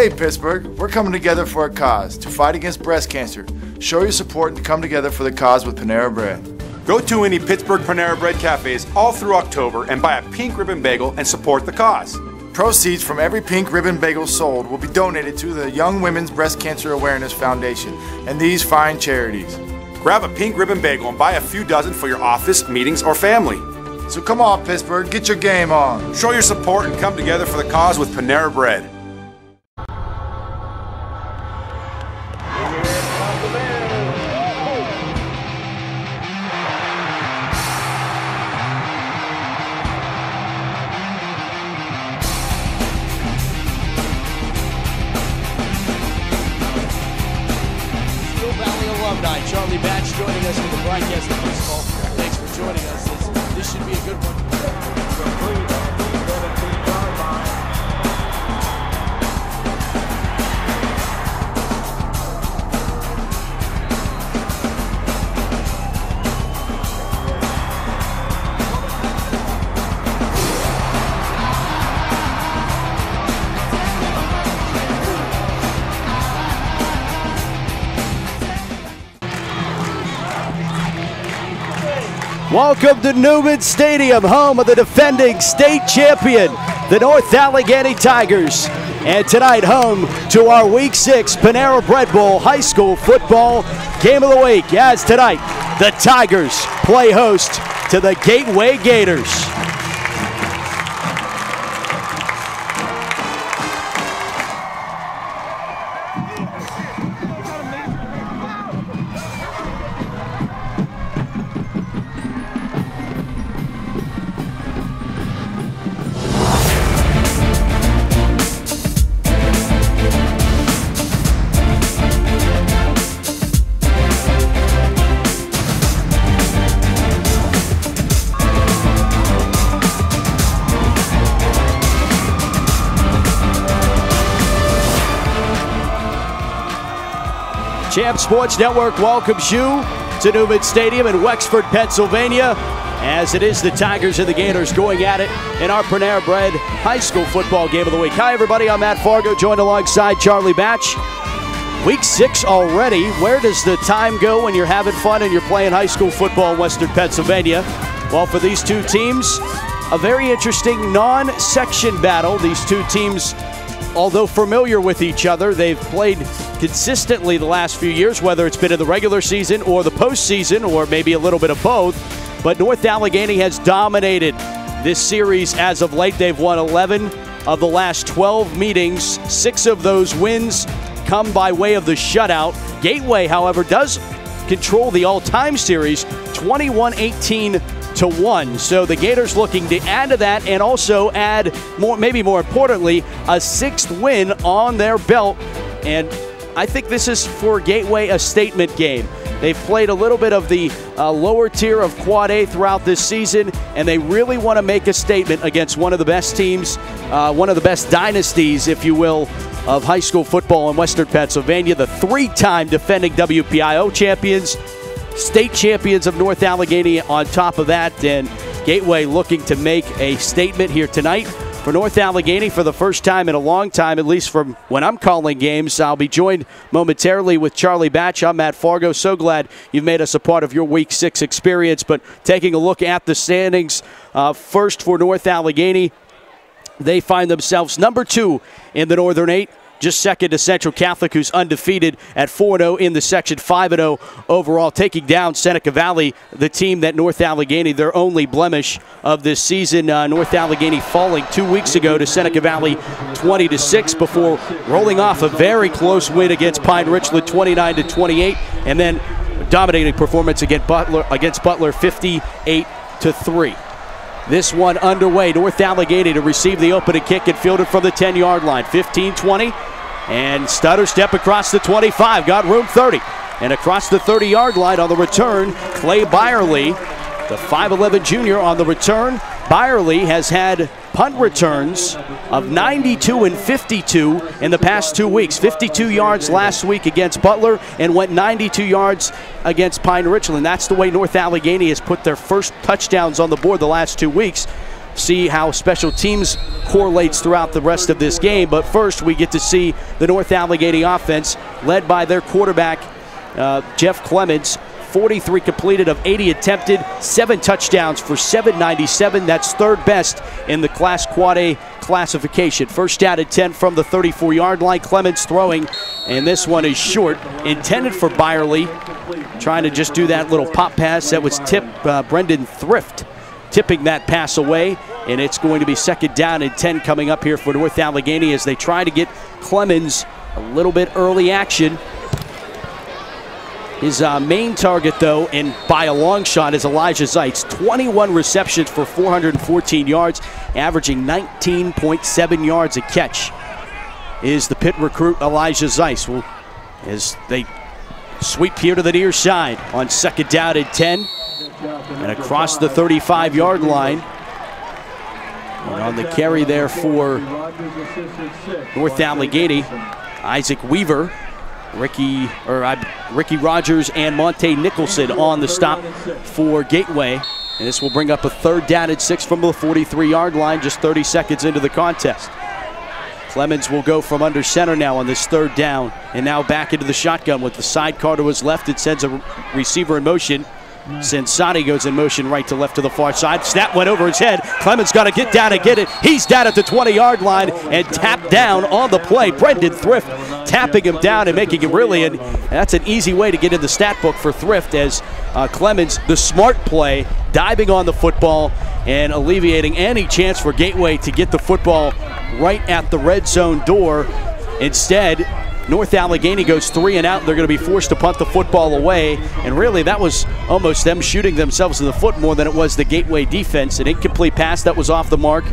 Hey Pittsburgh, we're coming together for a cause, to fight against breast cancer. Show your support and to come together for the cause with Panera Bread. Go to any Pittsburgh Panera Bread cafes all through October and buy a pink ribbon bagel and support the cause. Proceeds from every pink ribbon bagel sold will be donated to the Young Women's Breast Cancer Awareness Foundation and these fine charities. Grab a pink ribbon bagel and buy a few dozen for your office, meetings, or family. So come on Pittsburgh, get your game on. Show your support and come together for the cause with Panera Bread. Charlie Batch joining us for the broadcast of baseball. Thanks for joining us. This should be a good one. Welcome to Newman Stadium, home of the defending state champion, the North Allegheny Tigers. And tonight, home to our Week 6 Panera Bread Bowl High School Football Game of the Week. As tonight, the Tigers play host to the Gateway Gators. Champ Sports Network welcomes you to Newman Stadium in Wexford, Pennsylvania, as it is the Tigers and the Gators going at it in our Panera Bread High School Football Game of the Week. Hi, everybody. I'm Matt Farago, joined alongside Charlie Batch. Week 6 already. Where does the time go when you're having fun and you're playing high school football in Western Pennsylvania? Well, for these two teams, a very interesting non-section battle. These two teams, although familiar with each other, they've played consistently the last few years, whether it's been in the regular season or the postseason or maybe a little bit of both. But North Allegheny has dominated this series as of late. They've won 11 of the last 12 meetings. 6 of those wins come by way of the shutout. Gateway, however, does control the all-time series, 21-18-1. So the Gators looking to add to that and also add, maybe more importantly, a 6th win on their belt. And I think this is for Gateway a statement game. They've played a little bit of the lower tier of Quad A throughout this season, and they really want to make a statement against one of the best teams, one of the best dynasties, if you will, of high school football in Western Pennsylvania. The 3-time defending WPIO champions, state champions of North Allegheny on top of that, and Gateway looking to make a statement here tonight. For North Allegheny, for the first time in a long time, at least from when I'm calling games, I'll be joined momentarily with Charlie Batch. I'm Matt Fargo. So glad you've made us a part of your Week 6 experience. But taking a look at the standings, first for North Allegheny, they find themselves number 2 in the Northern 8. Just second to Central Catholic, who's undefeated at 4-0 in the section, 5-0 overall, taking down Seneca Valley, the team that North Allegheny, their only blemish of this season. North Allegheny falling 2 weeks ago to Seneca Valley 20-6 before rolling off a very close win against Pine Richland 29-28, and then dominating performance against Butler 58-3. This one underway. North Allegheny to receive the opening kick and field it from the 10-yard line. 15-20, and stutter step across the 25. Got room 30. And across the 30-yard line on the return, Clay Byerly, the 5'11 junior on the return. Byerly has had punt returns of 92 and 52 in the past 2 weeks. 52 yards last week against Butler and went 92 yards against Pine Richland. That's the way North Allegheny has put their first touchdowns on the board the last 2 weeks. see how special teams correlates throughout the rest of this game. But first, we get to see the North Allegheny offense led by their quarterback, Jeff Clemens. 43 completed of 80 attempted, 7 touchdowns for 797. That's third best in the Class Quad A classification. First down and 10 from the 34-yard line. Clemens throwing, and this one is short. Intended for Byerly, trying to just do that little pop pass that was tipped. Brendan Thrift tipping that pass away, and it's going to be second down and 10 coming up here for North Allegheny as they try to get Clemens a little bit early action. His main target, though, and by a long shot, is Elijah Zeitz. 21 receptions for 414 yards, averaging 19.7 yards a catch, is the Pitt recruit Elijah Zeitz. Well, as they sweep here to the near side on second down and 10, and across the 35-yard line. And on the carry there for North Allegheny, Isaac Weaver, Ricky Rogers, and Monte Nicholson on the stop for Gateway. And this will bring up a third down and 6 from the 43-yard line, just 30 seconds into the contest. Clemens will go from under center now on this third down, and now back into the shotgun with the sidecar to his left. It sends a receiver in motion. Sensati goes in motion right to left to the far side. Snap went over his head. Clemens got to get down and get it. He's down at the 20-yard line and tapped down on the play. Brendan Thrift tapping him down and making him really, and that's an easy way to get in the stat book for Thrift, as Clemens, the smart play, diving on the football and alleviating any chance for Gateway to get the football right at the red zone door. Instead, North Allegheny goes 3 and out. They're going to be forced to punt the football away. And really, that was almost them shooting themselves in the foot more than it was the Gateway defense. An incomplete pass that was off the mark.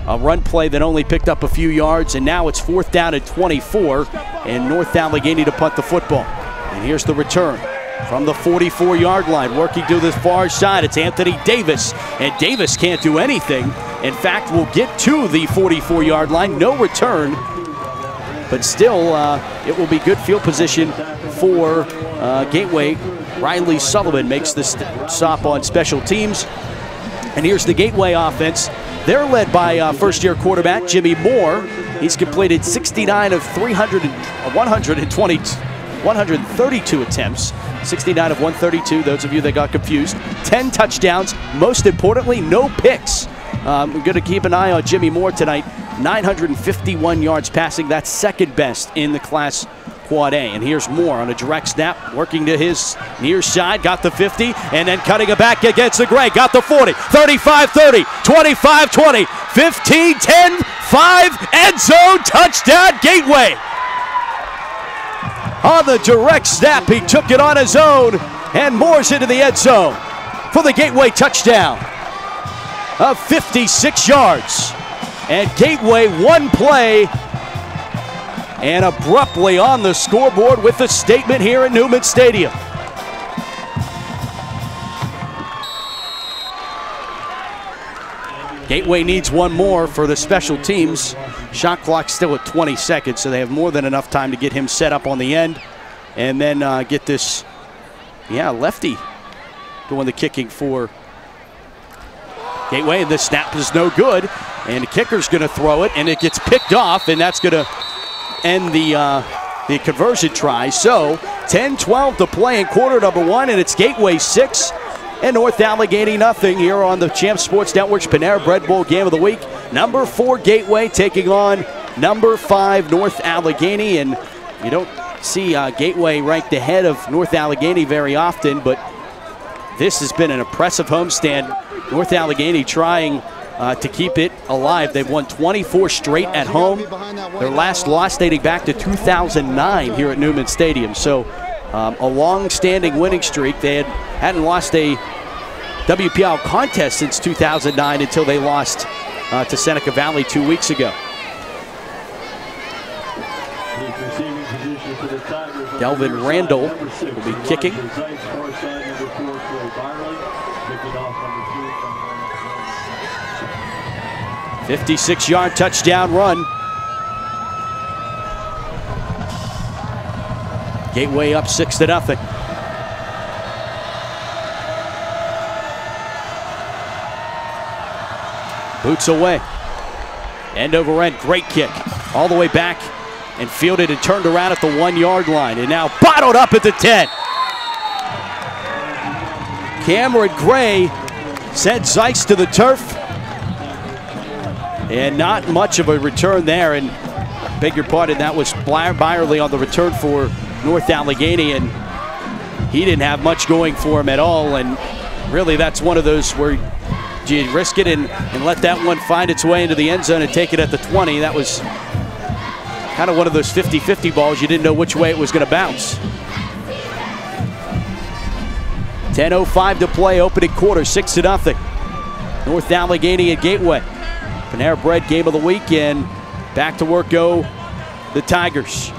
A run play that only picked up a few yards. And now it's fourth down at 24. And North Allegheny to punt the football. And here's the return from the 44-yard line. Working to the far side, it's Anthony Davis. And Davis can't do anything. In fact, will get to the 44-yard line. No return. But still, it will be good field position for Gateway. Riley Sullivan makes the stop on special teams. And here's the Gateway offense. They're led by first-year quarterback Jimmy Moore. He's completed 69 of 132 attempts. 69 of 132, those of you that got confused. 10 touchdowns. Most importantly, no picks. We're going to keep an eye on Jimmy Moore tonight. 951 yards passing. That's second best in the Class Quad A. And here's Moore on a direct snap, working to his near side. Got the 50, and then cutting it back against the gray. Got the 40, 35-30, 25-20, 15-10, 5, end zone, touchdown, Gateway. On the direct snap, he took it on his own, and Moore's into the end zone for the Gateway touchdown of 56 yards. And Gateway one play and abruptly on the scoreboard with a statement here at Newman Stadium. Gateway needs one more for the special teams. Shot clock still at 20 seconds, so they have more than enough time to get him set up on the end. And then get this, lefty doing the kicking for Gateway. And the snap is no good. And the kicker's going to throw it, and it gets picked off, and that's going to end the conversion try. So 10-12 to play in quarter number 1, and it's Gateway 6 and North Allegheny nothing here on the Champ Sports Network's Panera Bread Bowl Game of the Week. Number 4 Gateway taking on number 5 North Allegheny, and you don't see Gateway ranked ahead of North Allegheny very often, but this has been an impressive homestand. North Allegheny trying to keep it alive. They've won 24 straight at home. Their last loss dating back to 2009 here at Newman Stadium. So a long-standing winning streak. They hadn't lost a WPL contest since 2009 until they lost to Seneca Valley 2 weeks ago. Delvin Randall will be kicking. 56-yard touchdown run. Gateway up 6-0. Boots away. End over end, great kick. All the way back and fielded and turned around at the 1-yard line. And now bottled up at the 10. Cameron Gray sent Zeiss to the turf. And not much of a return there. And beg your pardon, that was Byerly on the return for North Allegheny. And he didn't have much going for him at all. And really, that's one of those where you risk it and let that one find its way into the end zone and take it at the 20. That was kind of one of those 50-50 balls. You didn't know which way it was going to bounce. 10:05 to play, opening quarter, 6-0. North Allegheny at Gateway. Panera Bread game of the weekend. Back to work go the Tigers.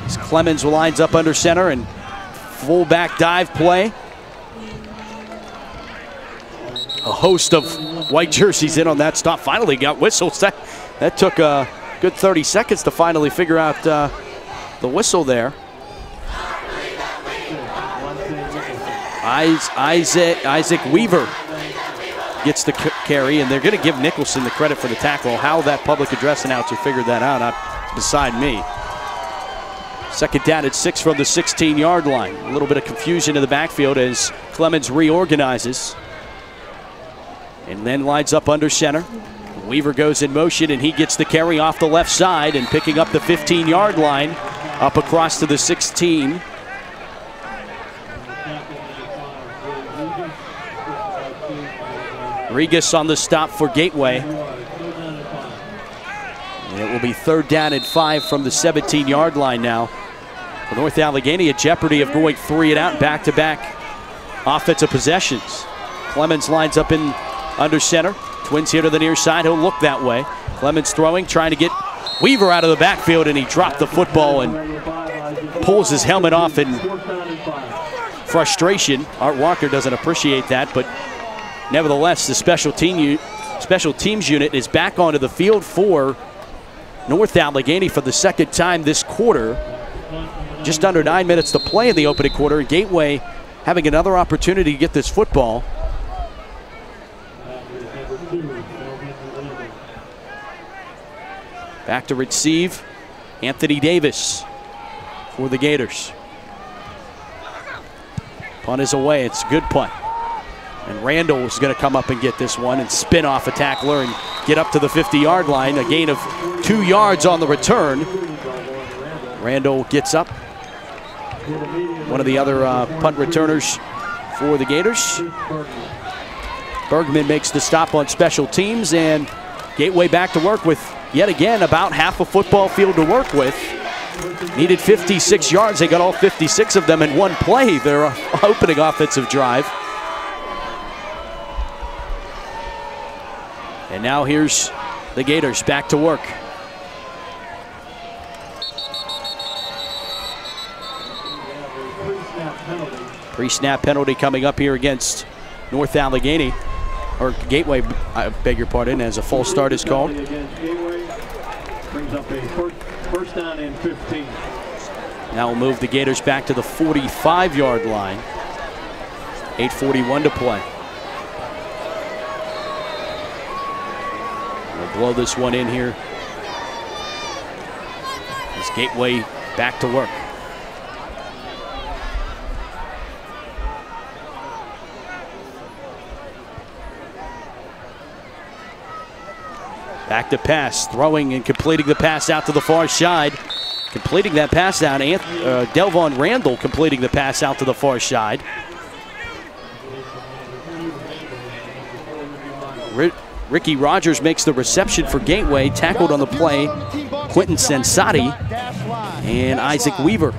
As Clemens lines up under center and fullback dive play. A host of white jerseys in on that stop. Finally got whistles. That took a good 30 seconds to finally figure out the whistle there. Isaac Weaver gets the carry, and they're going to give Nicholson the credit for the tackle. How that public address announcer figured that out, not beside me. Second down at 6 from the 16-yard line. A little bit of confusion in the backfield as Clemens reorganizes. And then lines up under center. Weaver goes in motion, and he gets the carry off the left side and picking up the 15-yard line up across to the 16. Regas on the stop for Gateway. And it will be 3rd down and 5 from the 17-yard line now. For North Allegheny, at jeopardy of going 3 and out back-to-back offensive possessions. Clemens lines up in under center. Twins here to the near side. He'll look that way. Clemens throwing, trying to get Weaver out of the backfield, and he dropped the football and pulls his helmet off in frustration. Art Walker doesn't appreciate that, but nevertheless, the special teams unit is back onto the field for North Allegheny for the second time this quarter. Just under 9 minutes to play in the opening quarter. Gateway having another opportunity to get this football. Back to receive, Anthony Davis for the Gators. Punt is away, it's a good punt. And Randall is going to come up and get this one and spin off a tackler and get up to the 50-yard line. A gain of 2 yards on the return. Randall gets up. One of the other punt returners for the Gators. Bergman makes the stop on special teams, and Gateway back to work with, yet again, about half a football field to work with. Needed 56 yards. They got all 56 of them in one play, their opening offensive drive. And now here's the Gators back to work. Pre-snap penalty coming up here against North Allegheny, or Gateway, I beg your pardon, as a false start is called. Brings up a first down and 15. Now we'll move the Gators back to the 45-yard line. 8:41 to play. We'll blow this one in here as Gateway back to work. Back to pass, throwing and completing the pass out to the far side. Completing that pass down, Delvon Randall completing the pass out to the far side. Ricky Rogers makes the reception for Gateway. Tackled on the play, Quentin Sensati and Isaac Weaver.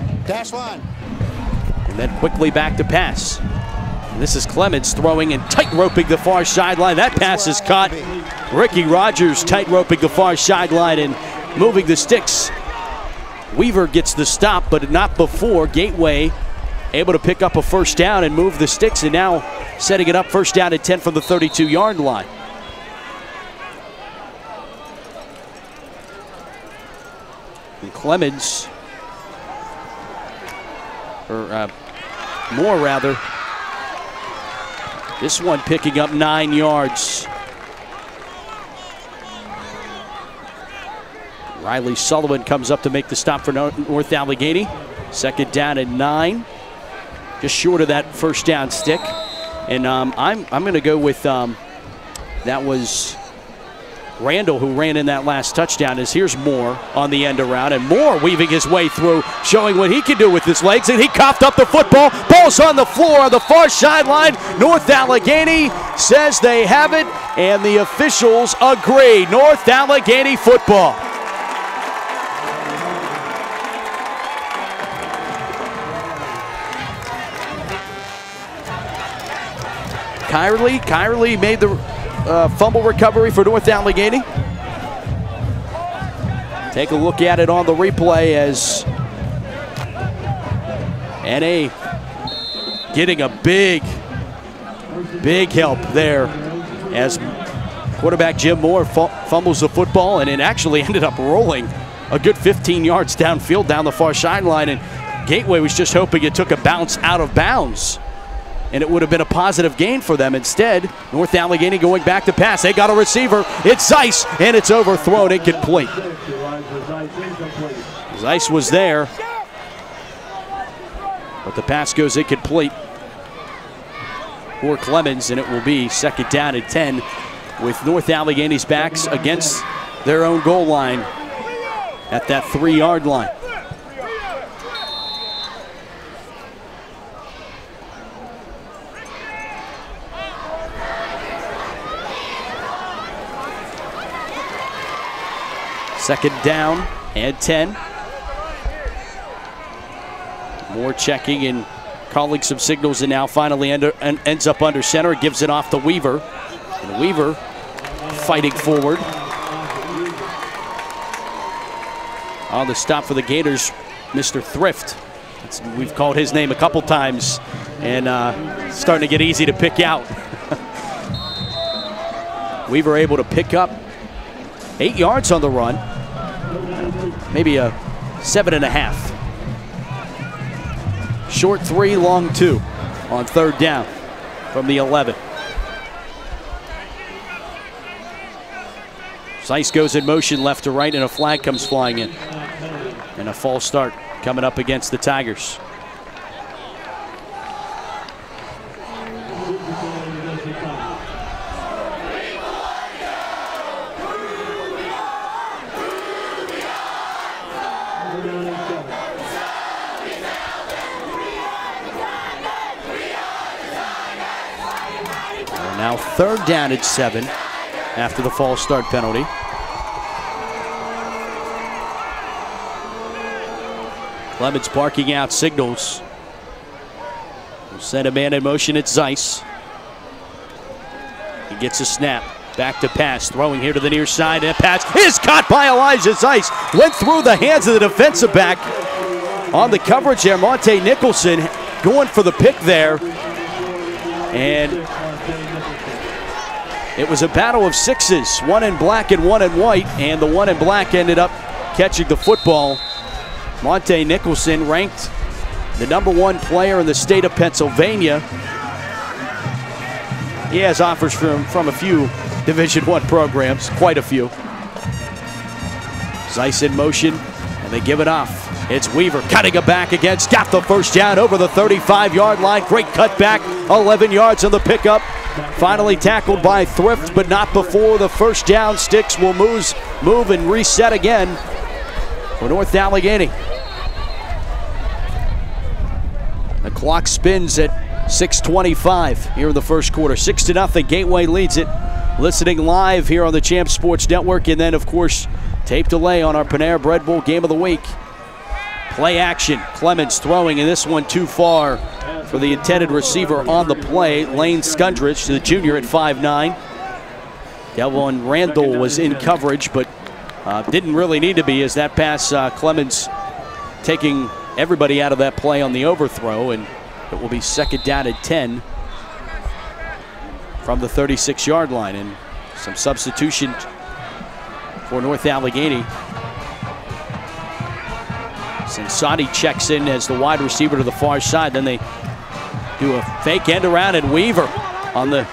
And then quickly back to pass. And this is Clemens throwing and tight roping the far sideline. That pass is caught. Ricky Rogers tight roping the far sideline and moving the sticks. Weaver gets the stop, but not before. Gateway able to pick up a first down and move the sticks, and now setting it up first down at 10 from the 32-yard line. And Clemens, or Moore rather, this one picking up 9 yards. Riley Sullivan comes up to make the stop for North Allegheny. 2nd down and 9. Just short of that first down stick. And I'm going to go with that was Randall who ran in that last touchdown. As here's Moore on the end around, and Moore weaving his way through, showing what he can do with his legs, and he coughed up the football. Ball's on the floor on the far sideline. North Allegheny says they have it, and the officials agree. North Allegheny football. Kyrie made the fumble recovery for North Allegheny. Take a look at it on the replay as NA getting a big help there as quarterback Jim Moore fumbles the football, and it actually ended up rolling a good 15 yards downfield down the far sideline, and Gateway was just hoping it took a bounce out of bounds, and it would have been a positive gain for them. Instead, North Allegheny going back to pass. They got a receiver. It's Zeiss, and it's overthrown, incomplete. Zeiss was there, but the pass goes incomplete for Clemens, and it will be 2nd down and 10 with North Allegheny's backs against their own goal line at that 3-yard line. Second down and 10. Moore checking and calling some signals, and now finally ends up under center. Gives it off to Weaver. And Weaver fighting forward. On the stop for the Gators, Mr. Thrift. We've called his name a couple times, and starting to get easy to pick out. Weaver able to pick up 8 yards on the run. Maybe a 7.5. Short 3, long 2 on 3rd down from the 11. Zeiss goes in motion left to right, and a flag comes flying in. And a false start coming up against the Tigers. Now 3rd down at 7 after the false start penalty. Clemens barking out signals. We'll send a man in motion at Zeiss. He gets a snap. Back to pass. Throwing here to the near side. And a pass is caught by Elijah Zeiss. Went through the hands of the defensive back. On the coverage there, Monte Nicholson going for the pick there. And it was a battle of 6s, 1 in black and 1 in white, and the 1 in black ended up catching the football. Monte Nicholson ranked the #1 player in the state of Pennsylvania. He has offers from a few Division I programs, quite a few. Zeiss in motion, and they give it off. It's Weaver cutting it back against, got the first down over the 35-yard line. Great cutback, 11 yards on the pickup. Finally tackled by Thrift, but not before the first down. Sticks will move and reset again for North Allegheny. The clock spins at 6:25 here in the first quarter. 6-0, Gateway leads it. Listening live here on the Champ Sports Network, and then, of course, tape delay on our Panera Bread Bowl Game of the Week. Play action. Clemens throwing, and this one too far for the intended receiver on the play. Lane Skundrich, the junior at 5'9". Delvon Randall was in coverage, but didn't really need to be, as that pass, Clemens taking everybody out of that play on the overthrow, and it will be 2nd down at 10 from the 36-yard line. And some substitution for North Allegheny. Sensati checks in as the wide receiver to the far side. Then they do a fake end around, and Weaver on the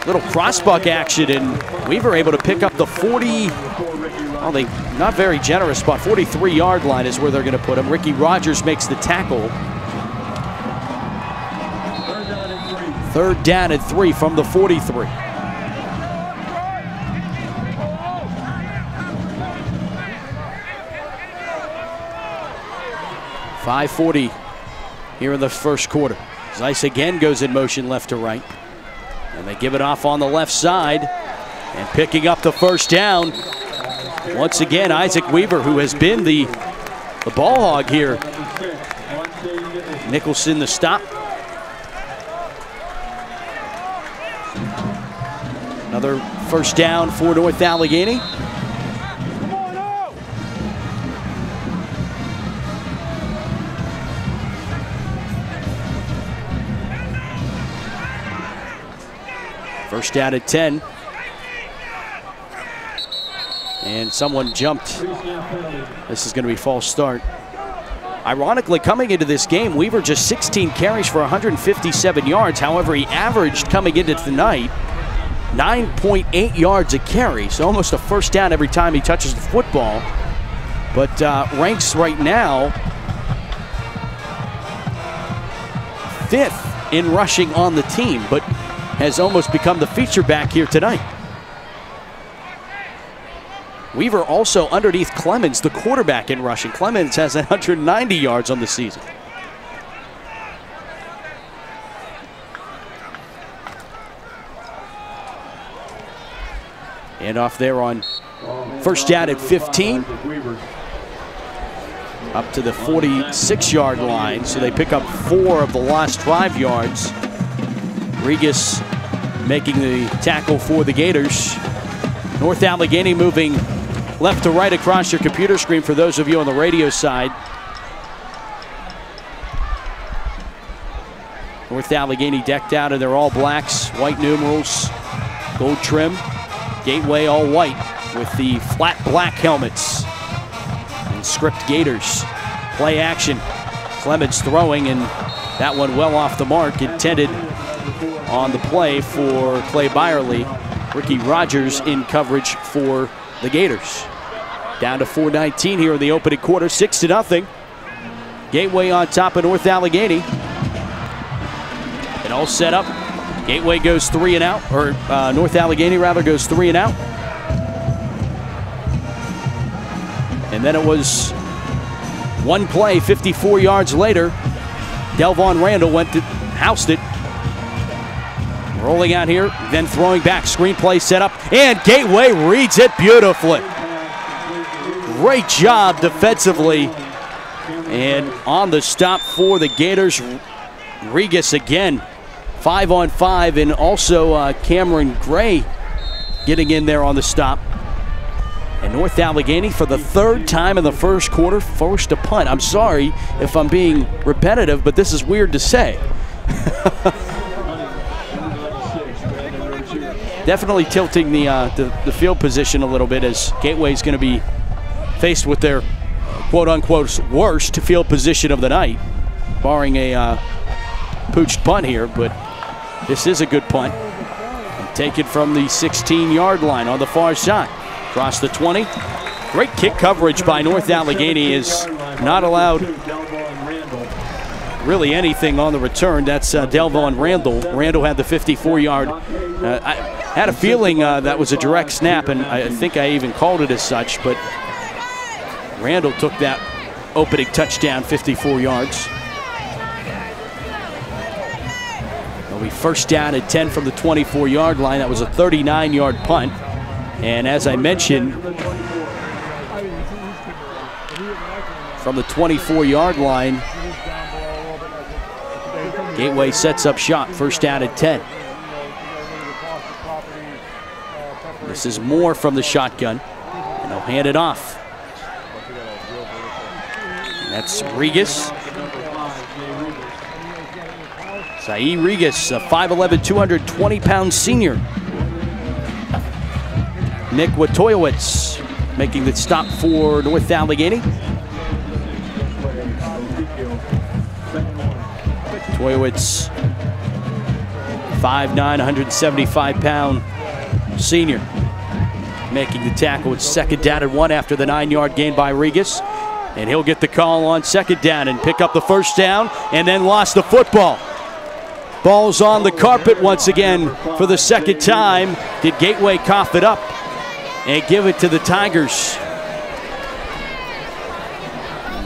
Little crossbuck action, and Weaver able to pick up the 40, well, they not very generous spot, 43-yard line is where they're going to put him. Ricky Rogers makes the tackle. 3rd down and 3 from the 43. .540 here in the first quarter. Zeiss again goes in motion left to right. And they give it off on the left side. And picking up the first down, once again, Isaac Weaver, who has been the ball hog here. Nicholson the stop. Another first down for North Allegheny. First down at 10. And someone jumped. This is going to be false start. Ironically, coming into this game, Weaver just 16 carries for 157 yards. However, he averaged coming into tonight 9.8 yards a carry, so almost a first down every time he touches the football. But ranks right now 5th in rushing on the team, but has almost become the feature back here tonight. Weaver also underneath Clemens, the quarterback in rushing. Clemens has 190 yards on the season. And off there on first down at 15. Up to the 46-yard line, so they pick up 4 of the last 5 yards. Regas making the tackle for the Gators. North Allegheny moving left to right across your computer screen for those of you on the radio side. North Allegheny decked out in their all blacks, white numerals, gold trim. Gateway all white with the flat black helmets. And script Gators. Play action. Clemens throwing, and that one well off the mark, intended on the play for Clay Byerly. Ricky Rogers in coverage for the Gators. Down to 4:19 here in the opening quarter, 6-0. Gateway on top of North Allegheny. And all set up. Gateway goes 3 and out, or North Allegheny rather goes 3 and out. And then it was one play, 54 yards later. Delvon Randall went to housed it. Rolling out here, then throwing back, screenplay set up, and Gateway reads it beautifully. Great job defensively. And on the stop for the Gators, Regas again, 5-on-5, and also Cameron Gray getting in there on the stop. And North Allegheny, for the 3rd time in the first quarter, forced a punt. I'm sorry if I'm being repetitive, but this is weird to say. Definitely tilting the field position a little bit, as Gateway's going to be faced with their quote-unquote worst field position of the night, barring a pooched punt here, but this is a good punt. And taken from the 16-yard line on the far side. Across the 20. Great kick coverage by North Allegheny, is not allowed really anything on the return. That's Delvon Randall. Randall had the 54-yard. I had a feeling that was a direct snap, and I think I even called it as such, but Randall took that opening touchdown, 54 yards. It'll be first down at 10 from the 24-yard line. That was a 39-yard punt. And as I mentioned, from the 24-yard line, Gateway sets up shop, first down at 10. This is Moore from the shotgun, and they'll hand it off. And that's Regas. Saee Regas, a 5'11", 220-pound senior. Nick Watoyowicz making the stop for North Allegheny. Watoyowicz 5'9", 175-pound senior. Making the tackle. It's second down and 1 after the 9-yard gain by Regis. And he'll get the call on second down and pick up the first down and then lost the football. Ball's on the carpet once again for the second time. Did Gateway cough it up and give it to the Tigers?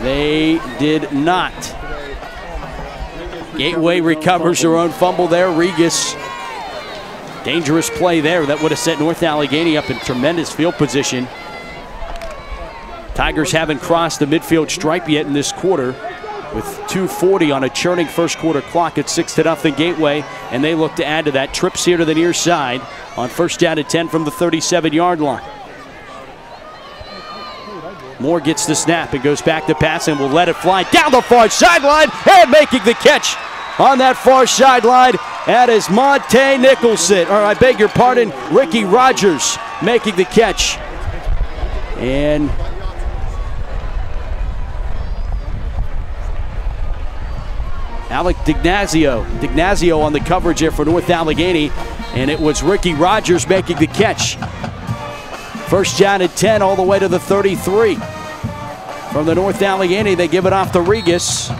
They did not. Gateway recovers their own fumble there. Regis, dangerous play there. That would have set North Allegheny up in tremendous field position. Tigers haven't crossed the midfield stripe yet in this quarter, with 2:40 on a churning first quarter clock. At 6-0 Gateway, and they look to add to that. Trips here to the near side on first down and 10 from the 37-yard line. Moore gets the snap and goes back to pass and will let it fly down the far sideline, and making the catch on that far sideline. That is Monte Nicholson, or I beg your pardon, Ricky Rogers making the catch. And Alec Dignazio on the coverage here for North Allegheny, and it was Ricky Rogers making the catch. First down and 10 all the way to the 33. From the North Allegheny, they give it off to Regis.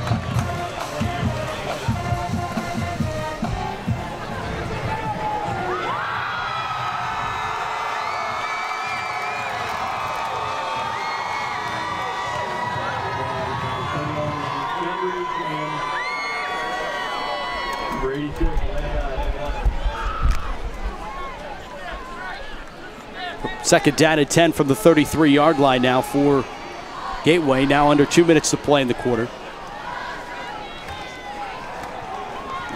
Second down and 10 from the 33-yard line now for Gateway. Now under 2 minutes to play in the quarter.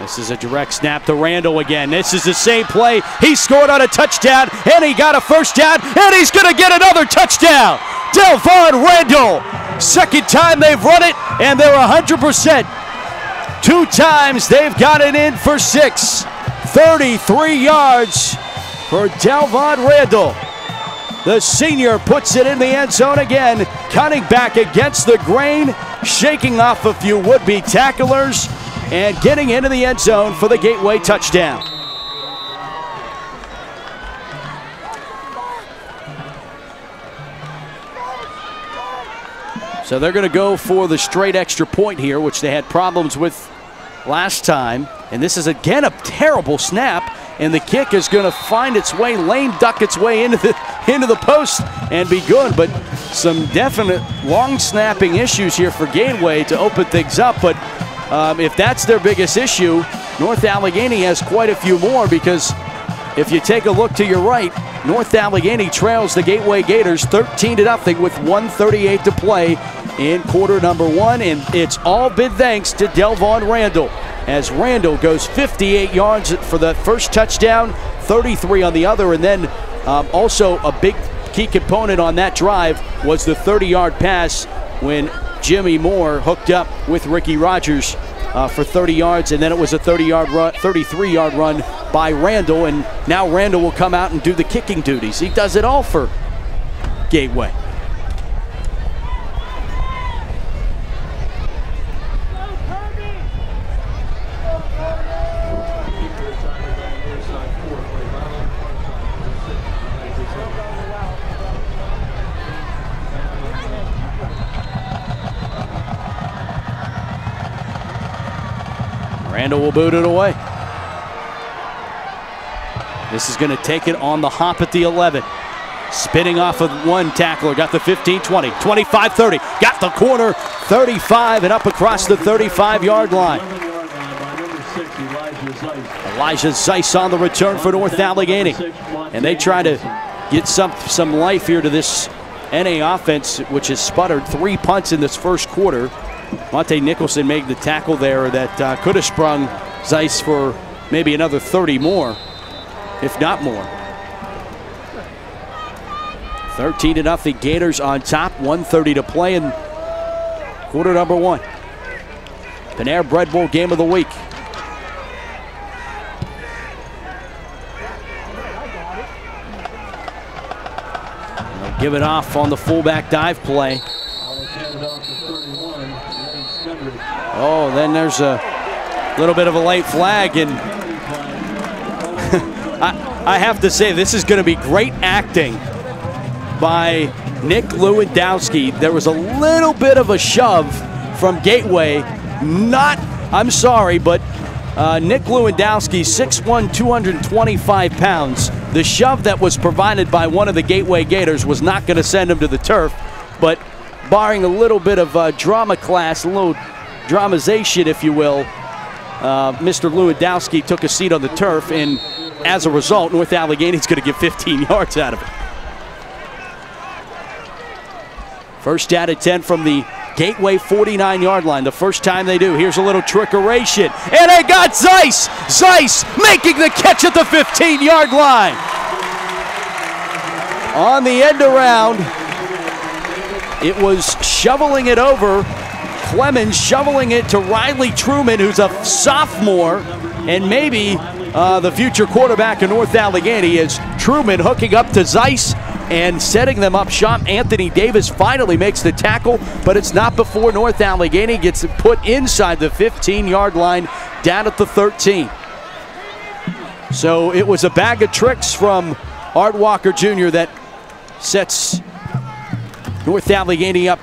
This is a direct snap to Randall again. This is the same play. He scored on a touchdown, and he got a first down, and he's going to get another touchdown. Delvon Randall. Second time they've run it, and they're 100%. 2 times they've got it in for 6. 33 yards for Delvon Randall. The senior puts it in the end zone again, cutting back against the grain, shaking off a few would-be tacklers, and getting into the end zone for the Gateway touchdown. So they're going to go for the straight extra point here, which they had problems with last time. And this is again a terrible snap, and the kick is going to find its way, lame duck its way into the post and be good. But some definite long snapping issues here for Gateway to open things up. But if that's their biggest issue, North Allegheny has quite a few more, because if you take a look to your right, North Allegheny trails the Gateway Gators 13-0 with 1:38 to play in quarter number 1, and it's all been thanks to Delvon Randall, as Randall goes 58 yards for the first touchdown, 33 on the other, and then also a big key component on that drive was the 30-yard pass when Jimmy Moore hooked up with Ricky Rogers for 30 yards, and then it was a 33-yard run by Randall, and now Randall will come out and do the kicking duties. He does it all for Gateway. Randall will boot it away. This is going to take it on the hop at the 11. Spinning off of one tackler, got the 15, 20, 25, 30. Got the corner, 35, and up across the 35-yard line. Elijah Zeiss on the return for North Allegheny. And they try to get some life here to this NA offense, which has sputtered 3 punts in this first quarter. Monte Nicholson made the tackle there that could have sprung Zeiss for maybe another 30 more, if not more. 13-0 Gators on top, 1:30 to play in quarter number 1. Panera Bread Bowl game of the week. They'll give it off on the fullback dive play. Oh, then there's a little bit of a late flag, and I have to say, this is going to be great acting by Nick Lewandowski. There was a little bit of a shove from Gateway. I'm sorry, but Nick Lewandowski, 6'1", 225 pounds. The shove that was provided by one of the Gateway Gators was not going to send him to the turf, but barring a little bit of drama class, a little dramatization, if you will, Mr. Lewandowski took a seat on the turf, and as a result, North Allegheny's going to get 15 yards out of it. First down at 10 from the Gateway 49-yard line. The first time they do. Here's a little trickeration. And they got Zeiss. Zeiss making the catch at the 15-yard line. On the end around, it was shoveling it over. Clemens shoveling it to Riley Truman, who's a sophomore, and maybe the future quarterback of North Allegheny, is Truman hooking up to Zeiss and setting them up shop. Anthony Davis finally makes the tackle, but it's not before North Allegheny gets put inside the 15-yard line down at the 13. So it was a bag of tricks from Art Walker Jr. that sets North Allegheny up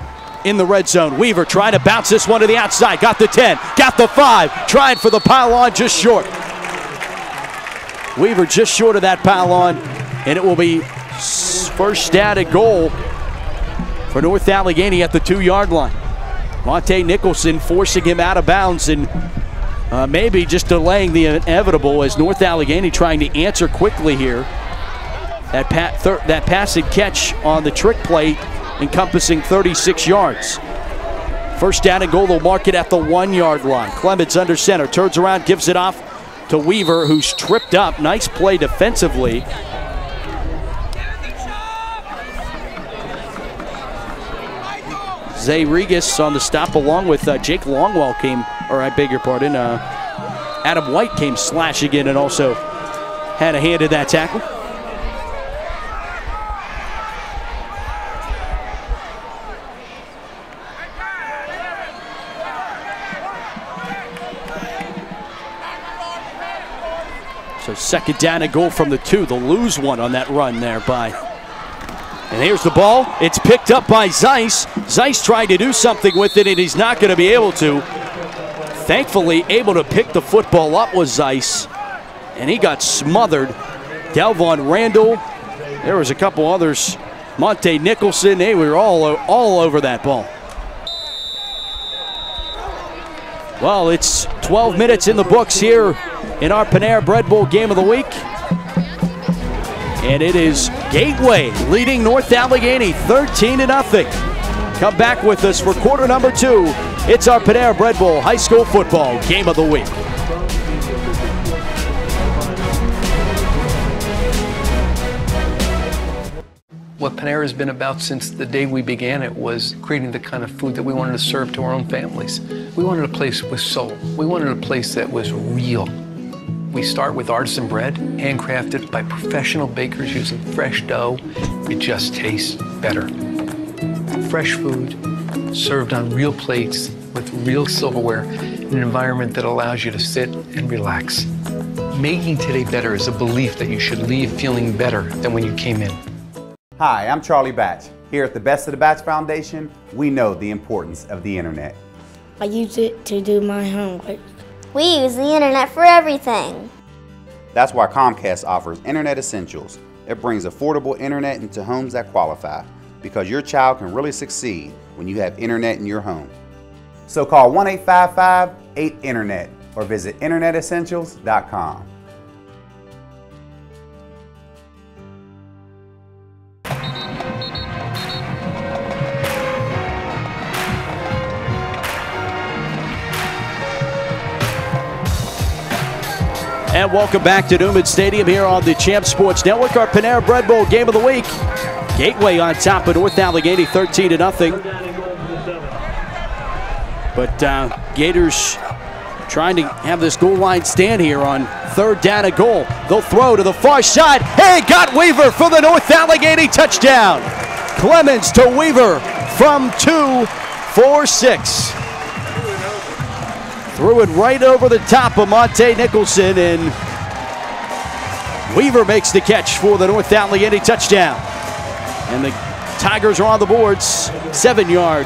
in the red zone. Weaver trying to bounce this one to the outside. Got the 10, got the 5, trying for the pylon, just short. Weaver just short of that pylon, and it will be first down and goal for North Allegheny at the 2-yard line. Monte Nicholson forcing him out of bounds and maybe just delaying the inevitable as North Allegheny trying to answer quickly here. That pass and catch on the trick play encompassing 36 yards. First down and goal, they'll mark it at the 1-yard line. Clemens under center, turns around, gives it off to Weaver, who's tripped up. Nice play defensively. Zay Regas on the stop, along with Jake Longwell Adam White came slashing in and also had a hand in that tackle. So second down and goal from the 2. They'll lose one on that run there by. And here's the ball. It's picked up by Zeiss. Zeiss tried to do something with it, and he's not going to be able to. Thankfully, able to pick the football up was Zeiss, and he got smothered. Delvon Randall. There was a couple others. Monte Nicholson. They were all over that ball. Well, it's 12 minutes in the books here in our Panera Bread Bowl game of the week. And it is Gateway leading North Allegheny 13-0. Come back with us for quarter number 2. It's our Panera Bread Bowl high school football game of the week. What Panera has been about since the day we began it was creating the kind of food that we wanted to serve to our own families. We wanted a place with soul. We wanted a place that was real. We start with artisan bread, handcrafted by professional bakers using fresh dough. It just tastes better. Fresh food, served on real plates with real silverware in an environment that allows you to sit and relax. Making today better is a belief that you should leave feeling better than when you came in. Hi, I'm Charlie Batch. Here at the Best of the Batch Foundation, we know the importance of the internet. I use it to do my homework. We use the internet for everything. That's why Comcast offers Internet Essentials. It brings affordable internet into homes that qualify, because your child can really succeed when you have internet in your home. So call 1-855-8-INTERNET or visit internetessentials.com. And welcome back to Newman Stadium here on the Champ Sports Network, our Panera Bread Bowl game of the week. Gateway on top of North Allegheny 13-0. But Gators trying to have this goal line stand here on third down and goal. They'll throw to the far side. Hey, got Weaver for the North Allegheny touchdown. Clemens to Weaver from 2 for 6. Threw it right over the top of Monte Nicholson, and Weaver makes the catch for the North Allegheny touchdown. And the Tigers are on the boards. 7-yard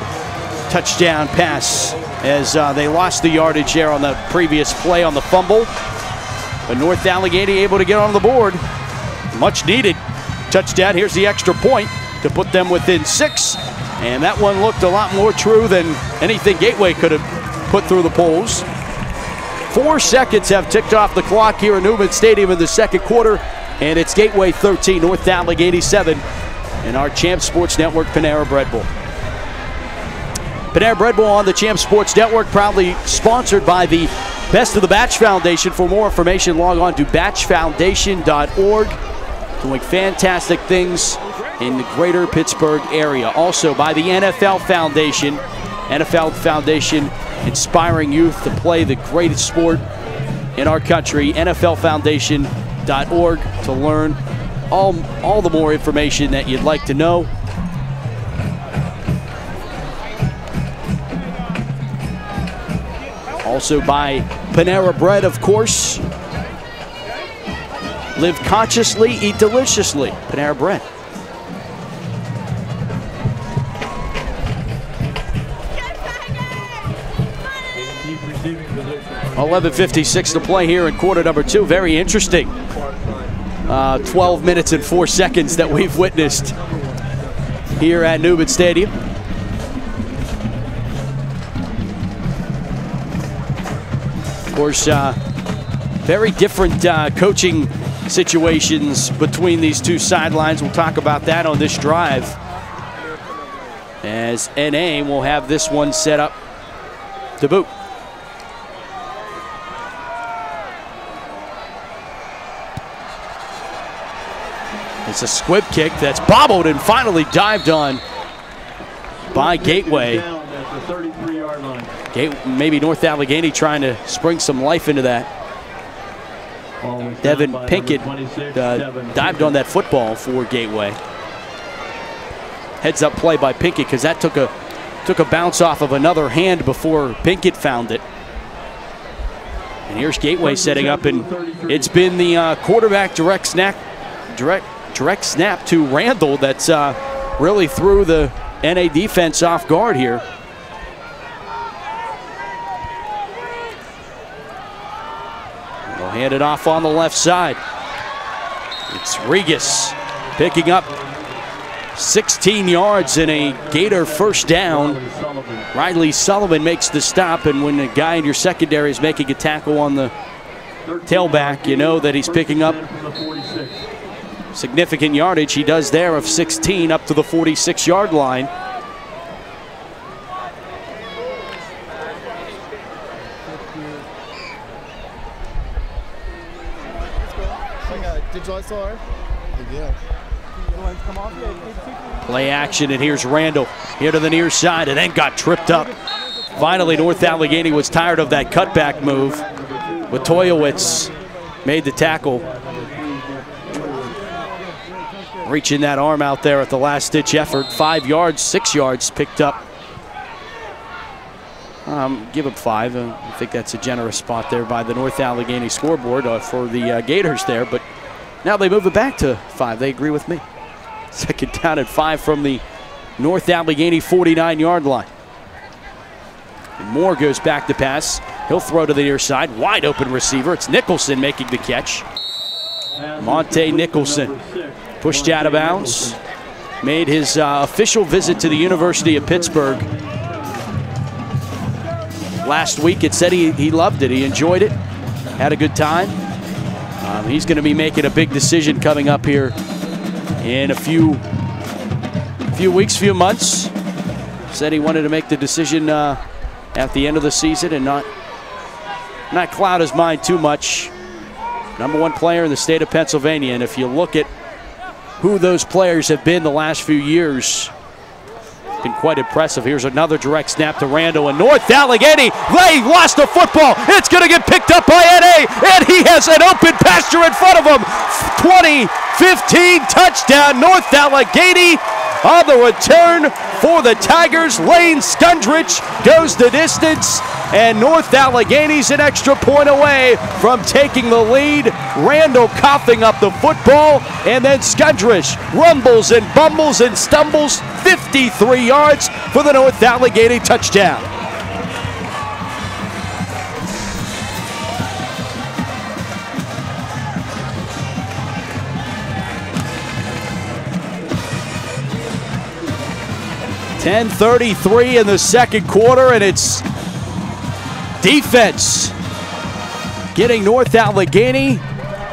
touchdown pass as they lost the yardage there on the previous play on the fumble. But North Allegheny able to get on the board. Much needed touchdown. Here's the extra point to put them within 6. And that one looked a lot more true than anything Gateway could have put through the poles. 4 seconds have ticked off the clock here at Newman Stadium in the second quarter. And it's Gateway 13, North Allegheny 7 in our Champ Sports Network Panera Bread Bowl. Panera Bread Bowl on the Champ Sports Network, proudly sponsored by the Best of the Batch Foundation. For more information, log on to batchfoundation.org. Doing fantastic things in the greater Pittsburgh area. Also by the NFL Foundation. NFL Foundation inspiring youth to play the greatest sport in our country. NFLfoundation.org to learn all the more information that you'd like to know. Also by Panera Bread, of course. Live consciously, eat deliciously. Panera Bread. 11:56 to play here in quarter number 2. Very interesting. 12 minutes and 4 seconds that we've witnessed here at Newman Stadium. Of course, very different coaching situations between these two sidelines. We'll talk about that on this drive, as NA will have this one set up to boot. It's a squib kick that's bobbled and finally dived on by Gateway. Maybe North Allegheny trying to spring some life into that. Devin Pinkett dived on that football for Gateway. Heads up play by Pinkett because that took a bounce off of another hand before Pinkett found it. And here's Gateway setting up, and it's been the quarterback direct snap to Randall that's really threw the NA defense off guard here. They'll hand it off on the left side. It's Regas picking up 16 yards and a Gator first down. Riley Sullivan makes the stop, and when a guy in your secondary is making a tackle on the tailback, you know that he's picking up significant yardage. He does there of 16 up to the 46-yard line. Play action, and here's Randall here to the near side, and then got tripped up. Finally, North Allegheny was tired of that cutback move. Watoyowicz made the tackle. Reaching that arm out there at the last-ditch effort. 5 yards, 6 yards picked up. Give him 5. I think that's a generous spot there by the North Allegheny scoreboard for the Gators there. But now they move it back to 5. They agree with me. Second down and 5 from the North Allegheny 49-yard line. And Moore goes back to pass. He'll throw to the near side. Wide open receiver. It's Nicholson making the catch. Monte Nicholson pushed out of bounds. Made his official visit to the University of Pittsburgh last week. It said he loved it. He enjoyed it. Had a good time. He's going to be making a big decision coming up here in a few weeks, few months. Said he wanted to make the decision at the end of the season and not cloud his mind too much. #1 player in the state of Pennsylvania, and if you look at who those players have been the last few years, been quite impressive. Here's another direct snap to Randall, and North Allegheny, they lost the football. It's going to get picked up by NA, and he has an open pasture in front of him. 20, 15, touchdown, North Allegheny. On the return for the Tigers, Lane Skundrich goes the distance, and North Allegheny's an extra point away from taking the lead. Randall coughing up the football, and then Skundrich rumbles and bumbles and stumbles 53 yards for the North Allegheny touchdown. .10:33 in the second quarter, and it's defense getting North Allegheny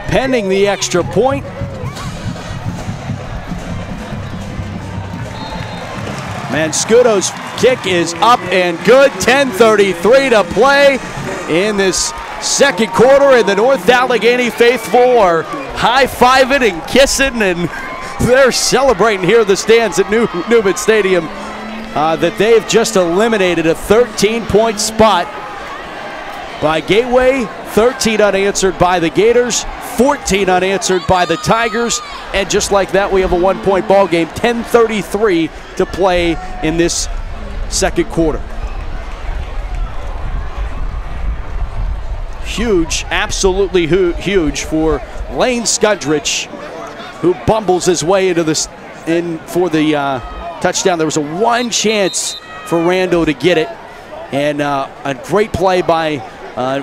pending the extra point. Manscuto's kick is up and good. 10:33 to play in this second quarter, and the North Allegheny faithful are high-fiving and kissing, and they're celebrating here in the stands at Newman Stadium. That they've just eliminated a 13-point spot by Gateway, 13 unanswered by the Gators, 14 unanswered by the Tigers, and just like that, we have a one-point ball game. 10:33 to play in this second quarter. Huge, absolutely huge for Lane Skundrich, who bumbles his way into this for the touchdown. There was a one chance for Randall to get it, and a great play by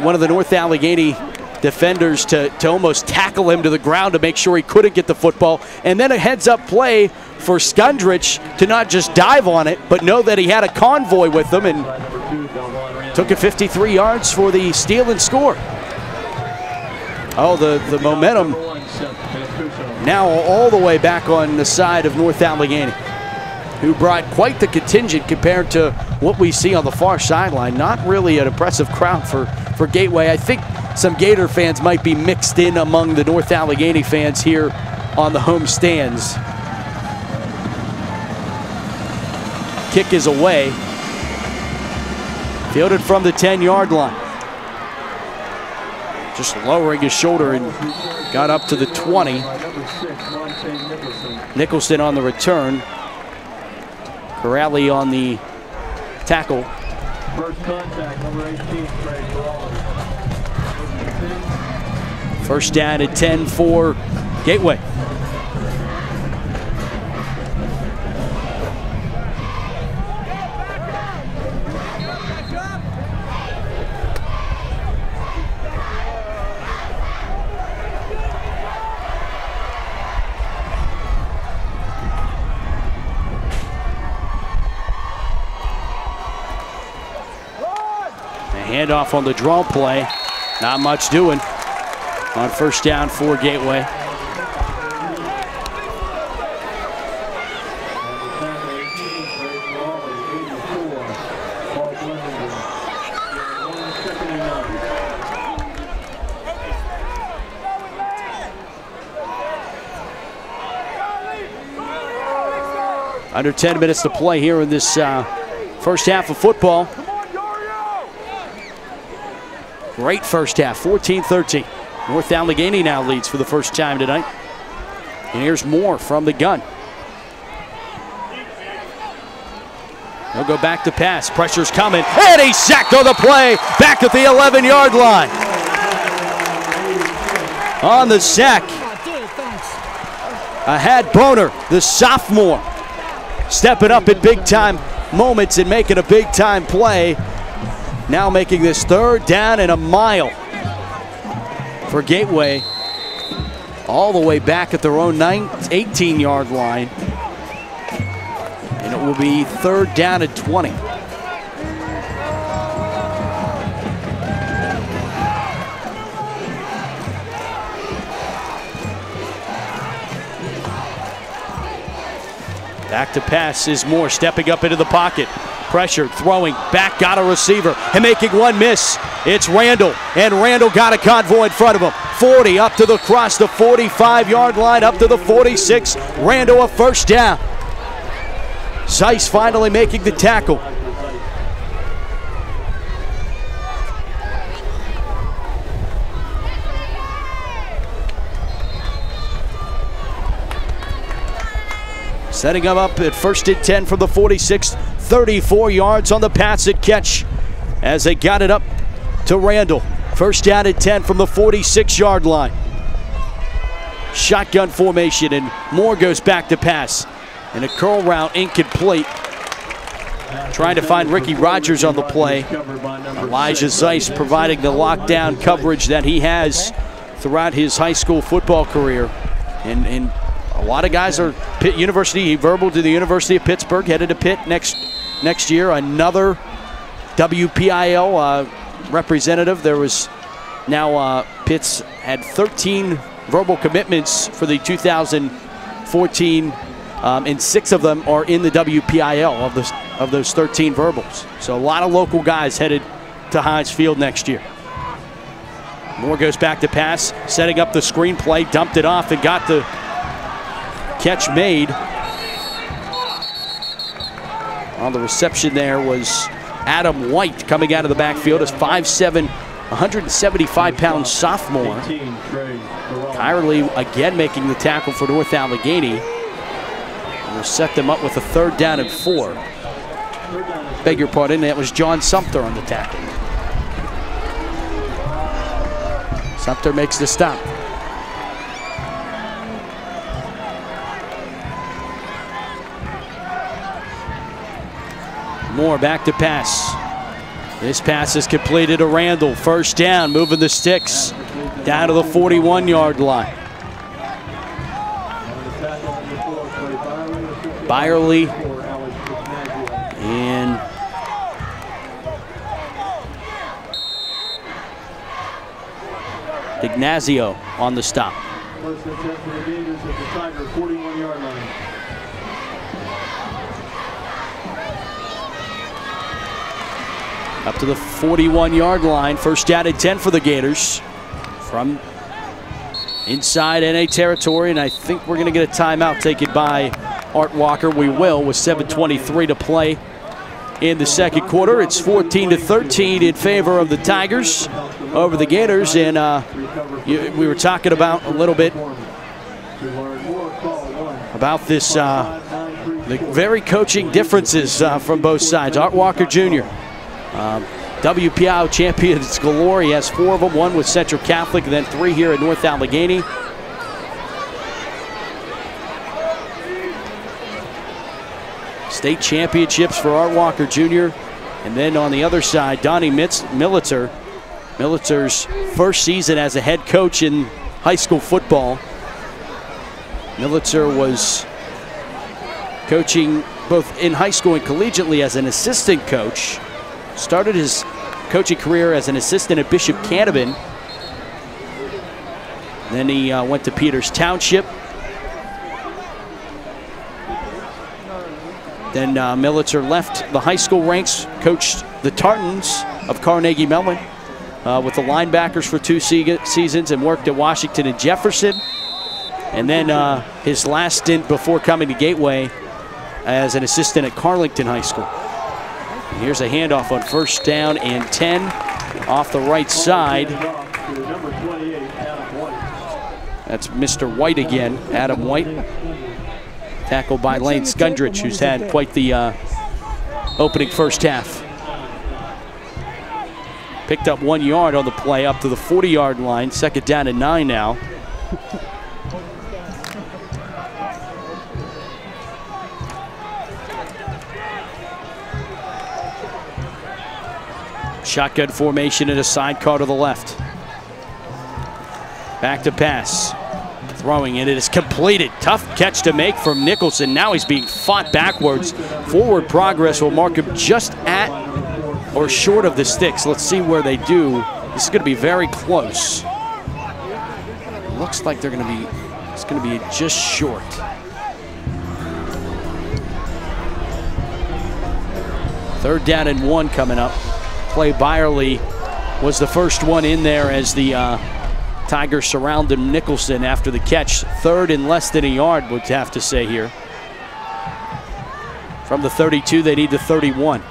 one of the North Allegheny defenders to almost tackle him to the ground to make sure he couldn't get the football. And then a heads-up play for Skundrich to not just dive on it, but know that he had a convoy with him, and took it 53 yards for the steal and score. Oh, the momentum now all the way back on the side of North Allegheny, who brought quite the contingent compared to what we see on the far sideline. Not really an impressive crowd for Gateway. I think some Gator fans might be mixed in among the North Allegheny fans here on the home stands. Kick is away. Fielded from the 10-yard line. Just lowering his shoulder and got up to the 20. Nicholson on the return. Corrali on the tackle. First contact, number 18, Craig Brawley. First down at 10 for Gateway. Handoff on the draw play. Not much doing on first down for Gateway. Under 10 minutes to play here in this first half of football. Great first half, 14-13. North Allegheny now leads for the first time tonight. And here's Moore from the gun. He'll go back to pass. Pressure's coming, and he's sacked on the play. Back at the 11-yard line. On the sack, Ahad Boner, the sophomore, stepping up at big-time moments and making a big-time play. Now making this third down and a mile for Gateway. All the way back at their own 18-yard line. And it will be third down at 20. Back to pass is Moore, stepping up into the pocket. Pressured, throwing, back, got a receiver, and making one miss. It's Randall, and Randall got a convoy in front of him. 40 up to the cross, the 45-yard line, up to the 46. Randall a first down. Zeiss finally making the tackle. Setting him up at 1st and 10 from the 46, 34 yards on the pass and catch as they got it up to Randall. 1st down and 10 from the 46-yard line. Shotgun formation, and Moore goes back to pass. And a curl route incomplete. Trying to find Ricky Rogers on the play. Elijah Zeiss providing the lockdown coverage that he has throughout his high school football career. And a lot of guys are Pitt University. He verbal to the University of Pittsburgh, headed to Pitt next year. Another WPIL representative. There was now Pitt's had 13 verbal commitments for the 2014, and 6 of them are in the WPIL of those 13 verbals. So a lot of local guys headed to Heinz Field next year. Moore goes back to pass, setting up the screenplay, dumped it off and got the catch made. On the reception there was Adam White coming out of the backfield as 5'7", 175-pound sophomore. Kyerly again making the tackle for North Allegheny. And will set them up with a 3rd down and 4. Beg your pardon, that was John Sumter on the tackle. Sumter makes the stop. Moore back to pass. This pass is completed to Randall. 1st down, moving the sticks down to the 41-yard line. Byerly and Ignazio on the stop. First and 10 for the Gators at the Tiger 41-yard line. Up to the 41-yard line. 1st down and 10 for the Gators from inside NA territory, and I think we're going to get a timeout taken by Art Walker. We will, with 7:23 to play in the 2nd quarter. It's 14-13 in favor of the Tigers over the Gators, and we were talking about a little bit about this, the very coaching differences from both sides. Art Walker Jr., WPIAL champions galore. He has 4 of them, 1 with Central Catholic, and then 3 here at North Allegheny. State championships for Art Walker Jr. And then on the other side, Donnie Militer. Militer's 1st season as a head coach in high school football. Militer was coaching both in high school and collegiately as an assistant coach. Started his coaching career as an assistant at Bishop Canevin. Then he went to Peters Township. Then Militer left the high school ranks, coached the Tartans of Carnegie Mellon with the linebackers for 2 seasons, and worked at Washington and Jefferson. And then his last stint before coming to Gateway as an assistant at Carlington High School. And here's a handoff on 1st down and 10 off the right side. That's Mr. White again, Adam White. Tackled by Lane Skundrich, who's had quite the opening 1st half. Picked up 1 yard on the play up to the 40-yard line. 2nd down and 9 now. Shotgun formation and a sidecar to the left. Back to pass. Throwing it, it is completed. Tough catch to make from Nicholson. Now he's being fought backwards. Forward progress will mark him just at or short of the sticks. Let's see where they do. This is going to be very close. Looks like they're going to be, it's going to be just short. Third down and 1 coming up. Clay Byerly was the first one in there as the Tigers surrounded Nicholson after the catch. 3rd and less than a yard, would have to say here. From the 32, they need the 31.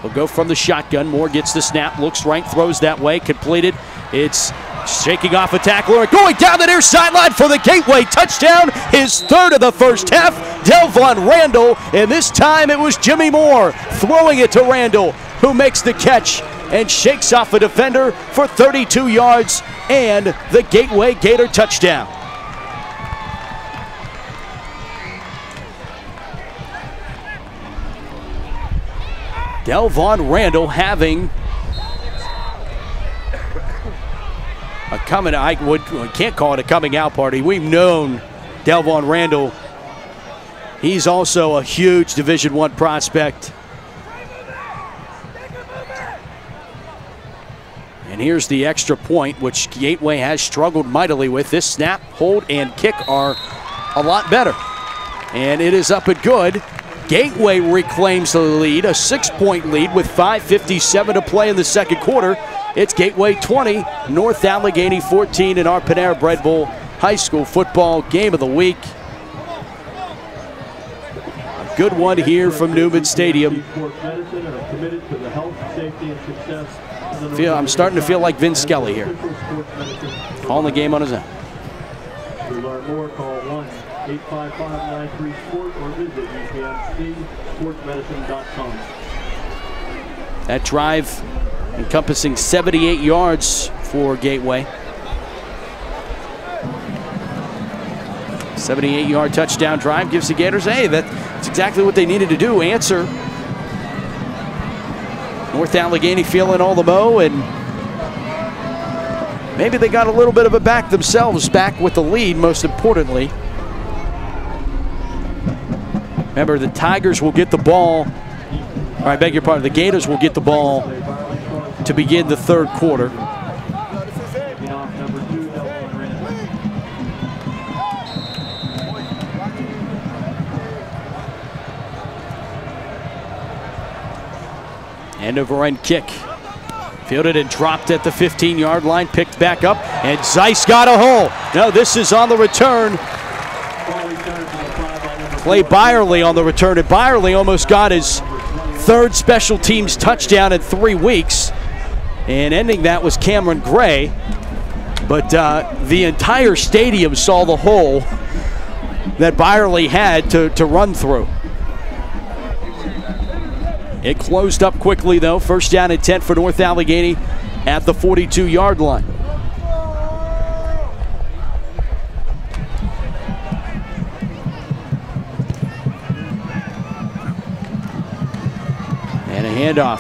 We'll go from the shotgun. Moore gets the snap, looks right, throws that way, completed. It's Shaking off a tackler, going down the near sideline for the Gateway touchdown, his third of the first half, Delvon Randall, and this time it was Jimmy Moore throwing it to Randall, who makes the catch and shakes off a defender for 32 yards and the Gateway Gator touchdown. Delvon Randall having a coming, I can't call it a coming out party. We've known Delvon Randall. He's also a huge Division I prospect. And here's the extra point, which Gateway has struggled mightily with. This snap, hold, and kick are a lot better. And it is up and good. Gateway reclaims the lead, a 6-point lead with 5:57 to play in the second quarter. It's Gateway 20, North Allegheny 14 in our Panera Bread Bowl High School Football Game of the Week. A good one here from Newman Stadium. I'm starting to feel like Vince Skelly here, calling the game on his own. To learn more, call 1-855-93-SPORT or visit upmcsportsmedicine.com. That drive encompassing 78 yards for Gateway. 78-yard touchdown drive gives the Gators, hey, that's exactly what they needed to do, answer. North Allegheny feeling all the mo, and maybe they got a little bit of a back themselves, back with the lead, most importantly. Remember, the Tigers will get the ball, or I beg your pardon, the Gators will get the ball to begin the third quarter. End over end kick. Fielded and dropped at the 15-yard line, picked back up, and Zeiss got a hole. No, this is on the return. Clay Byerly on the return, and Byerly almost got his third special teams touchdown in 3 weeks. And ending that was Cameron Gray. But the entire stadium saw the hole that Byerly had to run through. It closed up quickly, though. First down and 10 for North Allegheny at the 42-yard line. And a handoff.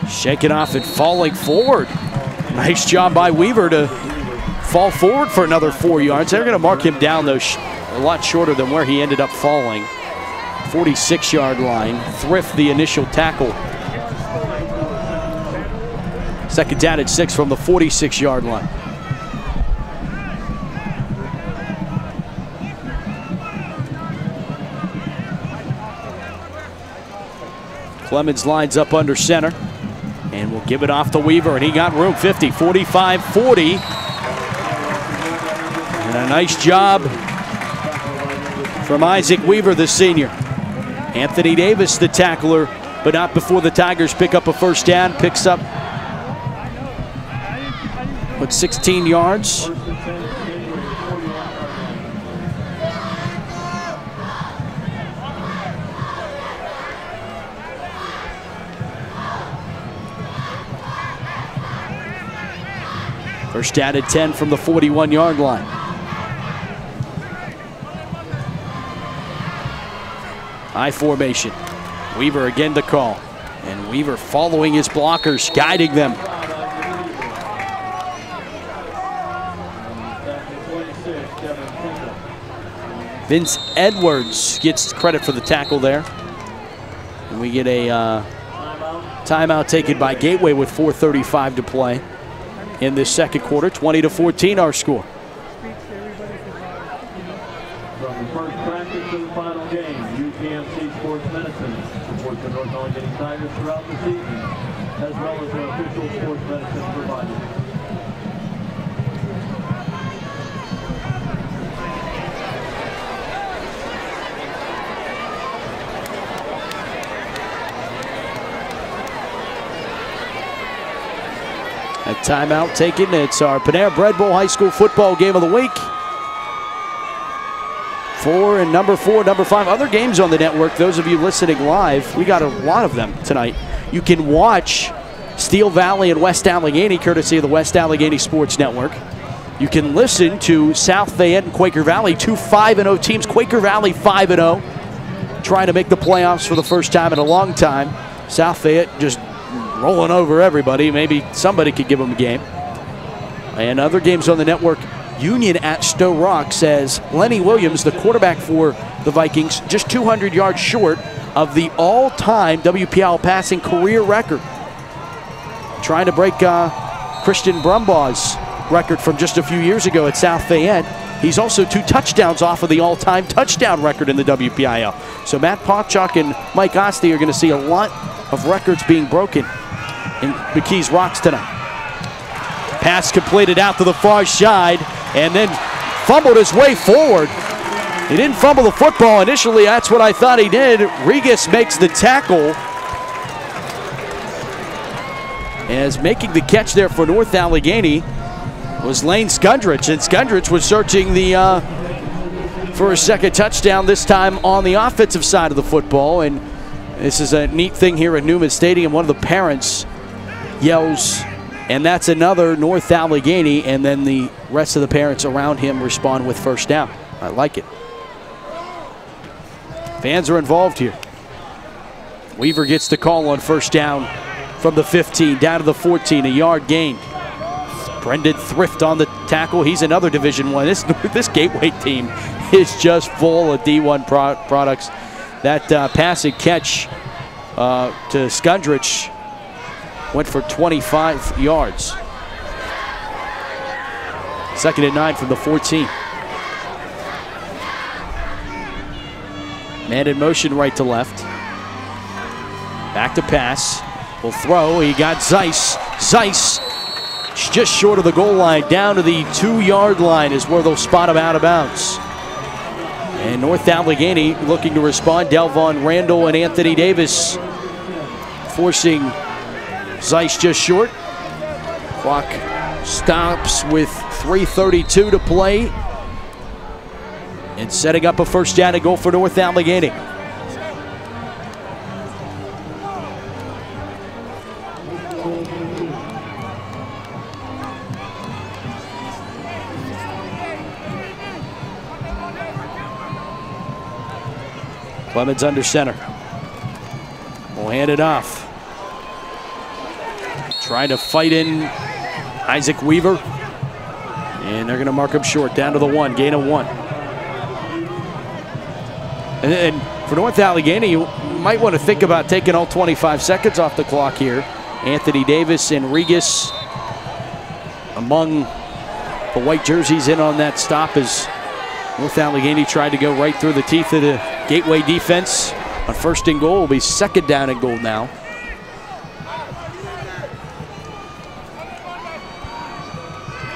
Shaking off and falling forward. Nice job by Weaver to fall forward for another 4 yards. They're going to mark him down, though, a lot shorter than where he ended up falling. 46-yard line. Thrift the initial tackle. Second down at 6 from the 46-yard line. Clemens lines up under center and will give it off to Weaver, and he got room. 50, 45, 40. And a nice job from Isaac Weaver, the senior. Anthony Davis, the tackler, but not before the Tigers pick up a first down. Picks up, 16 yards. First down at 10 from the 41-yard line. I formation. Weaver again the call. And Weaver following his blockers, guiding them. Vince Edwards gets credit for the tackle there. And we get a timeout taken by Gateway with 4:35 to play in this second quarter. 20-14 our score. From the first practice to the final game, UPMC Sports Medicine supports the North Allegheny Tigers throughout the season, as well as their official sports medicine provider. A timeout taken. It's our Panera Bread Bowl High School football game of the week. 4 and number 4, number 5. Other games on the network, those of you listening live, we got a lot of them tonight. You can watch Steel Valley and West Allegheny, courtesy of the West Allegheny Sports Network. You can listen to South Fayette and Quaker Valley, 2 5-0 teams. Quaker Valley 5-0, trying to make the playoffs for the first time in a long time. South Fayette just rolling over everybody. Maybe somebody could give them a game. And other games on the network, Union at Stowe Rock, says Lenny Williams, the quarterback for the Vikings, just 200 yards short of the all-time WPIAL passing career record. Trying to break Christian Brumbaugh's record from just a few years ago at South Fayette. He's also 2 touchdowns off of the all-time touchdown record in the WPIAL. So Matt Popchak and Mike Oste are going to see a lot of records being broken in McKees Rocks tonight. Pass completed out to the far side and then fumbled his way forward. He didn't fumble the football initially. That's what I thought he did. Regas makes the tackle. As making the catch there for North Allegheny was Lane Skundrich, and Skundrich was searching for a second touchdown, this time on the offensive side of the football. And this is a neat thing here at Newman Stadium. One of the parents yells, and that's another North Allegheny, and then the rest of the parents around him respond with first down. I like it. Fans are involved here. Weaver gets the call on first down from the 15 down to the 14, a yard gain. Brendan Thrift on the tackle. He's another Division I. This Gateway team is just full of D1 products. That passing catch to Skundrich went for 25 yards. 2nd and 9 from the 14. Man in motion right to left. Back to pass. Will throw. He got Zeiss. Zeiss just short of the goal line. Down to the 2-yard line is where they'll spot him out of bounds. And North Allegheny looking to respond. Delvon Randall and Anthony Davis forcing Zeiss just short. Clock stops with 3:32 to play. And setting up a first down and goal for North Allegheny. Clemens under center. Will hand it off. Trying to fight in Isaac Weaver. And they're going to mark him short, down to the 1, gain of 1. And for North Allegheny, you might want to think about taking all 25 seconds off the clock here. Anthony Davis and Regas among the white jerseys in on that stop as North Allegheny tried to go right through the teeth of the Gateway defense. On 1st and goal will be 2nd down and goal now.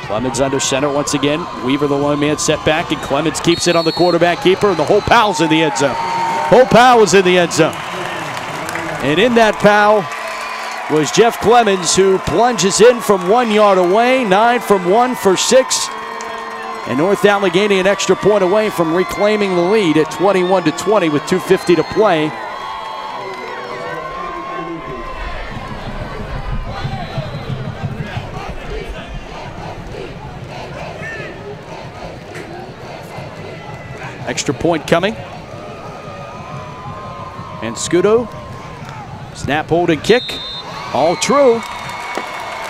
Clemens under center once again. Weaver the one-man setback, and Clemens keeps it on the quarterback keeper, and the whole pal's in the end zone. Whole pal is in the end zone. And in that pal was Jeff Clemens, who plunges in from 1 yard away, 9 from 1 for 6. And North Allegheny an extra point away from reclaiming the lead at 21-20 with 2:50 to play. Extra point coming. And Scudo, snap, hold, and kick. All true.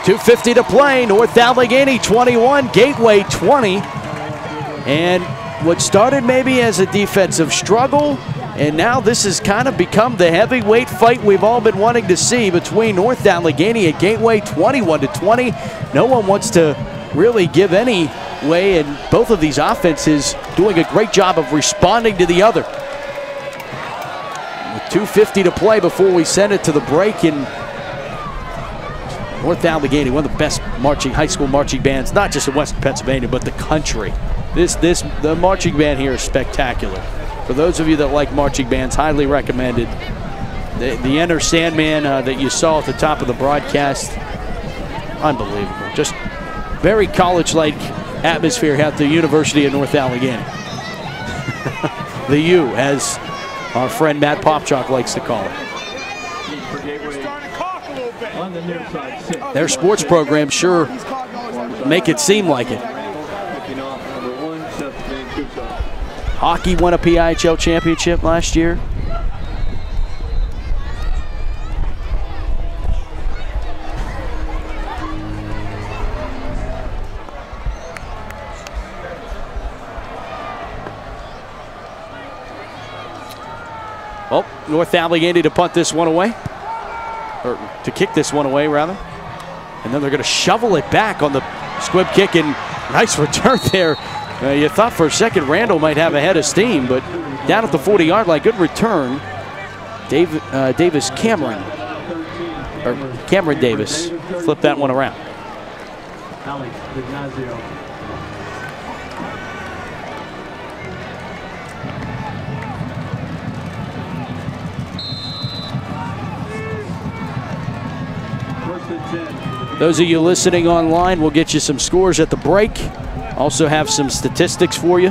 2:50 to play. North Allegheny 21, Gateway 20. And what started maybe as a defensive struggle, and now this has kind of become the heavyweight fight we've all been wanting to see between North Allegheny and Gateway, 21-20. No one wants to really give any way, and both of these offenses doing a great job of responding to the other. With 2:50 to play before we send it to the break, and North Allegheny, one of the best high school marching bands, not just in Western Pennsylvania, but the country. The marching band here is spectacular. For those of you that like marching bands, highly recommended. The Enter Sandman that you saw at the top of the broadcast Unbelievable. Just very college-like atmosphere at the University of North Allegheny. The U, as our friend Matt Popchalk likes to call it. Their sports program sure make it seem like it. Hockey won a PIHL championship last year. Oh, North Allegheny to punt this one away, or to kick this one away, rather. And then they're going to shovel it back on the squib kick, and nice return there. You thought for a second Randall might have a head of steam, but down at the 40-yard line, good return. Cameron Davis flipped that one around. Those of you listening online, we'll get you some scores at the break. Also have some statistics for you.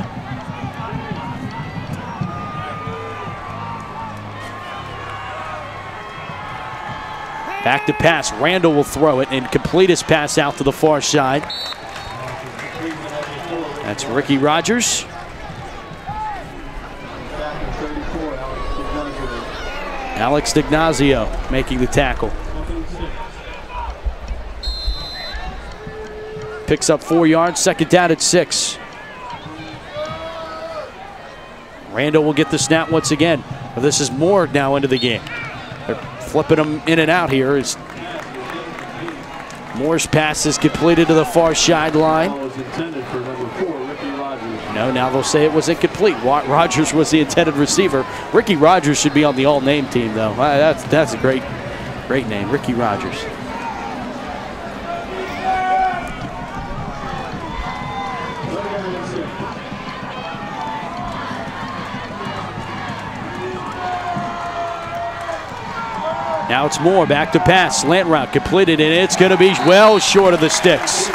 Back to pass. Randall will throw it and complete his pass out to the far side. That's Ricky Rogers. Alex D'Ignazio making the tackle. Picks up 4 yards, second down at 6. Randall will get the snap once again. But this is Moore now into the game. They're flipping him in and out here. As Moore's pass is completed to the far sideline. No, now they'll say it was incomplete. Rogers was the intended receiver. Ricky Rogers should be on the all-name team, though. That's a great name, Ricky Rogers. Now it's Moore, back to pass, slant route completed, and it's going to be well short of the sticks.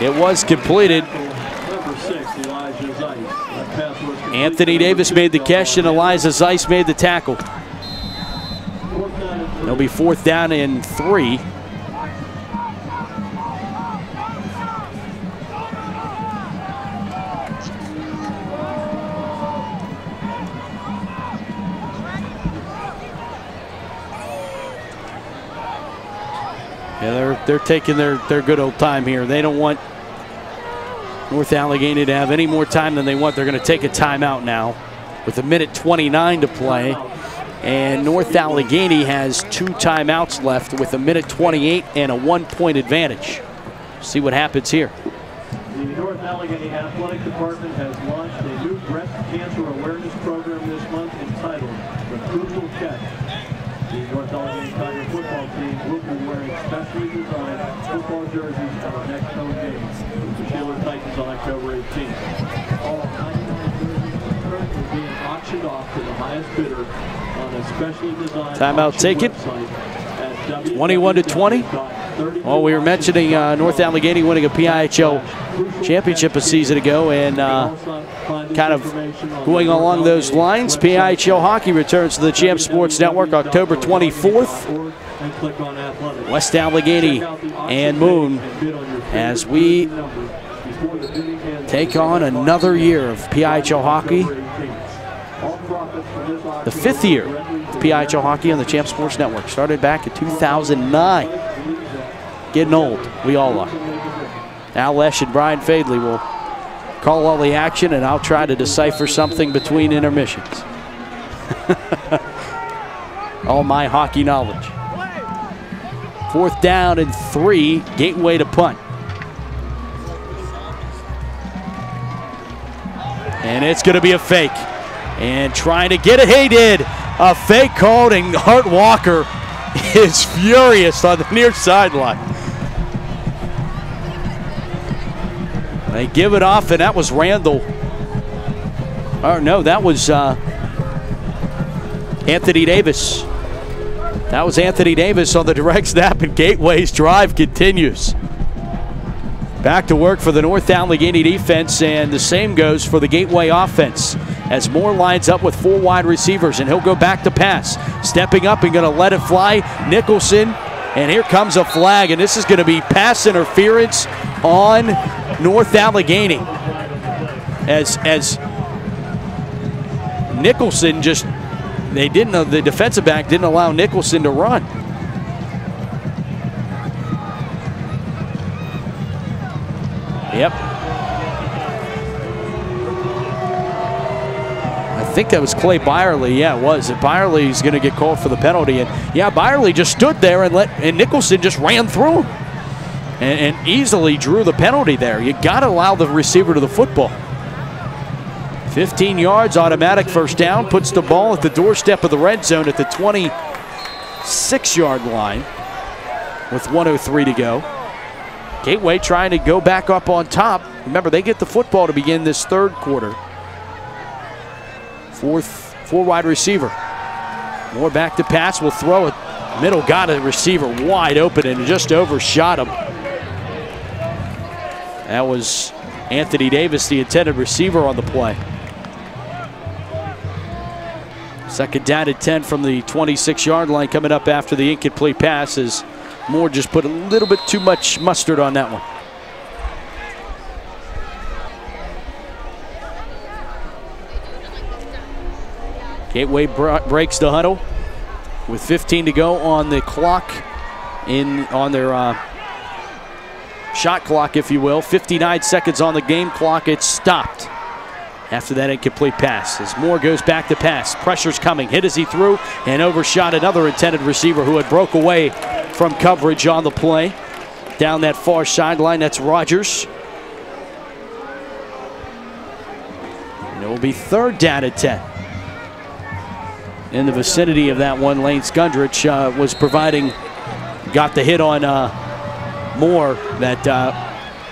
It was completed. Anthony Davis made the catch, and Elijah Zeiss made the tackle. It'll be 4th down and 3. Yeah, they're taking their good old time here. They don't want North Allegheny to have any more time than they want. They're going to take a timeout now with 1:29 to play. And North Allegheny has 2 timeouts left with 1:28 and a 1-point advantage. See what happens here. The North Allegheny Athletic Department has launched a new breast cancer awareness program this month entitled The Crucial Check. The North Allegheny Tiger football team will be wearing specially designed football jerseys at our next home game with the Sheila Titans on October 18th. All 99 jerseys are currently being auctioned off to the highest bidder on a specially designed timeout taken. 21-20. Well, we were mentioning North Allegheny winning a PIHL championship a season ago, and kind of going along those lines, PIHL hockey returns to the Champ Sports Network October 24th. West Allegheny and Moon as we take on another year of PIHL hockey. The 5th year of PIHL hockey on the Champ Sports Network. Started back in 2009. Getting old. We all are. Al Lesh and Brian Fadley will call all the action, and I'll try to decipher something between intermissions. All my hockey knowledge. 4th down and 3. Gateway to punt. And it's going to be a fake. And trying to get it. He did. A fake called, and Hart Walker is furious on the near sideline. They give it off, and that was Randall. Oh, no, that was Anthony Davis. That was Anthony Davis on the direct snap, and Gateway's drive continues. Back to work for the North Allegheny defense, and the same goes for the Gateway offense as Moore lines up with 4 wide receivers, and he'll go back to pass. Stepping up and going to let it fly. Nicholson, and here comes a flag, and this is going to be pass interference on North Allegheny. As Nicholson just, the defensive back didn't allow Nicholson to run. Yep. I think that was Clay Byerly. Yeah, it was. And Byerly's going to get called for the penalty. And yeah, Byerly just stood there and Nicholson just ran through him and easily drew the penalty there. You got to allow the receiver to the football. 15 yards, automatic first down, puts the ball at the doorstep of the red zone at the 26-yard line with 1:03 to go. Gateway trying to go back up on top. Remember, they get the football to begin this third quarter. 4 wide receiver. Moore back to pass, will throw it. Middle got a receiver wide open and just overshot him. That was Anthony Davis, the intended receiver on the play. Second down at 10 from the 26-yard line coming up after the incomplete pass as Moore just put a little bit too much mustard on that one. Gateway breaks the huddle with 15 to go on the clock, on their shot clock, if you will. 59 seconds on the game clock. It's stopped after that incomplete pass as Moore goes back to pass. Pressure's coming. Hit as he threw and overshot another intended receiver who had broke away from coverage on the play. Down that far sideline, that's Rogers. And it will be third down at 10. In the vicinity of that one, Lane Skundrich was providing, got the hit on Moore.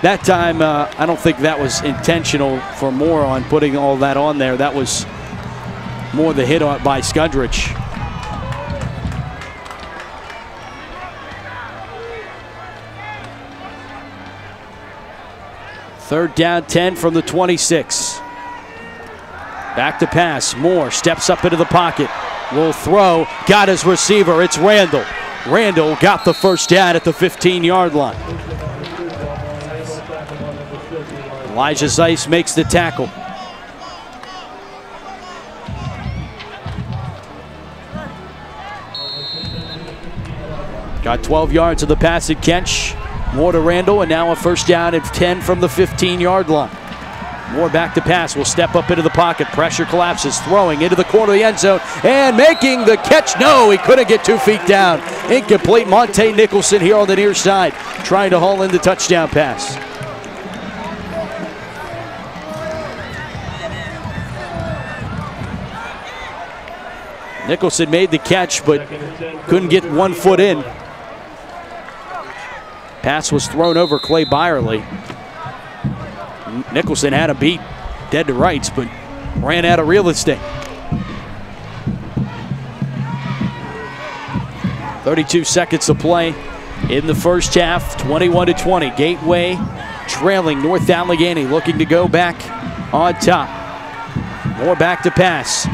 That time, I don't think that was intentional for Moore on putting all that on there. That was more the hit on by Skundrich. Third down, 10 from the 26. Back to pass. Moore steps up into the pocket. Will throw. Got his receiver. It's Randall. Randall got the first down at the 15-yard line. Elijah Zeiss makes the tackle. Got 12 yards of the passing catch. Moore to Randall, and now a first down at 10 from the 15-yard line. Moore back to pass, will step up into the pocket. Pressure collapses, throwing into the corner of the end zone, and making the catch. No, he couldn't get 2 feet down. Incomplete. Monte Nicholson here on the near side, trying to haul in the touchdown pass. Nicholson made the catch, but couldn't get 1 foot in. Pass was thrown over Clay Byerly. Nicholson had a beat dead to rights, but ran out of real estate. 32 seconds to play in the first half, 21-20. Gateway trailing North Allegheny, looking to go back on top. Moore back to pass.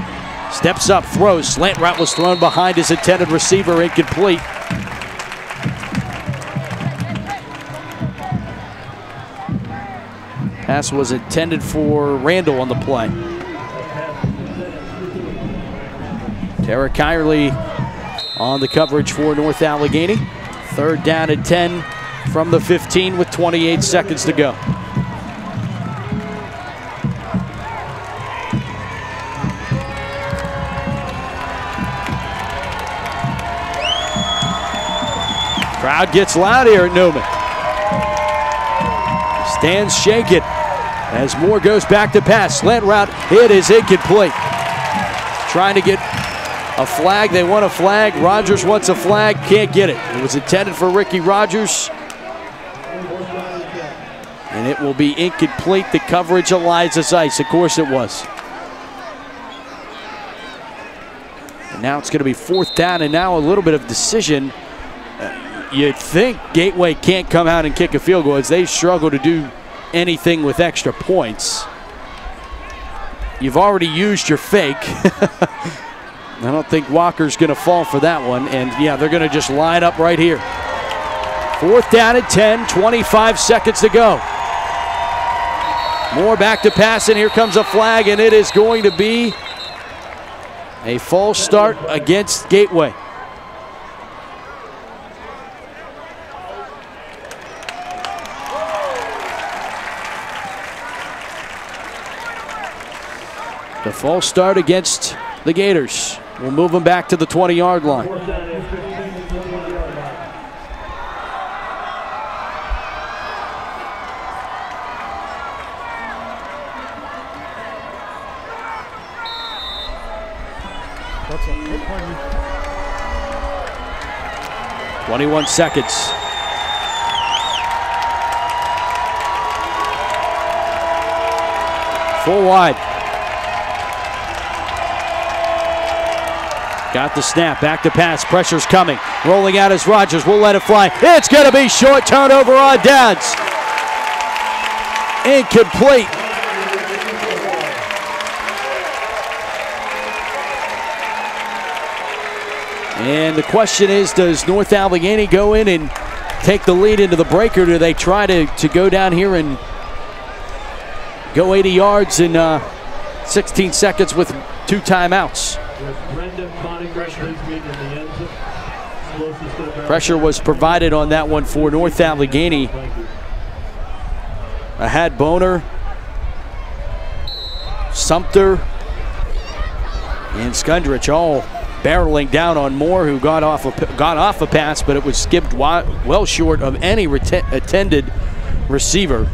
Steps up, throws. Slant route was thrown behind his intended receiver, incomplete. Pass was intended for Randall on the play. Tara Kyerly on the coverage for North Allegheny. Third down at 10 from the 15 with 28 seconds to go. Crowd gets loud here at Newman. Stands shaking as Moore goes back to pass. Slant route, it is incomplete. Trying to get a flag. They want a flag. Rogers wants a flag, can't get it. It was intended for Ricky Rogers. And it will be incomplete. The coverage, Elijah Zeiss. Of course it was. Now it's going to be 4th down, and now a little bit of decision. You'd think Gateway can't come out and kick a field goal as they struggle to do anything with extra points. You've already used your fake. I don't think Walker's going to fall for that one. And, yeah, they're going to just line up right here. 4th down and 10, 25 seconds to go. Moore back to pass, and here comes a flag, and it is going to be a false start against Gateway. The false start against the Gators. We'll move them back to the 20-yard line. That's a good point. 21 seconds. Full wide. Got the snap, back to pass, pressure's coming. Rolling out as Rogers, will let it fly. It's gonna be short, turnover on downs. Incomplete. And the question is, does North Allegheny go in and take the lead into the break, or do they try to go down here and go 80 yards in 16 seconds with 2 timeouts? Pressure was provided on that one for North Allegheny. Ahead Boner, Sumter, and Skundrich all barreling down on Moore, who got off a pass, but it was skipped well short of any attended receiver.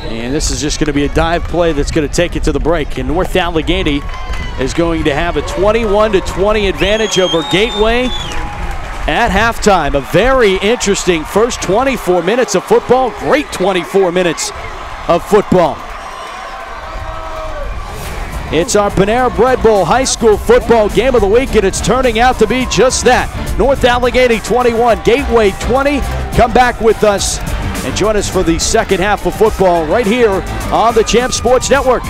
And this is just going to be a dive play that's going to take it to the break. And North Allegheny is going to have a 21-20 advantage over Gateway at halftime. A very interesting first 24 minutes of football. Great 24 minutes of football. It's our Panera Bread Bowl High School Football Game of the Week, and it's turning out to be just that. North Allegheny 21, Gateway 20. Come back with us and join us for the second half of football right here on the Champ Sports Network.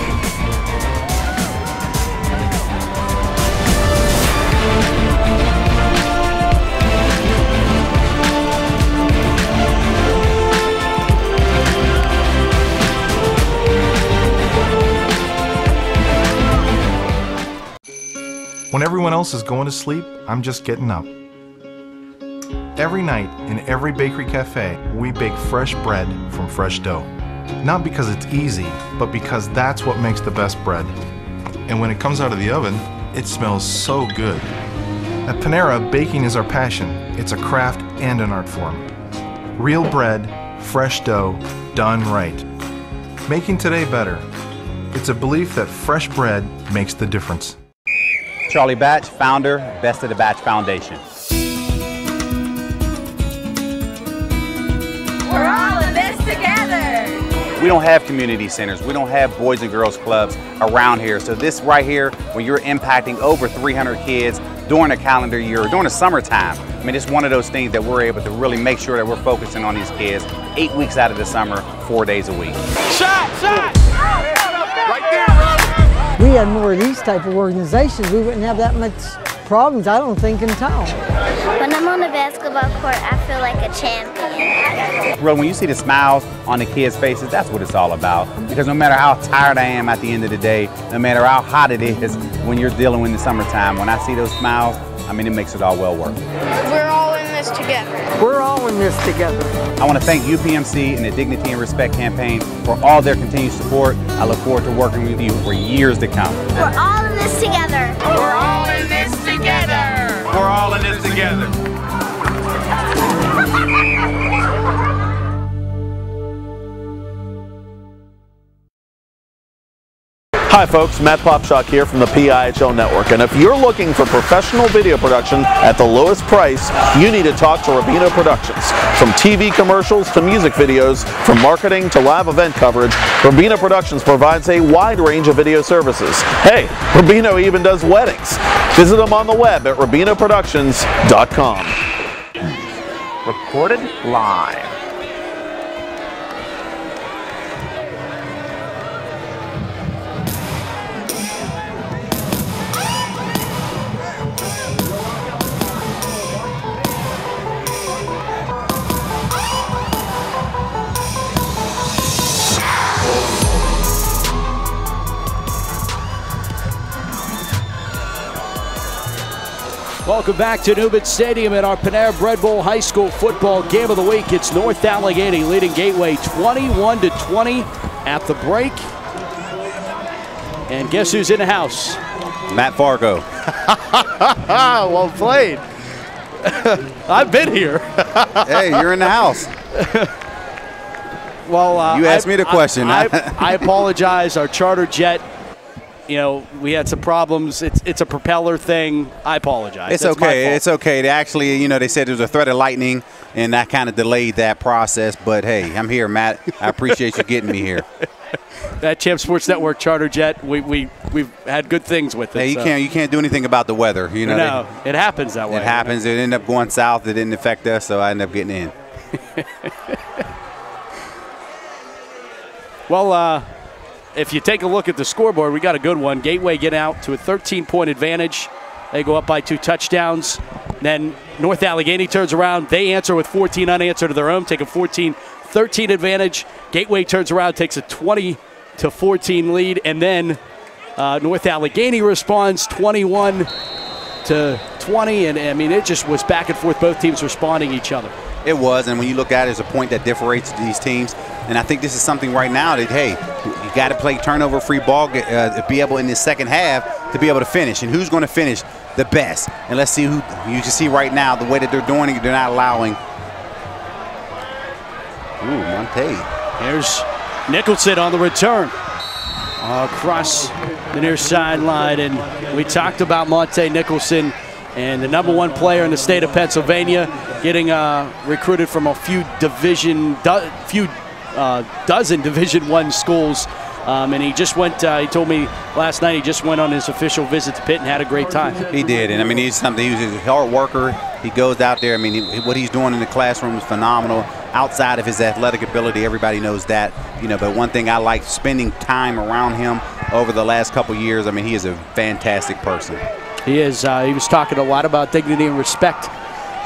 When everyone else is going to sleep, I'm just getting up. Every night, in every bakery cafe, we bake fresh bread from fresh dough. Not because it's easy, but because that's what makes the best bread. And when it comes out of the oven, it smells so good. At Panera, baking is our passion. It's a craft and an art form. Real bread, fresh dough, done right. Making today better. It's a belief that fresh bread makes the difference. Charlie Batch, founder, Best of the Batch Foundation. We're all in this together. We don't have community centers. We don't have boys and girls clubs around here. So this right here, when you're impacting over 300 kids during a calendar year or during the summertime, I mean, it's one of those things that we're able to really make sure that we're focusing on these kids 8 weeks out of the summer, 4 days a week. Shot! Right there, bro. We had more of these type of organizations, we wouldn't have that much problems, I don't think, in town. When I'm on the basketball court, I feel like a champion. Bro, when you see the smiles on the kids' faces, that's what it's all about. Because no matter how tired I am at the end of the day, no matter how hot it is when you're dealing with the summertime, when I see those smiles, I mean, it makes it all well worth it. We're all in this together. We're all in this together. I want to thank UPMC and the Dignity and Respect campaign for all their continued support. I look forward to working with you for years to come. We're all in this together. We're all in this together. We're all in this together. Hi folks, Matt Popshock here from the PIHL Network, and if you're looking for professional video production at the lowest price, you need to talk to Rubino Productions. From TV commercials to music videos, from marketing to live event coverage, Rubino Productions provides a wide range of video services. Hey, Rubino even does weddings. Visit them on the web at rubinoproductions.com. Recorded live. Welcome back to Newman Stadium at our Panera Bread Bowl High School football game of the week. It's North Allegheny leading Gateway 21-20 at the break. And guess who's in the house? Matt Farago. Well played. I've been here. Hey, you're in the house. Well, you asked me the question. I apologize. Our charter jet, you know, we had some problems. It's a propeller thing. I apologize. It's okay. It's okay. They actually, you know, they said there was a threat of lightning, and that kind of delayed that process. But hey, I'm here, Matt. I appreciate you getting me here. That Champ Sports Network charter jet, we've had good things with it. Hey, you can't do anything about the weather. You know, no, it happens that way. It happens. It ended up going south. It didn't affect us, so I ended up getting in. Well, if you take a look at the scoreboard, we got a good one. Gateway get out to a 13-point advantage. They go up by 2 touchdowns. Then North Allegheny turns around. They answer with 14 unanswered of their own, take a 14-13 advantage. Gateway turns around, takes a 20-14 lead, and then North Allegheny responds 21-20, and I mean, it just was back and forth, both teams responding each other. It was, and when you look at it, it's a point that differentiates these teams. And I think this is something right now that, hey, you got to play turnover-free ball, be able in the second half to be able to finish. And who's going to finish the best? And let's see who. You can see right now the way that they're doing it, they're not allowing. Ooh, Monte. Here's Nicholson on the return across the near sideline, and we talked about Monte Nicholson. And the #1 player in the state of Pennsylvania, getting recruited from a few dozen Division I schools. And he just went, he told me last night, he just went on his official visit to Pitt and had a great time. He did, and I mean, he's a hard worker. He goes out there. I mean, what he's doing in the classroom is phenomenal. Outside of his athletic ability, everybody knows that. You know, but one thing I like, spending time around him over the last couple years, I mean, he is a fantastic person. He is. He was talking a lot about dignity and respect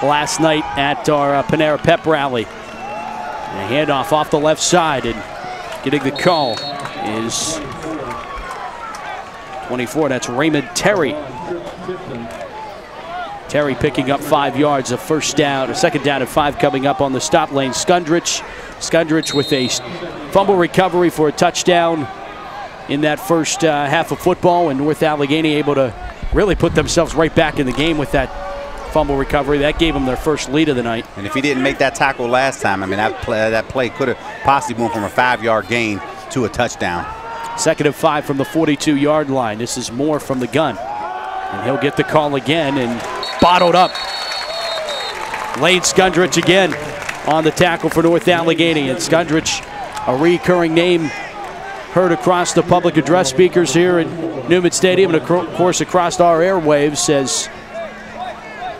last night at our Panera Pep rally. And a handoff off the left side, and getting the call is 24. That's Raymond Terry. Terry picking up 5 yards, a first down, a second down and 5 coming up on the stop lane. Skundrich with a fumble recovery for a touchdown in that first half of football, and North Allegheny able to really put themselves right back in the game with that fumble recovery. That gave them their first lead of the night. And if he didn't make that tackle last time, I mean, that play could have possibly went from a 5-yard gain to a touchdown. 2nd and 5 from the 42-yard line. This is Moore from the gun. And he'll get the call again and bottled up. Lane Skundrich again on the tackle for North Allegheny. And Skundrich, a recurring name heard across the public address speakers here at Newman Stadium, and of course across our airwaves, as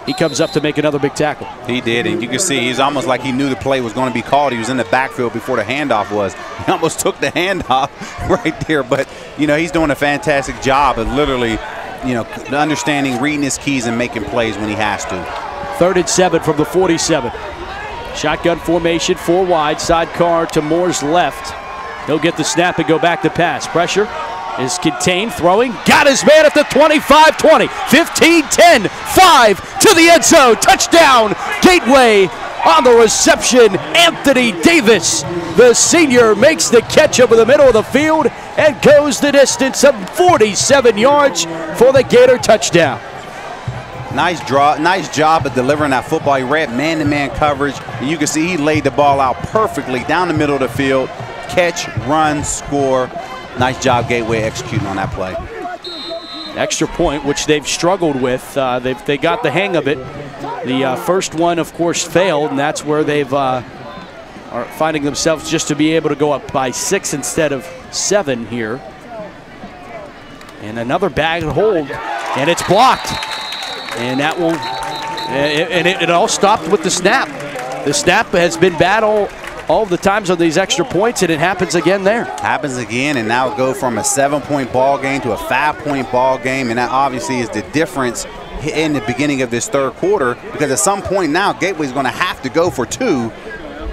he comes up to make another big tackle. He did, and you can see he's almost like he knew the play was going to be called. He was in the backfield before the handoff was. He almost took the handoff right there, but, you know, he's doing a fantastic job of literally, you know, understanding, reading his keys and making plays when he has to. 3rd and 7 from the 47. Shotgun formation, 4 wide, sidecar to Moore's left. He'll get the snap and go back to pass. Pressure is contained, throwing, got his man at the 25-20, 15-10, 5 to the end zone, touchdown, Gateway on the reception. Anthony Davis, the senior, makes the catch over the middle of the field and goes the distance of 47 yards for the Gator touchdown. Nice job of delivering that football. He read man-to-man coverage, and you can see he laid the ball out perfectly down the middle of the field. Catch, run, score. Nice job, Gateway, executing on that play. Extra point, which they've struggled with. They got the hang of it. The first one, of course, failed, and that's where they've are finding themselves just to be able to go up by 6 instead of 7 here. And another bag hold, and it's blocked. And that will, it all stopped with the snap. The snap has been bad all the times on these extra points, and it happens again there. Happens again, and now go from a 7-point ball game to a 5-point ball game, and that obviously is the difference in the beginning of this third quarter, because at some point now Gateway's going to have to go for 2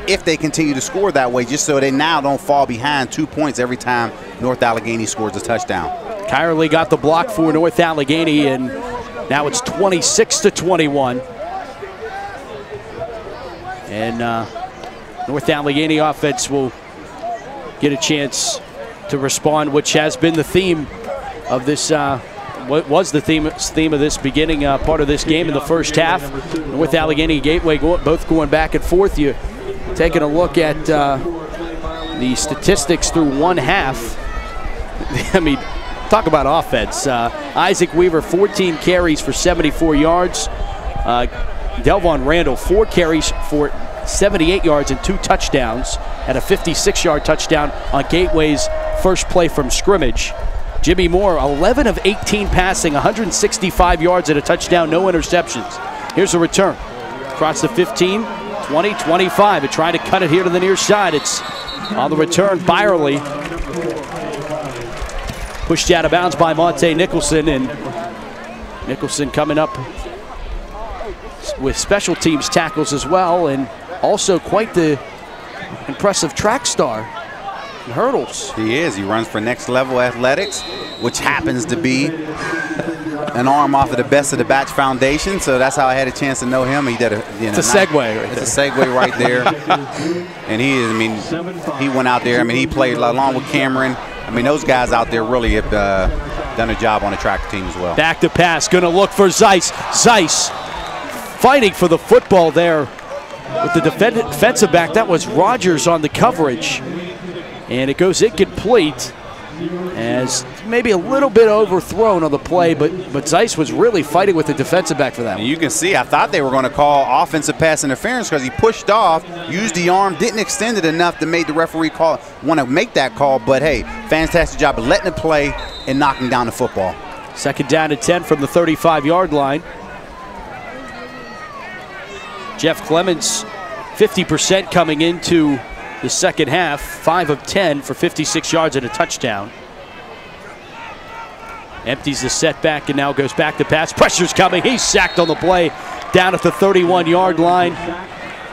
if they continue to score that way, just so they now don't fall behind 2 points every time North Allegheny scores a touchdown. Kyerly got the block for North Allegheny, and now it's 26-21. And North Allegheny offense will get a chance to respond, which has been the theme of this, what was the theme of this beginning part of this game in the first half. North Allegheny, Gateway both going back and forth. You taking a look at the statistics through one half. I mean, talk about offense. Isaac Weaver, 14 carries for 74 yards. Delvon Randall, 4 carries for 78 yards and 2 touchdowns, and a 56-yard touchdown on Gateway's first play from scrimmage. Jimmy Moore, 11 of 18 passing, 165 yards and a touchdown, no interceptions. Here's a return. Across the 15, 20, 25, and trying to cut it here to the near side. It's on the return, Byerly. Pushed out of bounds by Monte Nicholson, and Nicholson coming up with special teams tackles as well, and also quite the impressive track star in hurdles. He is. He runs for next level athletics, which happens to be an arm off of the Best of the Batch Foundation, so that's how I had a chance to know him. He did a, it's a segue right there. It's a segue right there. And he is, I mean, he went out there. I mean, he played along with Cameron. I mean, those guys out there really have done a job on the track team as well. Back to pass, gonna look for Zeiss. Zeiss fighting for the football there with the defensive back. That was Rogers on the coverage. And it goes incomplete, as maybe a little bit overthrown on the play, but Zeiss was really fighting with the defensive back for that one. You can see, I thought they were going to call offensive pass interference because he pushed off, used the arm, didn't extend it enough to make the referee want to make that call, but hey, fantastic job of letting it play and knocking down the football. Second down and 10 from the 35-yard line. Jeff Clemens, 50% coming into the second half, 5 of 10 for 56 yards and a touchdown. Empties the setback and now goes back to pass. Pressure's coming. He's sacked on the play down at the 31-yard line.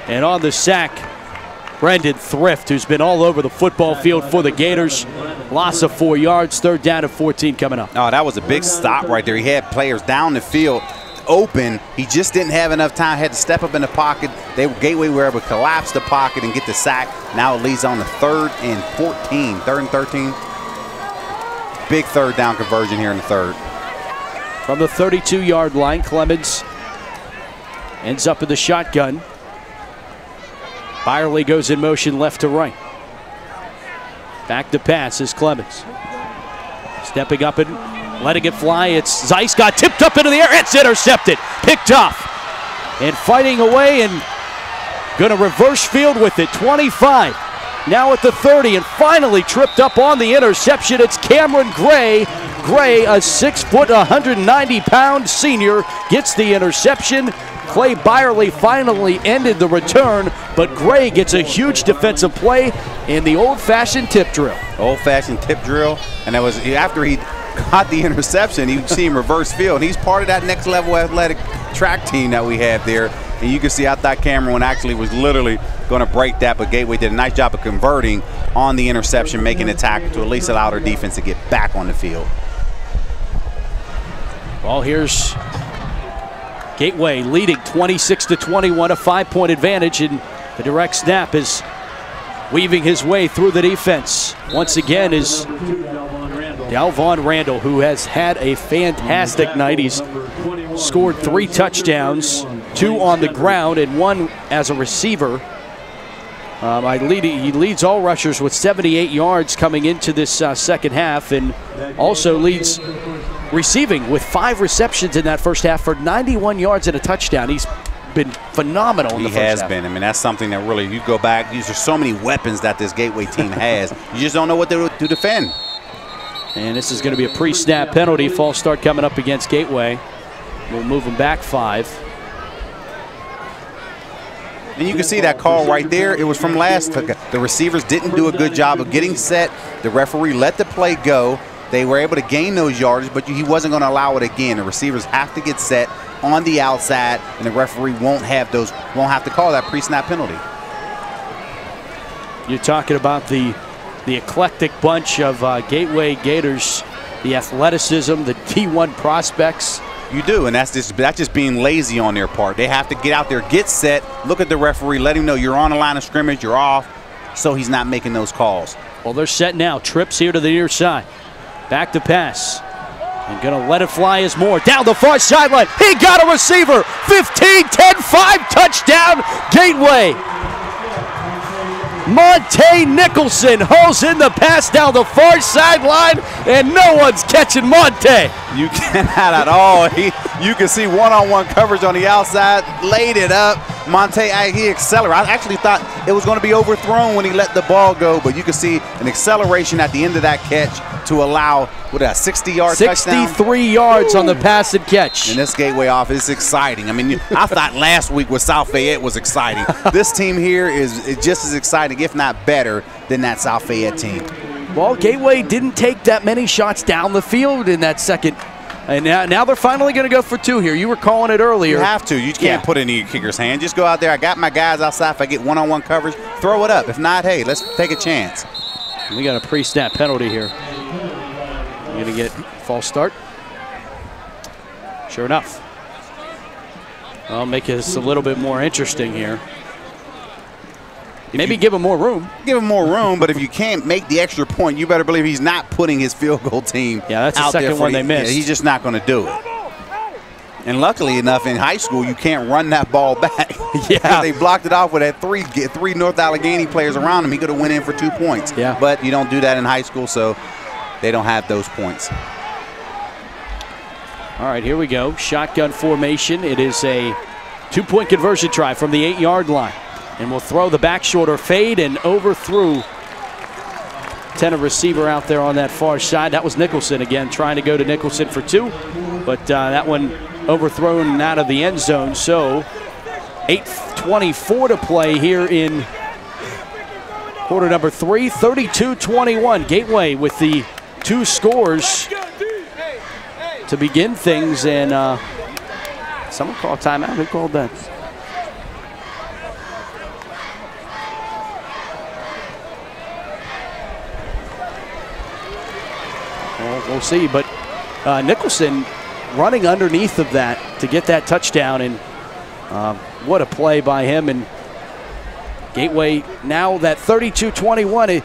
And on the sack, Brendan Thrift, who's been all over the football field for the Gators. Loss of 4 yards. Third down and 14 coming up. Oh, that was a big stop right there. He had players down the field open. He just didn't have enough time. Had to step up in the pocket. Gateway were able to collapse the pocket and get the sack. Now it leads on to 3rd and 14, 3rd and 13. Big third down conversion here in the third. From the 32-yard line, Clemens ends up in the shotgun. Byerly goes in motion left to right. Back to pass is Clemens. Stepping up and letting it fly. It's Zeiss, got tipped up into the air. It's intercepted. Picked off. And fighting away and going to reverse field with it. 25. Now at the 30 and finally tripped up on the interception. It's Cameron Gray. Gray, a 6-foot, 190-pound senior, gets the interception. Clay Byerly finally ended the return, but Gray gets a huge defensive play in the old-fashioned tip drill. Old-fashioned tip drill, and that was after he got the interception. You see him reverse field. He's part of that next level athletic track team that we have there. And you can see, I thought Cameron actually was literally going to break that, but Gateway did a nice job of converting on the interception, making the tackle to at least allow their defense to get back on the field. Well, here's Gateway leading 26-21, a 5-point advantage, and the direct snap is weaving his way through the defense. Once again is Delvon Randall, who has had a fantastic night. He's scored 3 touchdowns, 2 on the ground and 1 as a receiver. He leads all rushers with 78 yards coming into this second half, and also leads receiving with 5 receptions in that first half for 91 yards and a touchdown. He's been phenomenal in the first half. He has been. I mean, that's something that really, you go back, there's so many weapons that this Gateway team has. You just don't know what to defend. And this is going to be a pre-snap penalty. False start coming up against Gateway. We'll move them back 5. And you can see that call right there. It was from last. The receivers didn't do a good job of getting set. The referee let the play go. They were able to gain those yards, but he wasn't going to allow it again. The receivers have to get set on the outside, and the referee won't have to call that pre-snap penalty. You're talking about the eclectic bunch of Gateway Gators, the athleticism, the D1 prospects. You do, and that's just being lazy on their part. They have to get out there, get set, look at the referee, let him know you're on the line of scrimmage, you're off, so he's not making those calls. Well, they're set now. Trips here to the near side. Back to pass. And going to let it fly as Moore. Down the far sideline. He got a receiver. 15, 10, 5, touchdown, Gateway. Monte Nicholson hauls in the pass down the far sideline, and no one's catching Monte. You cannot at all. You can see one-on-one coverage on the outside, laid it up. Monte, he accelerated. I actually thought it was going to be overthrown when he let the ball go, but you can see an acceleration at the end of that catch to allow, what, a 60-yard touchdown? 63 yards on the pass and catch. And this Gateway offense is exciting. I mean, I thought last week with South Fayette was exciting. This team here is just as exciting, if not better, than that South Fayette team. Well, Gateway didn't take that many shots down the field in that second. And now they're finally going to go for 2 here. You were calling it earlier. You have to. You can't put it in your kicker's hand. Just go out there. I got my guys outside. If I get one-on-one coverage, throw it up. If not, hey, let's take a chance. We got a pre-snap penalty here. You're going to get false start. Sure enough. I'll make this a little bit more interesting here. Maybe give him more room. Give him more room, but if you can't make the extra point, you better believe he's not putting his field goal team out there. Yeah, that's the second one they missed. Yeah, he's just not going to do it. And luckily enough, in high school, you can't run that ball back. Yeah. They blocked it off with that three North Allegheny players around him. He could have went in for 2 points. Yeah. But you don't do that in high school, so they don't have those points. All right, here we go. Shotgun formation. It is a 2-point conversion try from the 8-yard line. And we'll throw the back shoulder fade and overthrew. A receiver out there on that far side. That was Nicholson again, trying to go to Nicholson for 2. But that one overthrown out of the end zone. So 8:24 to play here in quarter number 3. 32-21. Gateway with the 2 scores to begin things. And someone called timeout. Who called that? We'll see, but Nicholson running underneath of that to get that touchdown, and what a play by him. And Gateway now that 32-21,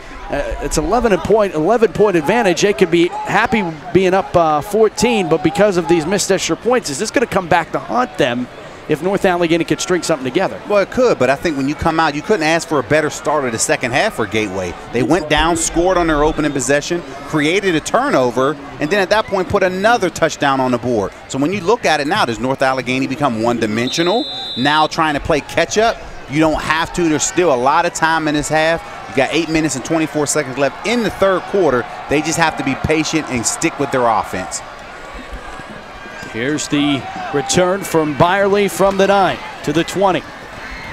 it's 11-point advantage. They could be happy being up 14, but because of these missed extra points, is this going to come back to haunt them if North Allegheny could string something together? Well, it could, but I think when you come out, you couldn't ask for a better start of the second half for Gateway. They went down, scored on their opening possession, created a turnover, and then at that point put another touchdown on the board. So when you look at it now, does North Allegheny become one-dimensional? Now trying to play catch-up? You don't have to. There's still a lot of time in this half. You got 8 minutes and 24 seconds left in the third quarter. They just have to be patient and stick with their offense. Here's the return from Byerly from the 9 to the 20.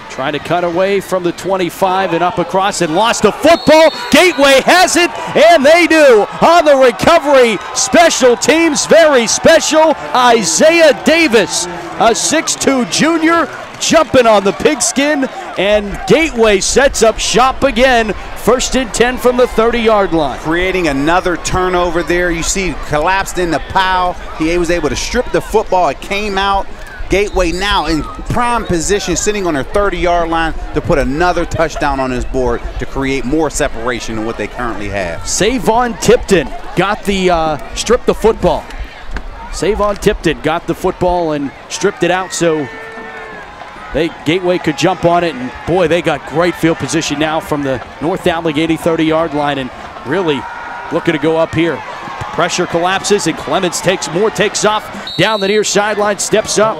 Trying to cut away from the 25 and up across and lost the football. Gateway has it, and they do. On the recovery, special teams, very special. Isaiah Davis, a 6'2 junior, jumping on the pigskin, and Gateway sets up shop again. 1st and 10 from the 30-yard line. Creating another turnover there. You see collapsed in the pile. He was able to strip the football. It came out. Gateway now in prime position, sitting on their 30-yard line to put another touchdown on his board to create more separation than what they currently have. Savon Tipton got the stripped the football. Savon Tipton got the football and stripped it out. So Gateway could jump on it, and boy, they got great field position now from the North Allegheny 30-yard line, and really looking to go up here. Pressure collapses, and Clemens takes off down the near sideline, steps up.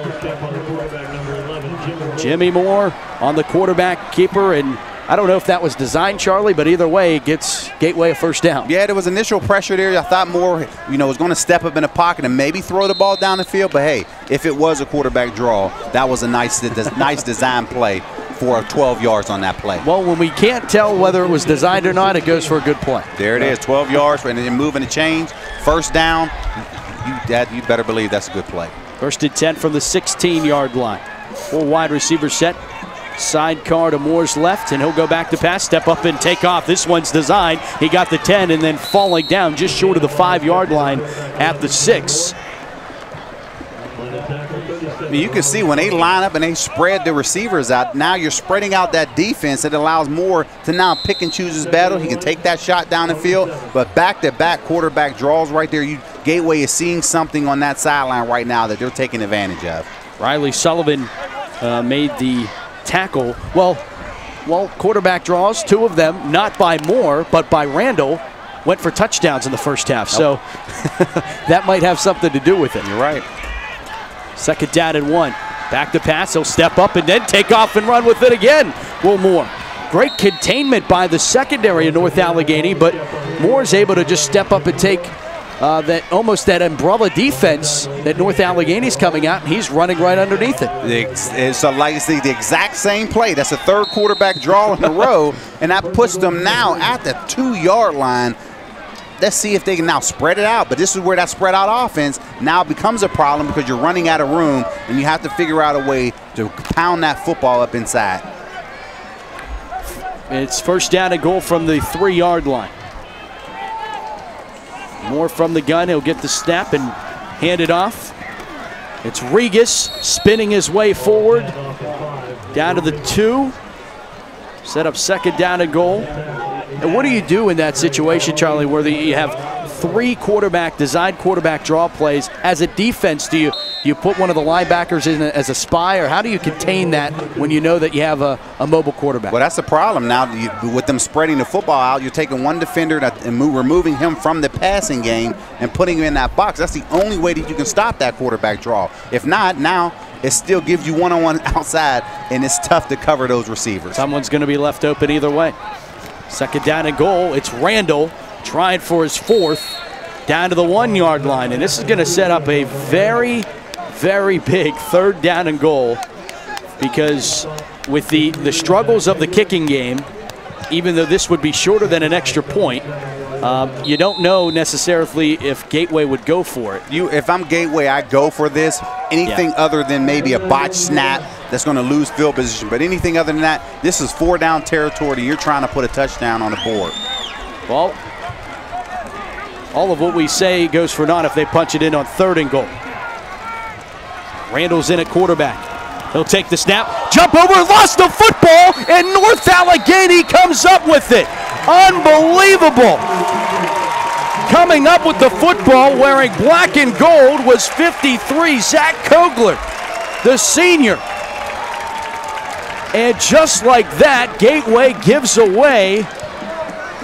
Jimmy Moore on the quarterback keeper, and I don't know if that was designed, Charlie, but either way, it gets Gateway a first down. Yeah, there was initial pressure there. I thought Moore, was going to step up in the pocket and maybe throw the ball down the field. But hey, if it was a quarterback draw, that was a nice design play for 12 yards on that play. Well, when we can't tell whether it was designed or not, it goes for a good play. There it is, 12 yards, and then moving the chains, first down. You better believe that's a good play. First and 10 from the 16-yard line. 4 wide receiver set. Sidecar to Moore's left, and he'll go back to pass, step up and take off. This one's designed. He got the 10 and then falling down just short of the 5-yard line at the 6. You can see when they line up and they spread the receivers out, now you're spreading out that defense. It allows Moore to now pick and choose his battle. He can take that shot down the field, but back-to-back quarterback draws right there. Gateway is seeing something on that sideline right now that they're taking advantage of. Riley Sullivan made the tackle. Well, quarterback draws, 2 of them, not by Moore, but by Randall, went for touchdowns in the first half. So that might have something to do with it. You're right. Second down and 1. Back to pass. He'll step up and then take off and run with it again. Will Moore. Great containment by the secondary of North Allegheny, but Moore's able to just step up and take that umbrella defense that North Allegheny's coming out, and he's running right underneath it. It's the exact same play. That's the 3rd quarterback draw in a row, and that puts them now at the 2-yard line. Let's see if they can now spread it out, but this is where that spread out offense now becomes a problem because you're running out of room, and you have to figure out a way to pound that football up inside. It's first down and goal from the 3-yard line. Moore from the gun. He'll get the snap and hand it off. It's Regis spinning his way forward down to the 2. Set up second down and goal. And what do you do in that situation, Charlie, where you have 3 designed quarterback draw plays? As a defense, do you put one of the linebackers in as a spy, or how do you contain that when you know that you have a mobile quarterback? Well, that's the problem now. With them spreading the football out, you're taking one defender and removing him from the passing game and putting him in that box. That's the only way that you can stop that quarterback draw. If not, now it still gives you one-on-one outside, and it's tough to cover those receivers. Someone's going to be left open either way. Second down and goal. It's Randall trying for his 4th down to the 1-yard line, and this is going to set up a very, very big 3rd down and goal, because with the struggles of the kicking game, even though this would be shorter than an extra point, you don't know necessarily if Gateway would go for it. If I'm Gateway, I go for this. Anything other than maybe a botch snap that's going to lose field position, but anything other than that, this is 4-down territory. You're trying to put a touchdown on the board. Well, all of what we say goes for naught if they punch it in on 3rd and goal. Randall's in at quarterback. He'll take the snap, jump over, lost the football, and North Allegheny comes up with it. Unbelievable. Coming up with the football wearing black and gold was 53, Zach Kogler, the senior. And just like that, Gateway gives away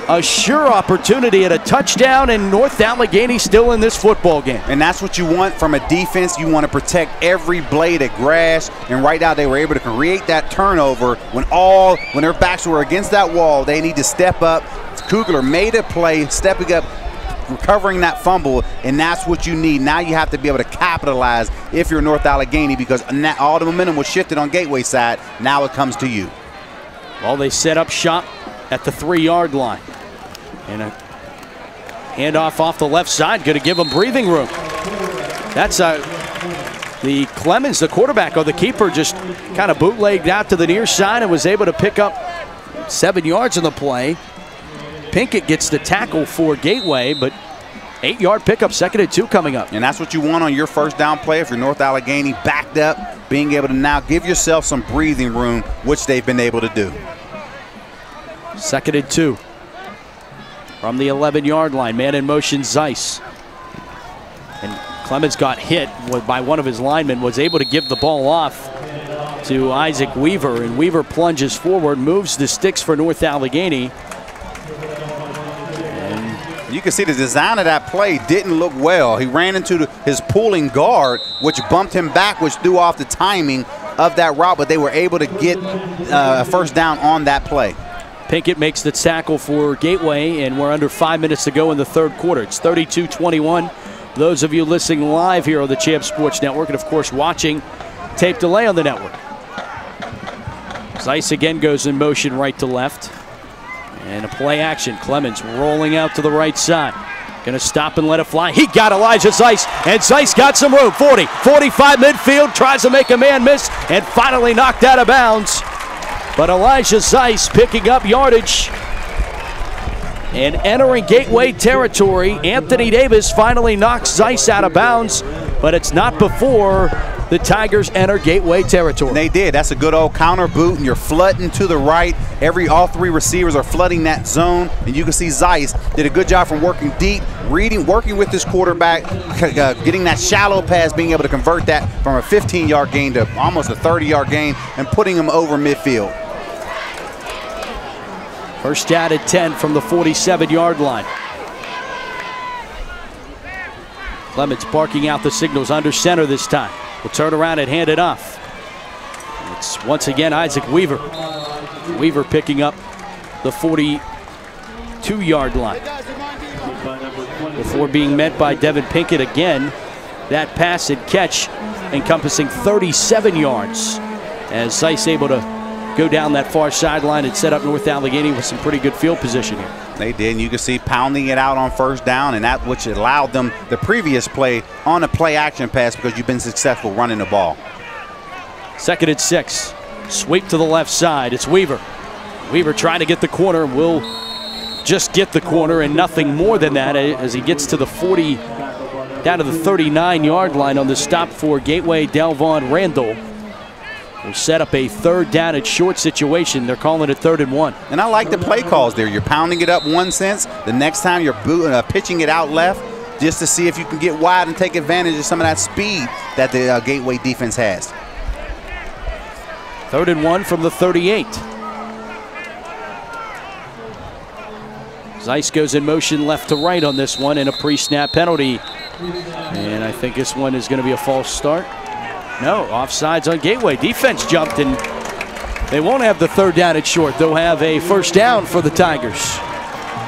a sure opportunity at a touchdown, and North Allegheny still in this football game. And that's what you want from a defense. You want to protect every blade of grass, and right now they were able to create that turnover when their backs were against that wall. They need to step up. Kugler made a play, stepping up, recovering that fumble, and that's what you need. Now you have to be able to capitalize if you're North Allegheny, because all the momentum was shifted on Gateway side. Now it comes to you. Well, they set up shop at the 3-yard line. And a handoff off the left side, going to give them breathing room. That's the Clemens, the quarterback, or the keeper, just kind of bootlegged out to the near side and was able to pick up 7 yards in the play. Pinkett gets the tackle for Gateway, but 8-yard pickup, 2nd and 2 coming up. And that's what you want on your first down play if you're North Allegheny, backed up, being able to now give yourself some breathing room, which they've been able to do. 2nd and 2 from the 11-yard line. Man in motion, Zeiss. And Clemens got hit by one of his linemen, was able to give the ball off to Isaac Weaver, and Weaver plunges forward, moves the sticks for North Allegheny. You can see the design of that play didn't look well. He ran into his pulling guard, which bumped him back, which threw off the timing of that route, but they were able to get a first down on that play. Pinkett makes the tackle for Gateway, and we're under 5 minutes to go in the third quarter. It's 32-21. Those of you listening live here on the Champ Sports Network, and of course watching tape delay on the network. Zeiss again goes in motion right to left. And a play action. Clemens rolling out to the right side. Going to stop and let it fly. He got Elijah Zeiss, and Zeiss got some room. 40, 45 midfield, tries to make a man miss, and finally knocked out of bounds. But Elijah Zeiss picking up yardage. And entering Gateway territory, Anthony Davis finally knocks Zeiss out of bounds, but it's not before the Tigers enter Gateway territory. They did. That's a good old counter boot, and you're flooding to the right. All three receivers are flooding that zone, and you can see Zeiss did a good job from working deep, working with his quarterback, getting that shallow pass, being able to convert that from a 15-yard gain to almost a 30-yard gain, and putting him over midfield. First down at 10 from the 47-yard line. Clements barking out the signals under center this time. Will turn around and hand it off. It's once again Isaac Weaver. Weaver picking up the 42-yard line. Before being met by Devin Pinkett again. That pass and catch encompassing 37 yards. As Zeiss able to go down that far sideline and set up North Allegheny with some pretty good field position here. They did, and you can see pounding it out on first down, and that which allowed them the previous play on a play action pass because you've been successful running the ball. Second and 6. Sweep to the left side. It's Weaver. Weaver trying to get the corner, will just get the corner and nothing more than that as he gets to the 40, down to the 39-yard line on the stop for Gateway. Delvon Randall will set up a third down and short situation. They're calling it 3rd and 1. And I like the play calls there. You're pounding it up one sense. The next time you're pitching it out left just to see if you can get wide and take advantage of some of that speed that the Gateway defense has. 3rd and 1 from the 38. Zeiss goes in motion left to right on this one, and a pre-snap penalty. And I think this one is going to be a false start. No, offsides on Gateway. Defense jumped, and they won't have the 3rd down and short. They'll have a first down for the Tigers.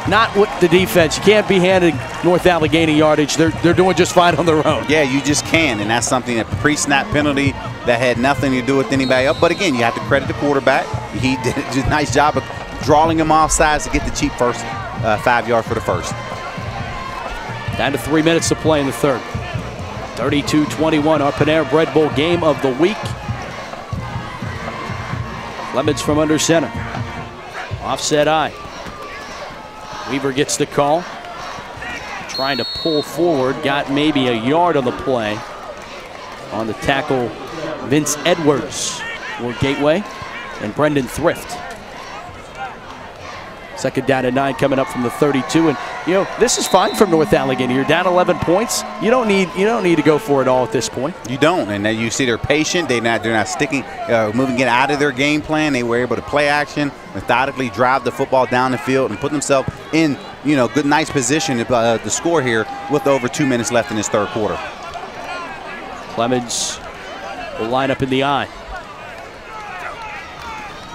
Not with the defense. You can't be handing North Allegheny yardage. They're doing just fine on their own. Yeah, you just can, and that's something, a pre-snap penalty that had nothing to do with anybody else. But again, you have to credit the quarterback. He did a nice job of drawing him off sides to get the cheap first 5 yards for the first. Down to 3 minutes to play in the third. 32-21, our Panera Bread Bowl game of the week. Clemens from under center. Offset eye. Weaver gets the call. Trying to pull forward. Got maybe a yard on the play. On the tackle, Vince Edwards for Gateway and Brendan Thrift. Second down and 9 coming up from the 32, and you know this is fine from North Allegheny. You're down 11 points. You don't need to go for it all at this point. You don't, and then you see they're patient. They're not sticking, moving it out of their game plan. They were able to play action, methodically drive the football down the field, and put themselves in good, nice position to score here with over 2 minutes left in this third quarter. Clemens will line up in the eye.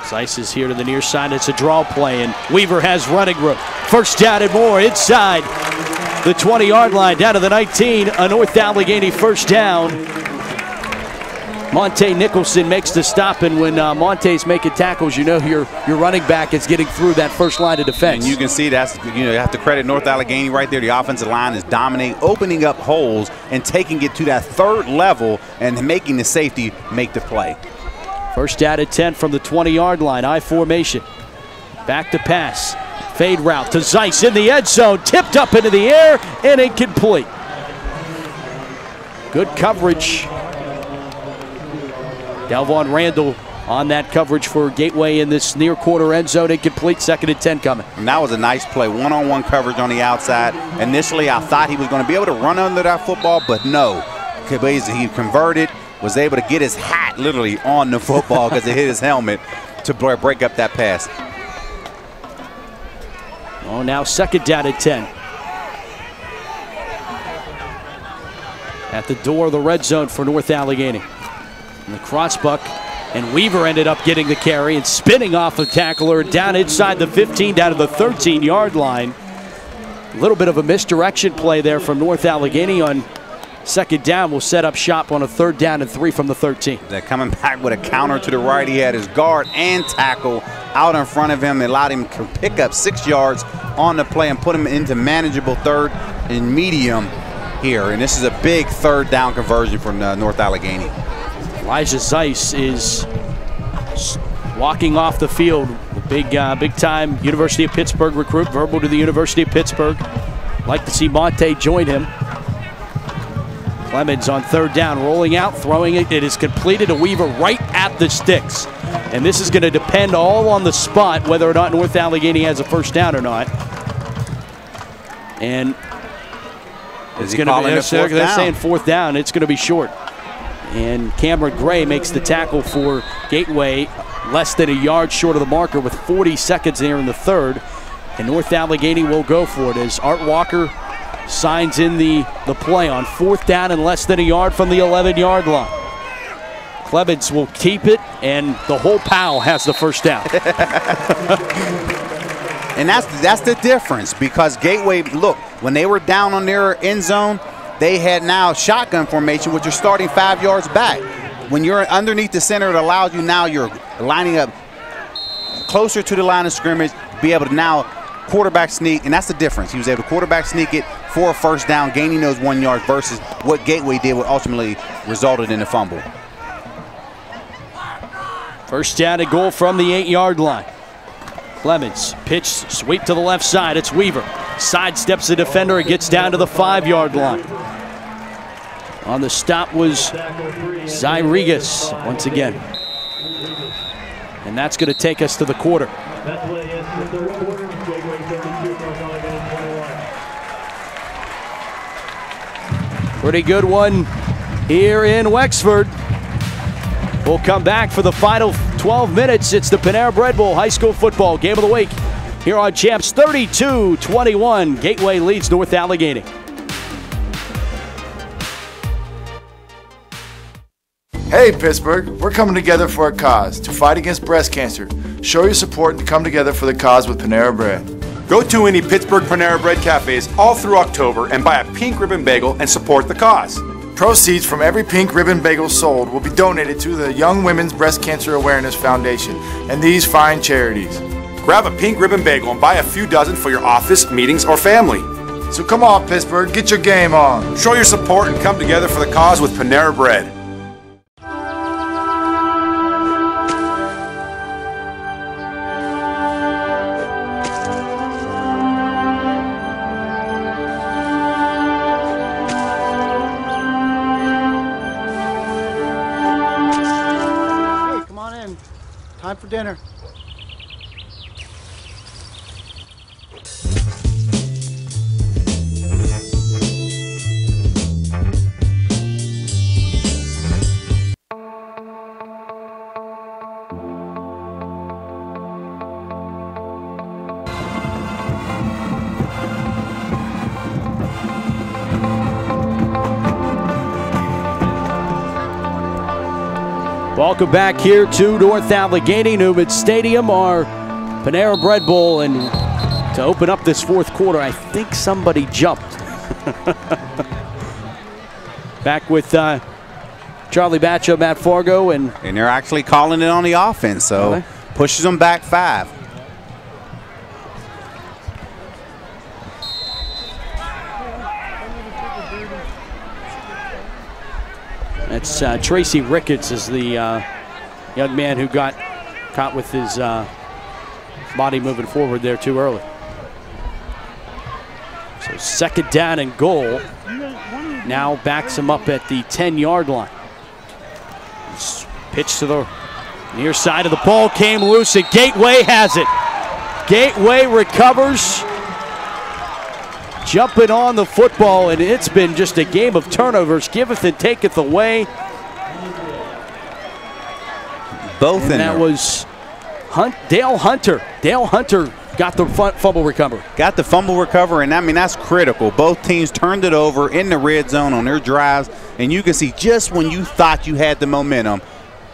Zeiss is here to the near side. It's a draw play, and Weaver has running room. First down and more inside the 20-yard line, down to the 19. A North Allegheny first down. Monte Nicholson makes the stop, and when Monte's making tackles, you know your running back is getting through that first line of defense. And you can see that's, you have to credit North Allegheny right there. The offensive line is dominating, opening up holes and taking it to that third level and making the safety make the play. First down at 10 from the 20-yard line. I formation. Back to pass. Fade route to Zeiss in the end zone. Tipped up into the air and incomplete. Good coverage. Delvon Randall on that coverage for Gateway in this near corner end zone. Incomplete. Second and 10 coming. And that was a nice play. One-on-one coverage on the outside. Initially, I thought he was going to be able to run under that football, but no. He converted. was able to get his hat literally on the football because it hit his helmet to break up that pass. Oh, now second down at 10. At the door of the red zone for North Allegheny. And the crossbuck, and Weaver ended up getting the carry and spinning off a tackler down inside the 15, down to the 13-yard line. A little bit of a misdirection play there from North Allegheny on second down. Will set up shop on a 3rd down and 3 from the 13. They're coming back with a counter to the right. He had his guard and tackle out in front of him. They allowed him to pick up 6 yards on the play and put him into manageable 3rd and medium here. And this is a big 3rd down conversion from North Allegheny. Elijah Zeiss is walking off the field. The big-time University of Pittsburgh recruit, verbal to the University of Pittsburgh. Like to see Monte join him. Clemens on 3rd down, rolling out, throwing it. It is completed to Weaver right at the sticks. And this is going to depend all on the spot, whether or not North Allegheny has a 1st down or not. And it's going to be, they're saying 4th down. It's going to be short. And Cameron Gray makes the tackle for Gateway, less than a yard short of the marker with 40 seconds there in the 3rd. And North Allegheny will go for it as Art Walker signs in the play on 4th down and less than a yard from the 11-yard line. Clemens will keep it, and the whole POW has the 1st down. And that's the difference, because Gateway, look, when they were down on their end zone, they had now shotgun formation, which you're starting 5 yards back. When you're underneath the center, it allows you now, you're lining up closer to the line of scrimmage, be able to now quarterback sneak, and that's the difference. He was able to quarterback sneak it for a 1st down, gaining those 1 yard versus what Gateway did, what ultimately resulted in a fumble. 1st down and goal from the 8-yard line. Clemens, pitch, sweep to the left side. It's Weaver. Sidesteps the defender and gets down to the 5-yard line. On the stop was Zyrigas once again. And that's going to take us to the quarter. Pretty good one here in Wexford. We'll come back for the final 12 minutes. It's the Panera Bread Bowl High School Football Game of the Week here on Champs. 32-21. Gateway leads North Allegheny. Hey Pittsburgh, we're coming together for a cause, to fight against breast cancer. Show your support and come together for the cause with Panera Bread. Go to any Pittsburgh Panera Bread cafes all through October and buy a pink ribbon bagel and support the cause. Proceeds from every pink ribbon bagel sold will be donated to the Young Women's Breast Cancer Awareness Foundation and these fine charities. Grab a pink ribbon bagel and buy a few dozen for your office, meetings, or family. So come on Pittsburgh, get your game on. Show your support and come together for the cause with Panera Bread. Time for dinner. Welcome back here to North Allegheny, Newman Stadium, our Panera Bread Bowl. And to open up this 4th quarter, I think somebody jumped. Back with Charlie Batcho, Matt Farago. And they're actually calling it on the offense, so pushes them back 5. That's Tracy Ricketts is the young man who got caught with his body moving forward there too early. So 2nd down and goal. Now backs him up at the 10-yard line. Pitch to the near side of the ball, came loose, and Gateway has it. Gateway recovers, jumping on the football, and it's been just a game of turnovers. Giveth and taketh away. Both and in that there. was Dale Hunter. Dale Hunter got the fumble recovery. Got the fumble recovery, and I mean, that's critical. Both teams turned it over in the red zone on their drives, and you can see just when you thought you had the momentum,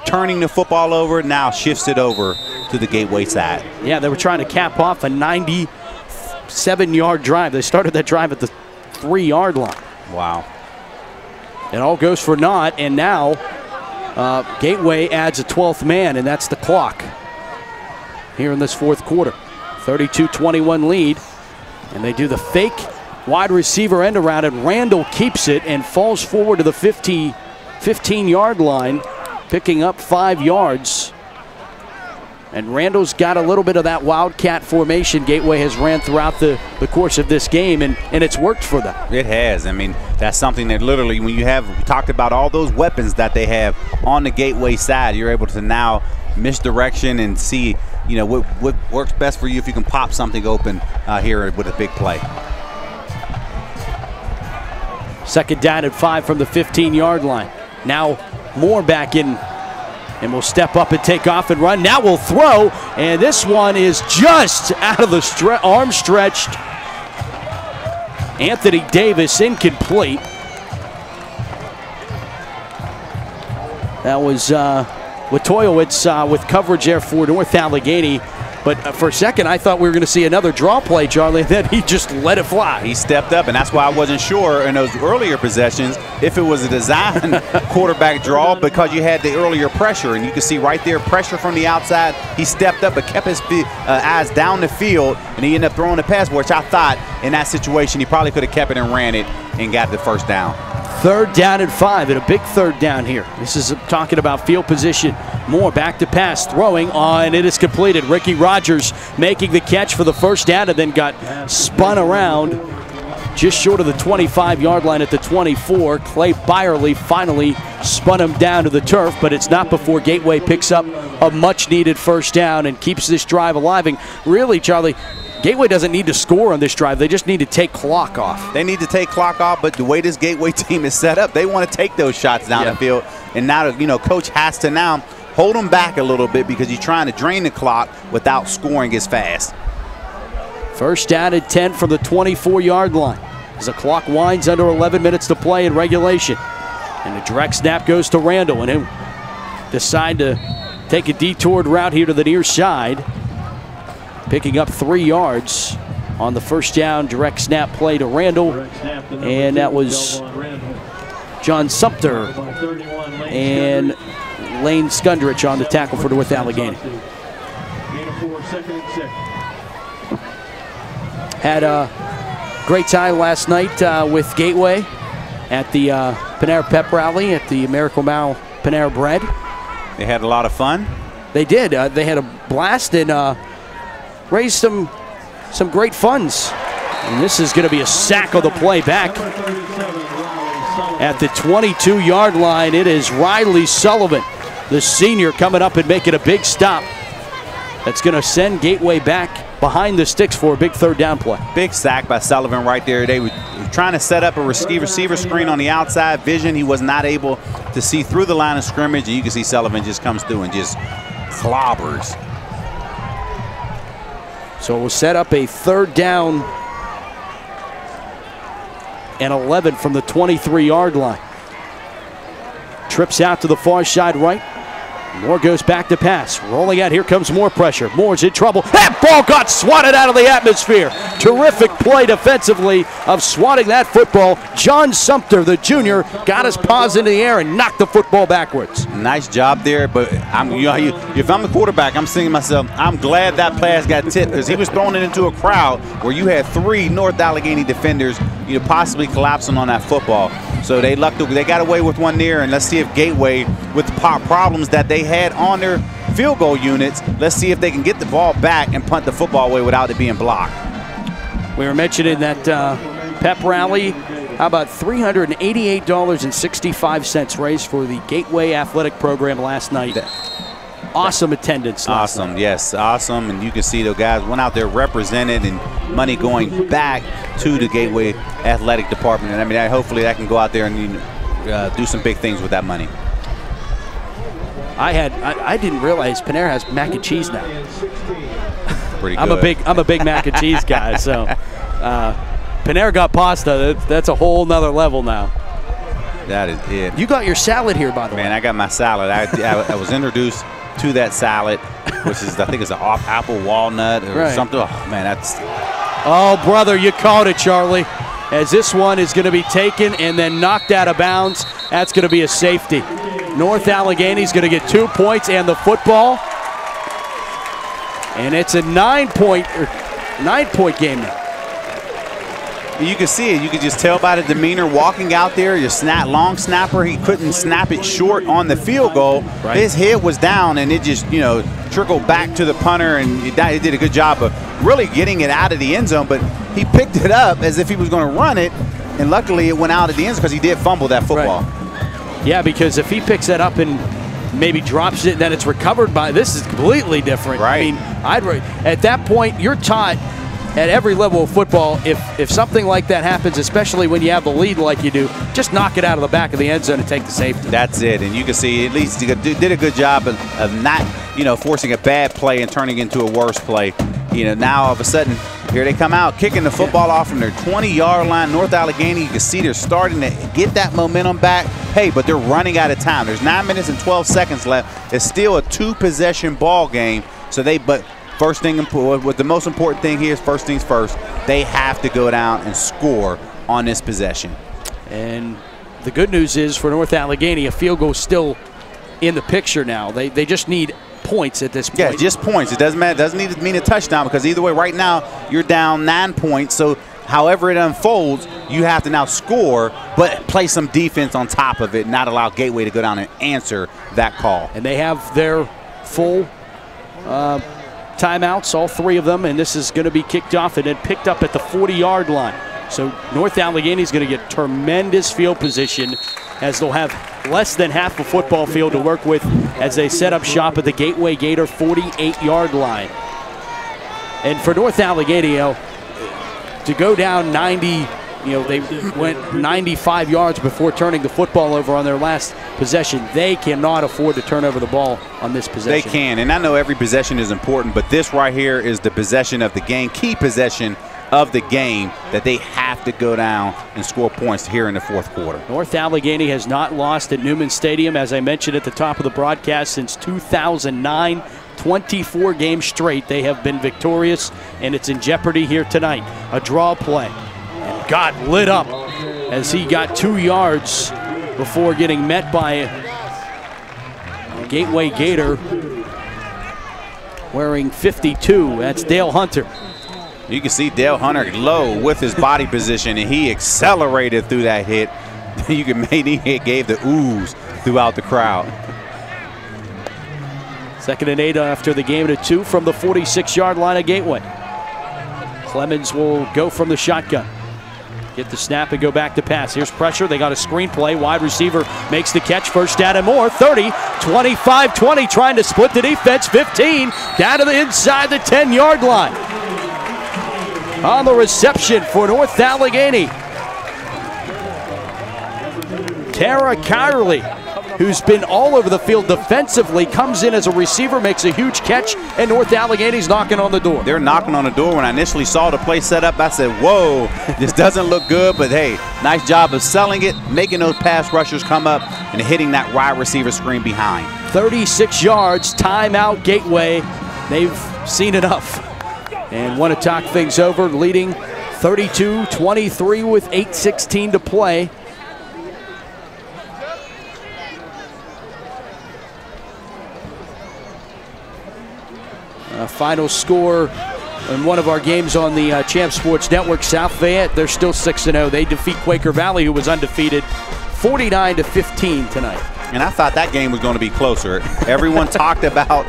turning the football over now shifts it over to the Gateway side. Yeah, they were trying to cap off a 97-yard drive. They started that drive at the 3-yard line. Wow. It all goes for naught, and now Gateway adds a 12th man, and that's the clock here in this fourth quarter. 32-21 lead, and they do the fake wide receiver end around, and Randall keeps it and falls forward to the 15-yard line, picking up 5 yards. And Randall's got a little bit of that wildcat formation Gateway has ran throughout the course of this game, and it's worked for them. It has. I mean, that's something that literally, when you have talked about all those weapons that they have on the Gateway side, you're able to now misdirection and see, you know, what works best for you if you can pop something open here with a big play. Second down at 5 from the 15-yard line. Now Moore back in, and will step up and take off and run. Now we'll throw, and this one is just out of the arm stretched. Anthony Davis incomplete. That was Wojtowicz with coverage there for North Allegheny. But for a second, I thought we were going to see another draw play, Charlie, and then he just let it fly. He stepped up, and that's why I wasn't sure in those earlier possessions if it was a design quarterback draw, because you had the earlier pressure, and you can see right there pressure from the outside. He stepped up but kept his eyes down the field, and he ended up throwing the pass, which I thought in that situation he probably could have kept it and ran it and got the first down. Third down and 5, and a big third down here. This is talking about field position. Moore back to pass, throwing on, it is completed. Ricky Rogers making the catch for the first down, and then got spun around just short of the 25-yard line at the 24. Clay Byerly finally spun him down to the turf, but it's not before Gateway picks up a much-needed first down and keeps this drive alive. And really, Charlie, Gateway doesn't need to score on this drive. They just need to take clock off. They need to take clock off, but the way this Gateway team is set up, they want to take those shots down the field. And now, you know, Coach has to now hold them back a little bit because he's trying to drain the clock without scoring as fast. First down at 10 from the 24-yard line as the clock winds under 11 minutes to play in regulation. And the direct snap goes to Randall, and he'll decide to take a detoured route here to the near side, picking up 3 yards on the first down direct snap play to Randall. And that was John Sumter and Lane Skundrich on the tackle for North Allegheny. Had a great time last night with Gateway at the Panera Pep Rally at the Miracle Mile Panera Bread. They had a lot of fun. They did. They had a blast and raised some great funds. And this is going to be a sack of the play back at the 22-yard line. It is Riley Sullivan, the senior, coming up and making a big stop. That's going to send Gateway back behind the sticks for a big third down play. Big sack by Sullivan right there. They were trying to set up a receiver screen on the outside vision. He was not able to see through the line of scrimmage, and you can see Sullivan just comes through and just clobbers. So we'll set up a third down and 11 from the 23-yard line. Trips out to the far side right. Moore goes back to pass. Rolling out, here comes more pressure. Moore's in trouble. That ball got swatted out of the atmosphere. Terrific play defensively of swatting that football. John Sumter, the junior, got his paws into the air and knocked the football backwards. Nice job there, but if I'm the quarterback, I'm thinking to myself, I'm glad that pass got tipped, because he was throwing it into a crowd where you had 3 North Allegheny defenders, possibly collapsing on that football. So they got away with one there, and let's see if Gateway, with the problems that they had on their field goal units, let's see if they can get the ball back and punt the football away without it being blocked. We were mentioning that pep rally. How about $388.65 raised for the Gateway Athletic Program last night? Awesome attendance. Awesome, yes, awesome. And you can see the guys went out there represented, and money going back to the Gateway Athletic Department. And I mean, hopefully that can go out there and do some big things with that money. I didn't realize Panera has mac and cheese now. Pretty good. I'm a big mac and cheese guy, so Panera got pasta. That's a whole nother level now. That is it. You got your salad here, by the way. Man, I got my salad. I was introduced to that salad, which is, I think it's an apple walnut or something. Oh, man, that's... Oh, brother, you called it, Charlie. As this one is going to be taken and then knocked out of bounds, that's going to be a safety. North Allegheny is going to get 2 points and the football. And it's a 9-point game now. You can see it. You can just tell by the demeanor walking out there. Your long snapper, he couldn't snap it short on the field goal. Right. His head was down, and it just, trickled back to the punter, and he did a good job of really getting it out of the end zone. But he picked it up as if he was going to run it, and luckily it went out of the end zone because he did fumble that football. Right. Yeah, because if he picks that up and maybe drops it, then it's recovered by. This is completely different. Right. I mean, at that point, you're taught at every level of football, if something like that happens, especially when you have the lead like you do, just knock it out of the back of the end zone and take the safety. That's it, and you can see at least he did a good job of not, forcing a bad play and turning into a worse play. Now all of a sudden, here they come out, kicking the football off from their 20-yard line. North Allegheny, you can see they're starting to get that momentum back. Hey, but they're running out of time. There's 9 minutes and 12 seconds left. It's still a 2-possession ball game, but first thing, what the most important thing here is first things first. They have to go down and score on this possession. And the good news is for North Allegheny, a field goal is still in the picture now. They just need points at this point. Yeah, just points. It doesn't matter. It doesn't need to mean a touchdown because either way, right now you're down 9 points. So however it unfolds, you have to now score, but play some defense on top of it, not allow Gateway to go down and answer that call. And they have their full timeouts, all 3 of them, and this is going to be kicked off and then picked up at the 40-yard line. So North Allegheny is going to get tremendous field position as they'll have less than half a football field to work with as they set up shop at the Gateway Gator 48-yard line. And for North Allegheny, to go down 90, they went 95 yards before turning the football over on their last possession. They cannot afford to turn over the ball on this possession. They can, and I know every possession is important, but this right here is the possession of the game, key possession of the game that they have to go down and score points here in the fourth quarter. North Allegheny has not lost at Newman Stadium, as I mentioned at the top of the broadcast, since 2009. 24 games straight they have been victorious, and it's in jeopardy here tonight. A draw play. And got lit up as he got 2 yards before getting met by a Gateway Gator wearing 52. That's Dale Hunter. You can see Dale Hunter low with his body position, and he accelerated through that hit. You can maybe he gave the ooze throughout the crowd. 2nd and 8 after the game to 2 from the 46-yard line of Gateway. Clemens will go from the shotgun. Get the snap and go back to pass. Here's pressure. They got a screen play. Wide receiver makes the catch. First down and more. 30, 25, 20. Trying to split the defense. 15. Down to the inside the 10-yard line. On the reception for North Allegheny, Tara Kyerly, who's been all over the field defensively, comes in as a receiver, makes a huge catch, and North Allegheny's knocking on the door. They're knocking on the door. When I initially saw the play set up, I said, whoa, this doesn't look good, but hey, nice job of selling it, making those pass rushers come up and hitting that wide receiver screen behind. 36 yards, timeout Gateway. They've seen enough and want to talk things over, leading 32-23 with 8:16 to play. Final score in one of our games on the Champ Sports Network, South Fayette, they're still 6-0. They defeat Quaker Valley, who was undefeated, 49-15 tonight. And I thought that game was going to be closer. Everyone talked about,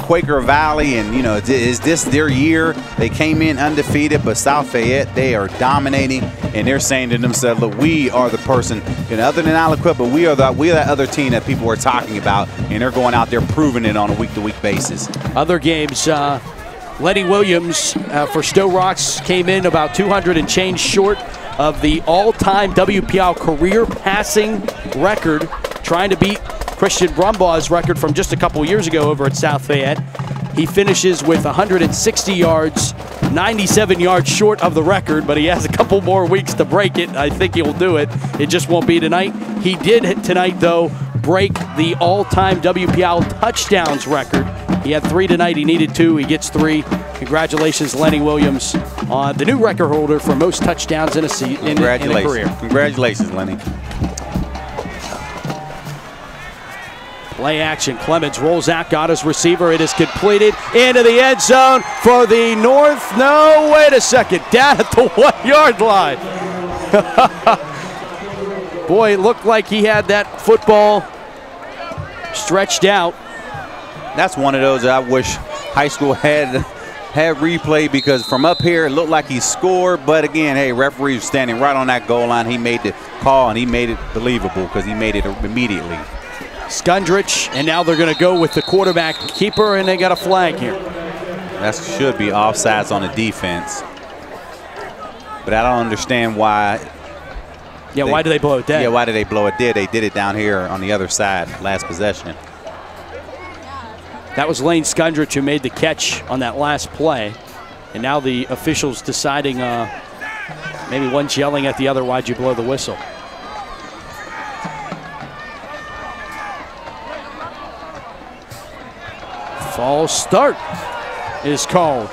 Quaker Valley and, is this their year? They came in undefeated, but South Fayette, they are dominating, and they're saying to themselves, look, we are the person, other than Aliquip, but we're that other team that people are talking about, and they're going out there proving it on a week-to-week basis. Other games, Lenny Williams for Stowe Rocks came in about 200 and change short of the all-time WPL career passing record, trying to beat Christian Brumbaugh's record from just a couple years ago over at South Fayette. He finishes with 160 yards, 97 yards short of the record, but he has a couple more weeks to break it. I think he'll do it. It just won't be tonight. He did tonight, though, break the all-time WPL touchdowns record. He had 3 tonight. He needed 2. He gets 3. Congratulations, Lenny Williams, the new record holder for most touchdowns in a career. Congratulations, Lenny. Play action. Clemens rolls out, got his receiver. It is completed into the end zone for the North. No, wait a second. Down at the 1-yard line. Boy, it looked like he had that football stretched out. That's one of those that I wish high school had replay, because from up here it looked like he scored, but again, hey, referee was standing right on that goal line. He made the call and he made it believable because he made it immediately. Skundrich, and now they're going to go with the quarterback keeper, and they got a flag here. That should be offsides on the defense, but I don't understand why. Yeah, why did they blow it dead? Yeah, why did they blow it dead? They did it down here on the other side, last possession. That was Lane Skundrich who made the catch on that last play, and now the officials deciding, maybe one's yelling at the other, why'd you blow the whistle? False start is called.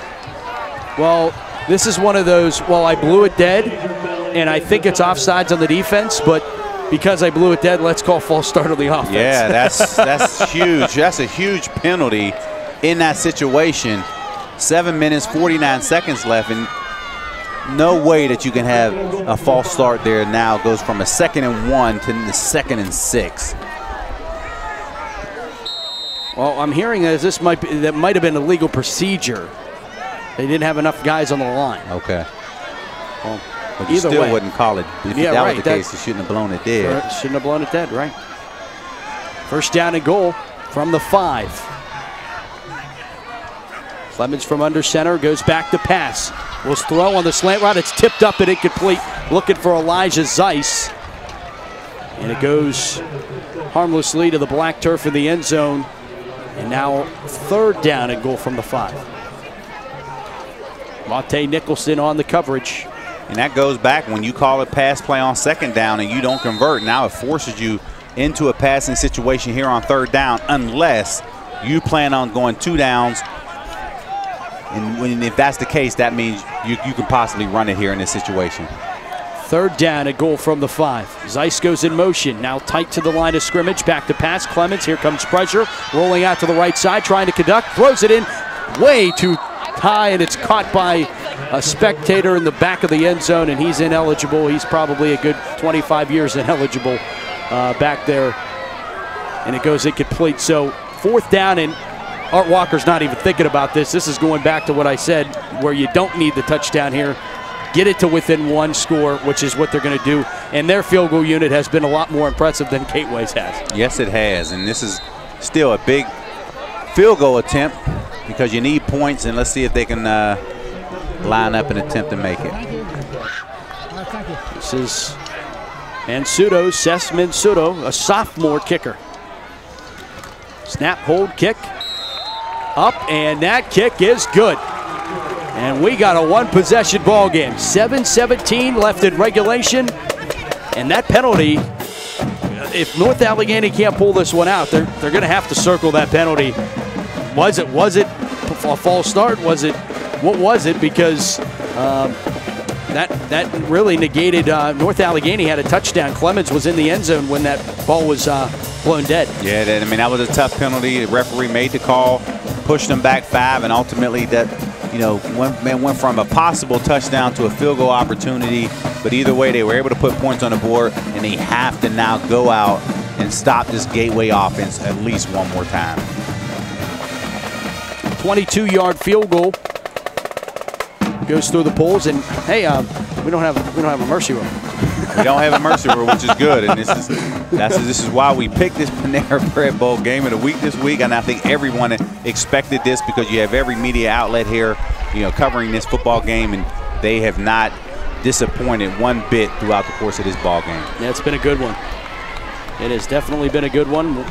Well, this is one of those, well, I blew it dead, and I think it's offsides on the defense, but because I blew it dead, let's call false start on the offense. Yeah, that's huge. That's a huge penalty in that situation. 7 minutes, 49 seconds left, and no way that you can have a false start there. Now it goes from a 2nd and 1 to the 2nd and 6. Well, I'm hearing that that might have been a legal procedure. They didn't have enough guys on the line. Okay. Well, but you still wouldn't call it. If that was the case, you shouldn't have blown it dead. Shouldn't have blown it dead, right? First down and goal from the 5. Clemens from under center goes back to pass. Will throw on the slant route. It's tipped up and incomplete. Looking for Elijah Zeiss. And it goes harmlessly to the black turf in the end zone. And now 3rd down and goal from the 5. Monte Nicholson on the coverage. And that goes back when you call a pass play on 2nd down and you don't convert. Now it forces you into a passing situation here on 3rd down, unless you plan on going 2 downs. And if that's the case, that means you can possibly run it here in this situation. 3rd down, a goal from the 5. Zeiss goes in motion, now tight to the line of scrimmage, back to pass. Clemens, here comes pressure, rolling out to the right side, trying to conduct, throws it in way too high, and it's caught by a spectator in the back of the end zone, and he's ineligible. He's probably a good 25 years ineligible back there, and it goes incomplete. So 4th down, and Art Walker's not even thinking about this. This is going back to what I said, where you don't need the touchdown here. Get it to within 1 score, which is what they're going to do. And their field goal unit has been a lot more impressive than Gateway's has. Yes, it has. And this is still a big field goal attempt because you need points. And let's see if they can line up and attempt to make it. This is Mansudo, Seth Mansudo, a sophomore kicker. Snap, hold, kick. Up, and that kick is good. And we got a 1-possession ball game. 7:17 left in regulation. And that penalty, if North Allegheny can't pull this one out, they're going to have to circle that penalty. Was it a false start? What was it? Because that really negated. North Allegheny had a touchdown. Clemens was in the end zone when that ball was blown dead. Yeah, that was a tough penalty. The referee made the call, pushed them back 5, and ultimately that, went from a possible touchdown to a field goal opportunity. But either way, they were able to put points on the board, and they have to now go out and stop this Gateway offense at least one more time. 22-yard field goal goes through the poles, and hey, we don't have a mercy rule. We don't have a mercy rule, which is good, and this is why we picked this Panera Bread Bowl game of the week this week, and I think everyone expected this because you have every media outlet here, covering this football game, and they have not disappointed one bit throughout the course of this ball game. Yeah, it's been a good one. It has definitely been a good one.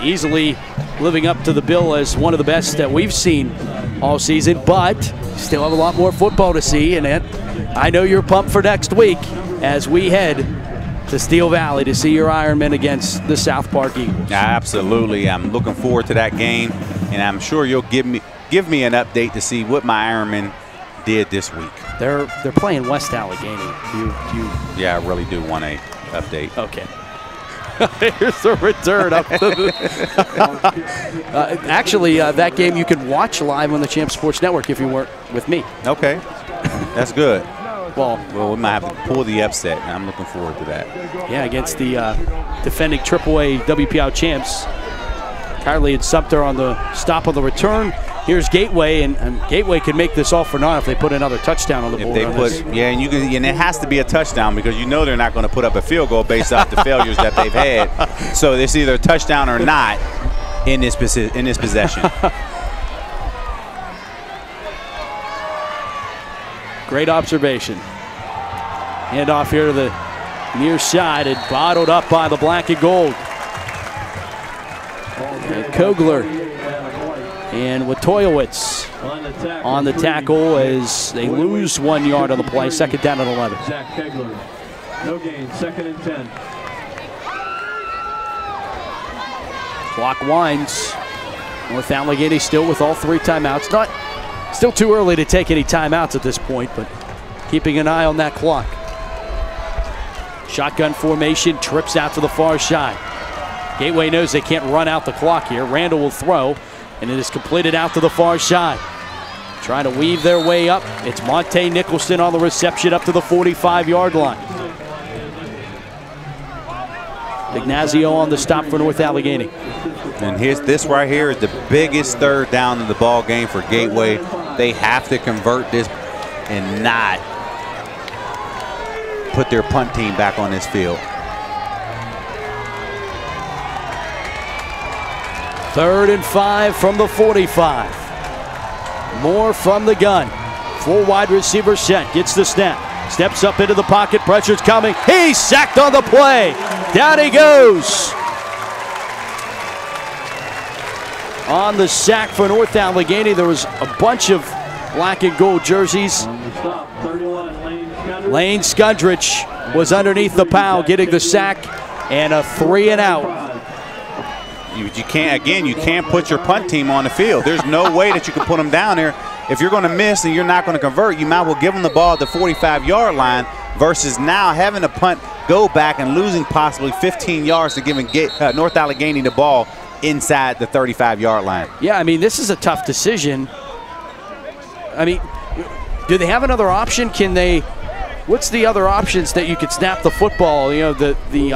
Easily living up to the bill as one of the best that we've seen all season, but still have a lot more football to see. And I know you're pumped for next week as we head to Steel Valley to see your Ironmen against the South Park Eagles. Absolutely. I'm looking forward to that game, and I'm sure you'll give me an update to see what my Ironmen did this week. They're playing West Allegheny. Yeah, I really do want an update. Okay. Here's the return up to the actually, that game you can watch live on the Champ Sports Network if you weren't with me. Okay, that's good. Well, we might have to pull the upset, and I'm looking forward to that. Yeah, against the defending AAA WPI champs. Kylie and Sumter on the stop on the return. Here's Gateway, and Gateway can make this all for naught if they put another touchdown on the board. Yeah, and and it has to be a touchdown because you know they're not going to put up a field goal based off the failures that they've had. So it's either a touchdown or not in this possession. Great observation. Handoff here to the near side and bottled up by the black and gold. And Kogler and Watoyowicz on the tackle as they lose 1 yard on the play. Second down and 11. Zach Kegler, no gain, 2nd and 10. Clock winds. North Allegheny still with all 3 timeouts. Still too early to take any timeouts at this point, but keeping an eye on that clock. Shotgun formation, trips out to the far side. Gateway knows they can't run out the clock here. Randall will throw, and it is completed out to the far side. Trying to weave their way up. It's Monte Nicholson on the reception up to the 45-yard line. Ignazio on the stop for North Allegheny. And this right here is the biggest third down in the ball game for Gateway. They have to convert this and not put their punt team back on this field. 3rd and 5 from the 45. More from the gun. Full wide receiver set. Gets the snap. Steps up into the pocket. Pressure's coming. He's sacked on the play. Down he goes. On the sack for North Allegheny, there was a bunch of black and gold jerseys. Lane Skundrich was underneath the pile getting the sack and a 3 and out. You can't put your punt team on the field. There's no way that you can put them down there. If you're going to miss and you're not going to convert, you might as well give them the ball at the 45-yard line versus now having a punt go back and losing possibly 15 yards to giving North Allegheny the ball inside the 35-yard line. Yeah, I mean, this is a tough decision. I mean, do they have another option? What's the other options that you could snap the football? You know, the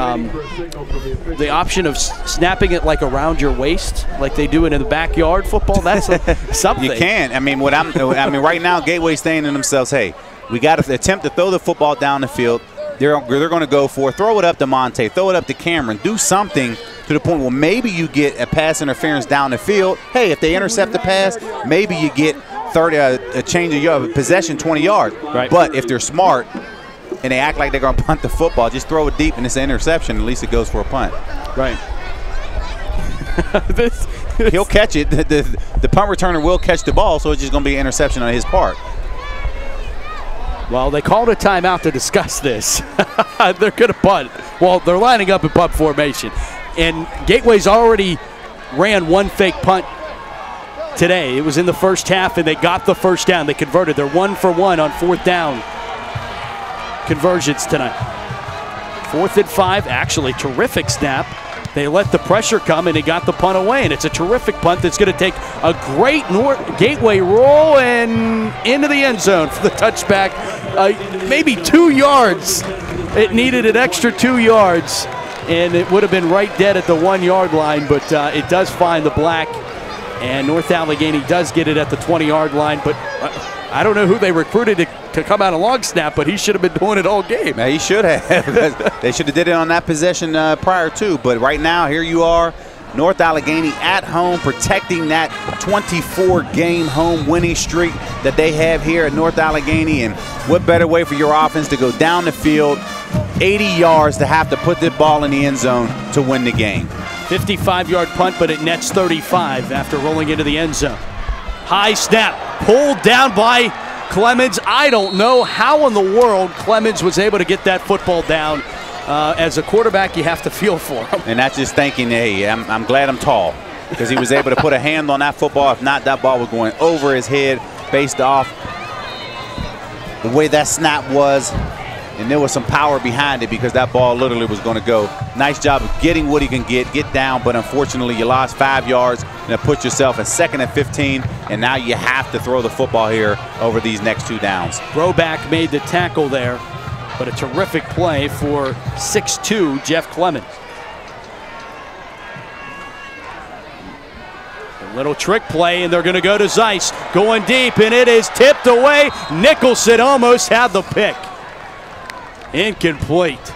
option of snapping it like around your waist, like they do it in the backyard football. That's something. You can. I mean, right now, Gateway's saying to themselves, "Hey, we got to attempt to throw the football down the field. They're going to go for it. Throw it up to Monte. Throw it up to Cameron. Do something to the point where maybe you get a pass interference down the field. Hey, if they intercept the pass, maybe you get a change of possession 20 yards. Right. But if they're smart and they act like they're going to punt the football, just throw it deep and it's an interception. At least it goes for a punt. Right. He'll catch it. The punt returner will catch the ball, so it's just going to be an interception on his part. Well, they called a timeout to discuss this. They're going to punt. Well, they're lining up in punt formation. And Gateway's already ran one fake punt today. It was in the first half, and they got the first down. They converted. They're 1 for 1 on 4th down conversions tonight. 4th and 5, actually terrific snap. They let the pressure come, and they got the punt away, and it's a terrific punt that's going to take a great Gateway roll and into the end zone for the touchback. Maybe 2 yards. It needed an extra 2 yards, and it would have been right dead at the 1 yard line, but it does find the black, and North Allegheny does get it at the 20-yard line, but I don't know who they recruited to come out of long snap, but he should have been doing it all game. Yeah, he should have. They should have did it on that possession prior to, but right now, here you are, North Allegheny at home, protecting that 24-game home winning streak that they have here at North Allegheny. And what better way for your offense to go down the field, 80 yards to have to put the ball in the end zone to win the game. 55-yard punt, but it nets 35 after rolling into the end zone. High snap, pulled down by Clemens. I don't know how in the world Clemens was able to get that football down. As a quarterback, you have to feel for him. And that's just thinking, hey, I'm glad I'm tall, because he was able to put a hand on that football. If not, that ball was going over his head based off the way that snap was. And there was some power behind it because that ball literally was going to go. Nice job of getting what he can get down, but unfortunately you lost 5 yards and it puts yourself in 2nd and 15, and now you have to throw the football here over these next 2 downs. Broback made the tackle there, but a terrific play for 6'2" Jeff Clemens. A little trick play, and they're going to go to Zeiss. Going deep, and it is tipped away. Nicholson almost had the pick. Incomplete.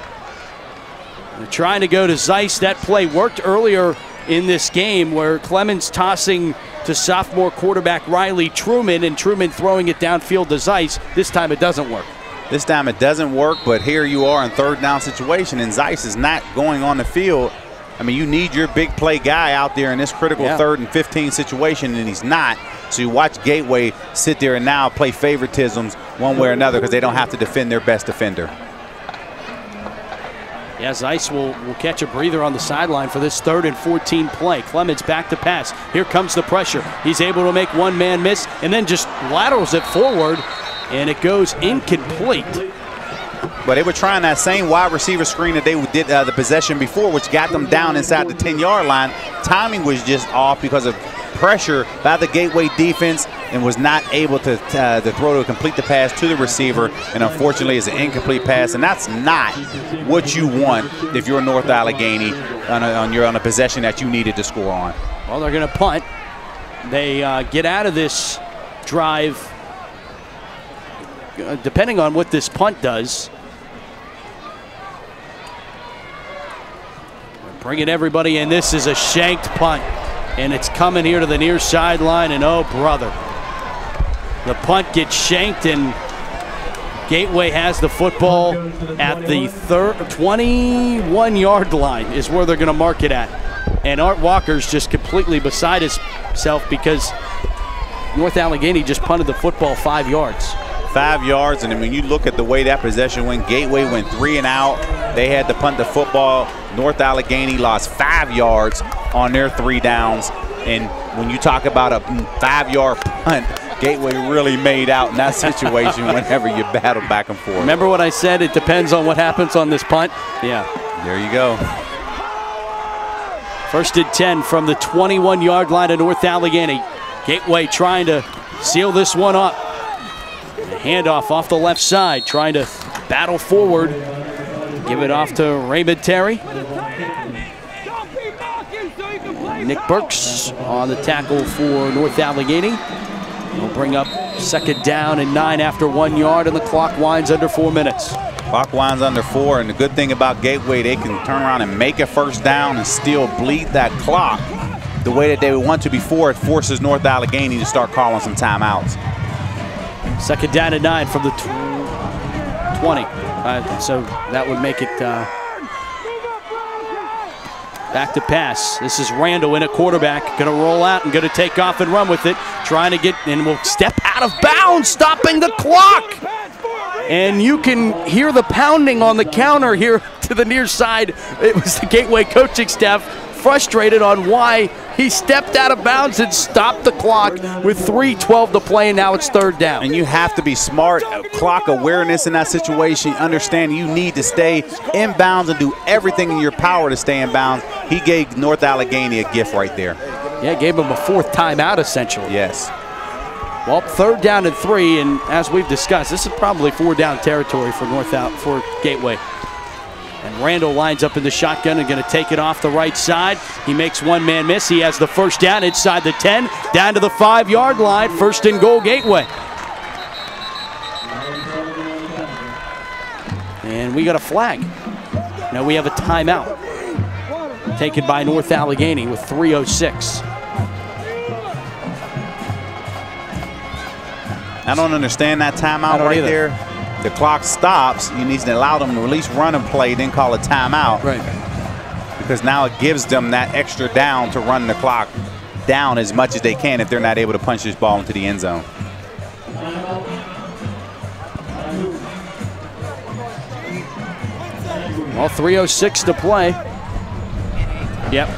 They're trying to go to Zeiss. That play worked earlier in this game where Clemens tossing to sophomore quarterback Riley Truman, and Truman throwing it downfield to Zeiss. This time it doesn't work. This time it doesn't work, but here you are in 3rd down situation, and Zeiss is not going on the field. I mean, you need your big play guy out there in this critical 3rd and 15 situation, and he's not. So you watch Gateway sit there and now play favoritisms one way or another because they don't have to defend their best defender. Yeah, Zeiss will catch a breather on the sideline for this 3rd and 14 play. Clemens back to pass. Here comes the pressure. He's able to make one man miss and then just laterals it forward, and it goes incomplete. But they were trying that same wide receiver screen that they did the possession before, which got them down inside the 10-yard line. Timing was just off because of pressure by the Gateway defense, and was not able to throw to complete the pass to the receiver, and unfortunately it's an incomplete pass, and that's not what you want if you're North Allegheny on a possession that you needed to score on. Well, they're going to punt. They get out of this drive, depending on what this punt does. Bringing everybody in. This is a shanked punt, and it's coming here to the near sideline, and oh brother, the punt gets shanked, and Gateway has the football at the 21-yard line is where they're going to mark it at. And Art Walker's just completely beside himself because North Allegheny just punted the football 5 yards. 5 yards, and when you look at the way that possession went, Gateway went 3 and out. They had to punt the football. North Allegheny lost 5 yards on their 3 downs. And when you talk about a 5-yard punt, Gateway really made out in that situation whenever you battle back and forth. Remember what I said? It depends on what happens on this punt? Yeah. There you go. 1st and 10 from the 21-yard line of North Allegheny. Gateway trying to seal this one up. Handoff off the left side, trying to battle forward. Give it off to Raymond Terry. Nick Burks on the tackle for North Allegheny. We'll bring up 2nd down and 9 after 1 yard, and the clock winds under 4 minutes. Clock winds under 4, and the good thing about Gateway, they can turn around and make a 1st down and still bleed that clock the way that they would want to before it forces North Allegheny to start calling some timeouts. 2nd down and 9 from the 20. So that would make it back to pass. This is Randall in at quarterback. Going to roll out and going to take off and run with it. Trying to get, and will step out of bounds, stopping the clock. And you can hear the pounding on the counter here to the near side. It was the Gateway coaching staff frustrated on why he stepped out of bounds and stopped the clock with 3:12 to play, and now it's 3rd down. And you have to be smart, clock awareness in that situation. Understand you need to stay in bounds and do everything in your power to stay in bounds. He gave North Allegheny a gift right there. Yeah, gave him a 4th timeout essentially. Yes. Well, 3rd down and 3, and as we've discussed, this is probably 4-down territory for for Gateway. And Randall lines up in the shotgun and going to take it off the right side. He makes one man miss. He has the 1st down inside the 10, down to the 5-yard line. 1st and goal, Gateway. And we got a flag. Now we have a timeout taken by North Allegheny with 3:06. I don't understand that timeout right there. the clock stops, you need to allow them to at least run and play, then call a timeout. Right. Because now it gives them that extra down to run the clock down as much as they can if they're not able to punch this ball into the end zone. Well, 3:06 to play. Yep.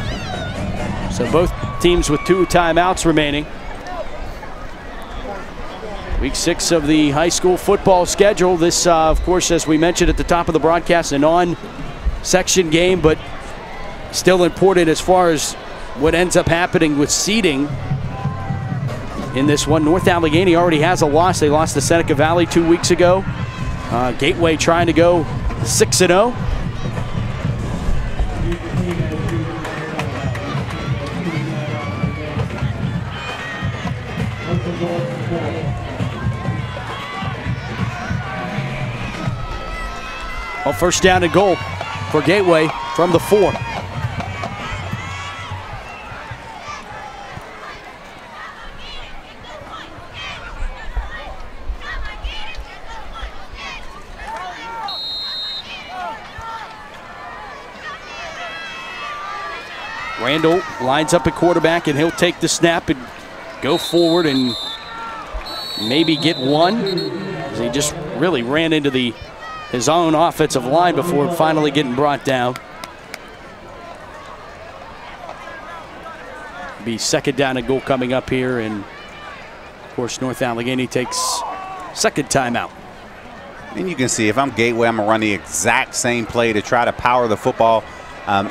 So both teams with 2 timeouts remaining. Week 6 of the high school football schedule. This, of course, as we mentioned at the top of the broadcast, a non-section game, but still important as far as what ends up happening with seeding in this one. North Allegheny already has a loss. They lost to Seneca Valley 2 weeks ago. Gateway trying to go 6-0. Well, first down and goal for Gateway from the 4. Randall lines up at quarterback, and he'll take the snap and go forward and maybe get one. He just really ran into his own offensive line before finally getting brought down. Be second down and goal coming up here, and of course North Allegheny takes second timeout. And you can see if I'm Gateway, I'm gonna run the exact same play to try to power the football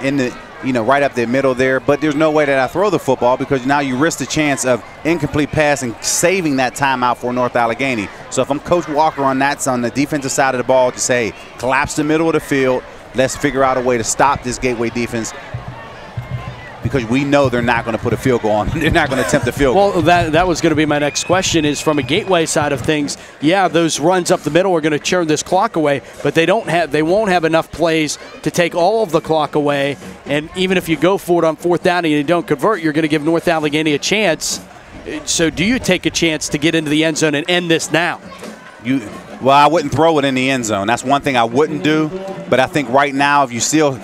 in the, right up the middle there. But there's no way that I throw the football because now you risk the chance of incomplete pass and saving that timeout for North Allegheny. So if I'm Coach Walker on the defensive side of the ball, to say collapse the middle of the field, let's figure out a way to stop this Gateway defense, because we know they're not going to put a field goal on. They're not going to attempt a field goal. Well, that was going to be my next question, is from a Gateway side of things, yeah, those runs up the middle are going to churn this clock away, but they won't have enough plays to take all of the clock away. And even if you go for it on fourth down and you don't convert, you're going to give North Allegheny a chance. So do you take a chance to get into the end zone and end this now? Well, I wouldn't throw it in the end zone. That's one thing I wouldn't do. But I think right now, if you still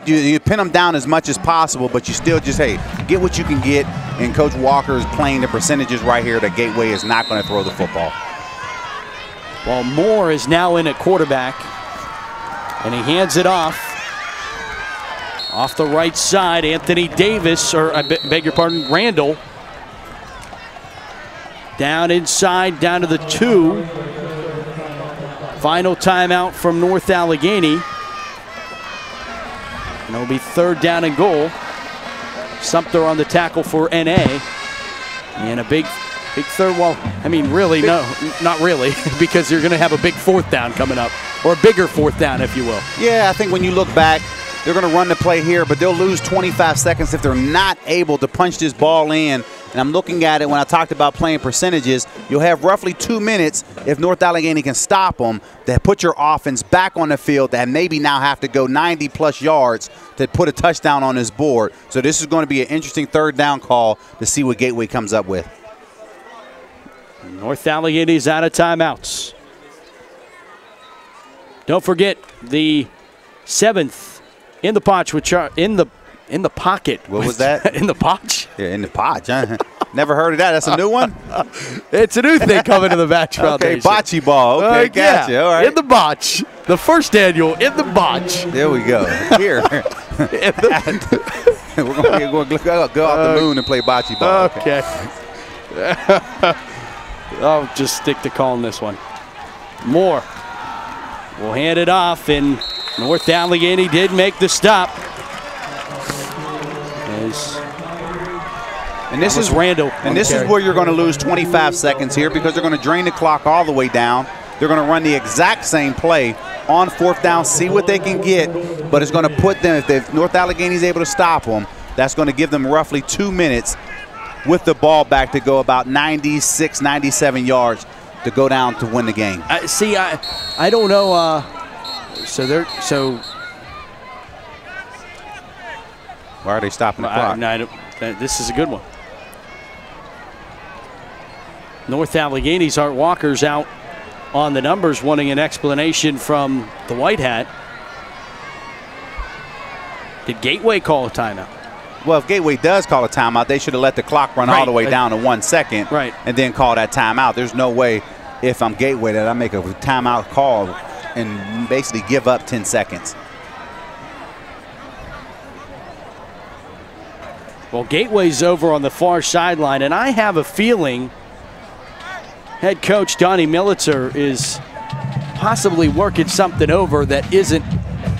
you pin them down as much as possible, but you still just, hey, get what you can get. And Coach Walker is playing the percentages right here that Gateway is not going to throw the football. Well, Moore is now in at quarterback, and he hands it off. Off the right side, Anthony Davis, or I beg your pardon, Randall. Down inside, down to the 2. Final timeout from North Allegheny. And it'll be third down and goal. Sumter on the tackle for NA. And a big third. Well, I mean, really, no, not really, because you're going to have a big fourth down coming up, or a bigger fourth down, if you will. Yeah, I think when you look back, they're going to run the play here, but they'll lose 25 seconds if they're not able to punch this ball in. And I'm looking at it when I talked about playing percentages. You'll have roughly 2 minutes if North Allegheny can stop them to put your offense back on the field that maybe now have to go 90-plus yards to put a touchdown on this board. So this is going to be an interesting third down call to see what Gateway comes up with. North Allegheny's out of timeouts. Don't forget the 7th in the potch with in the pocket. What was that? In the potch? Yeah, in the potch. Huh? Never heard of that. That's a new one? It's a new thing coming to the Batch Foundation. Okay, bocce ball. Okay, gotcha. Yeah. All right. In the botch. The first annual in the botch. There we go. Here. We're going to go off the moon and play bocce ball. Okay. I'll just stick to calling this one. Moore will hand it off, and North Allegheny did make the stop. And this is Randall. And this is where you're going to lose 25 seconds here, because they're going to drain the clock all the way down. They're going to run the exact same play on fourth down, see what they can get, but it's going to put them, if North Allegheny is able to stop them, that's going to give them roughly 2 minutes with the ball back to go about 96, 97 yards to go down to win the game. I don't know. Why are they stopping the clock? This is a good one. North Allegheny's Art Walker's out on the numbers wanting an explanation from the white hat. Did Gateway call a timeout? Well, if Gateway does call a timeout, they should have let the clock run all the way down to 1 second and then call that timeout. There's no way, if I'm Gateway, that I make a timeout call and basically give up 10 seconds. Well, Gateway's over on the far sideline, and I have a feeling head coach Donnie Militzer is possibly working something over that isn't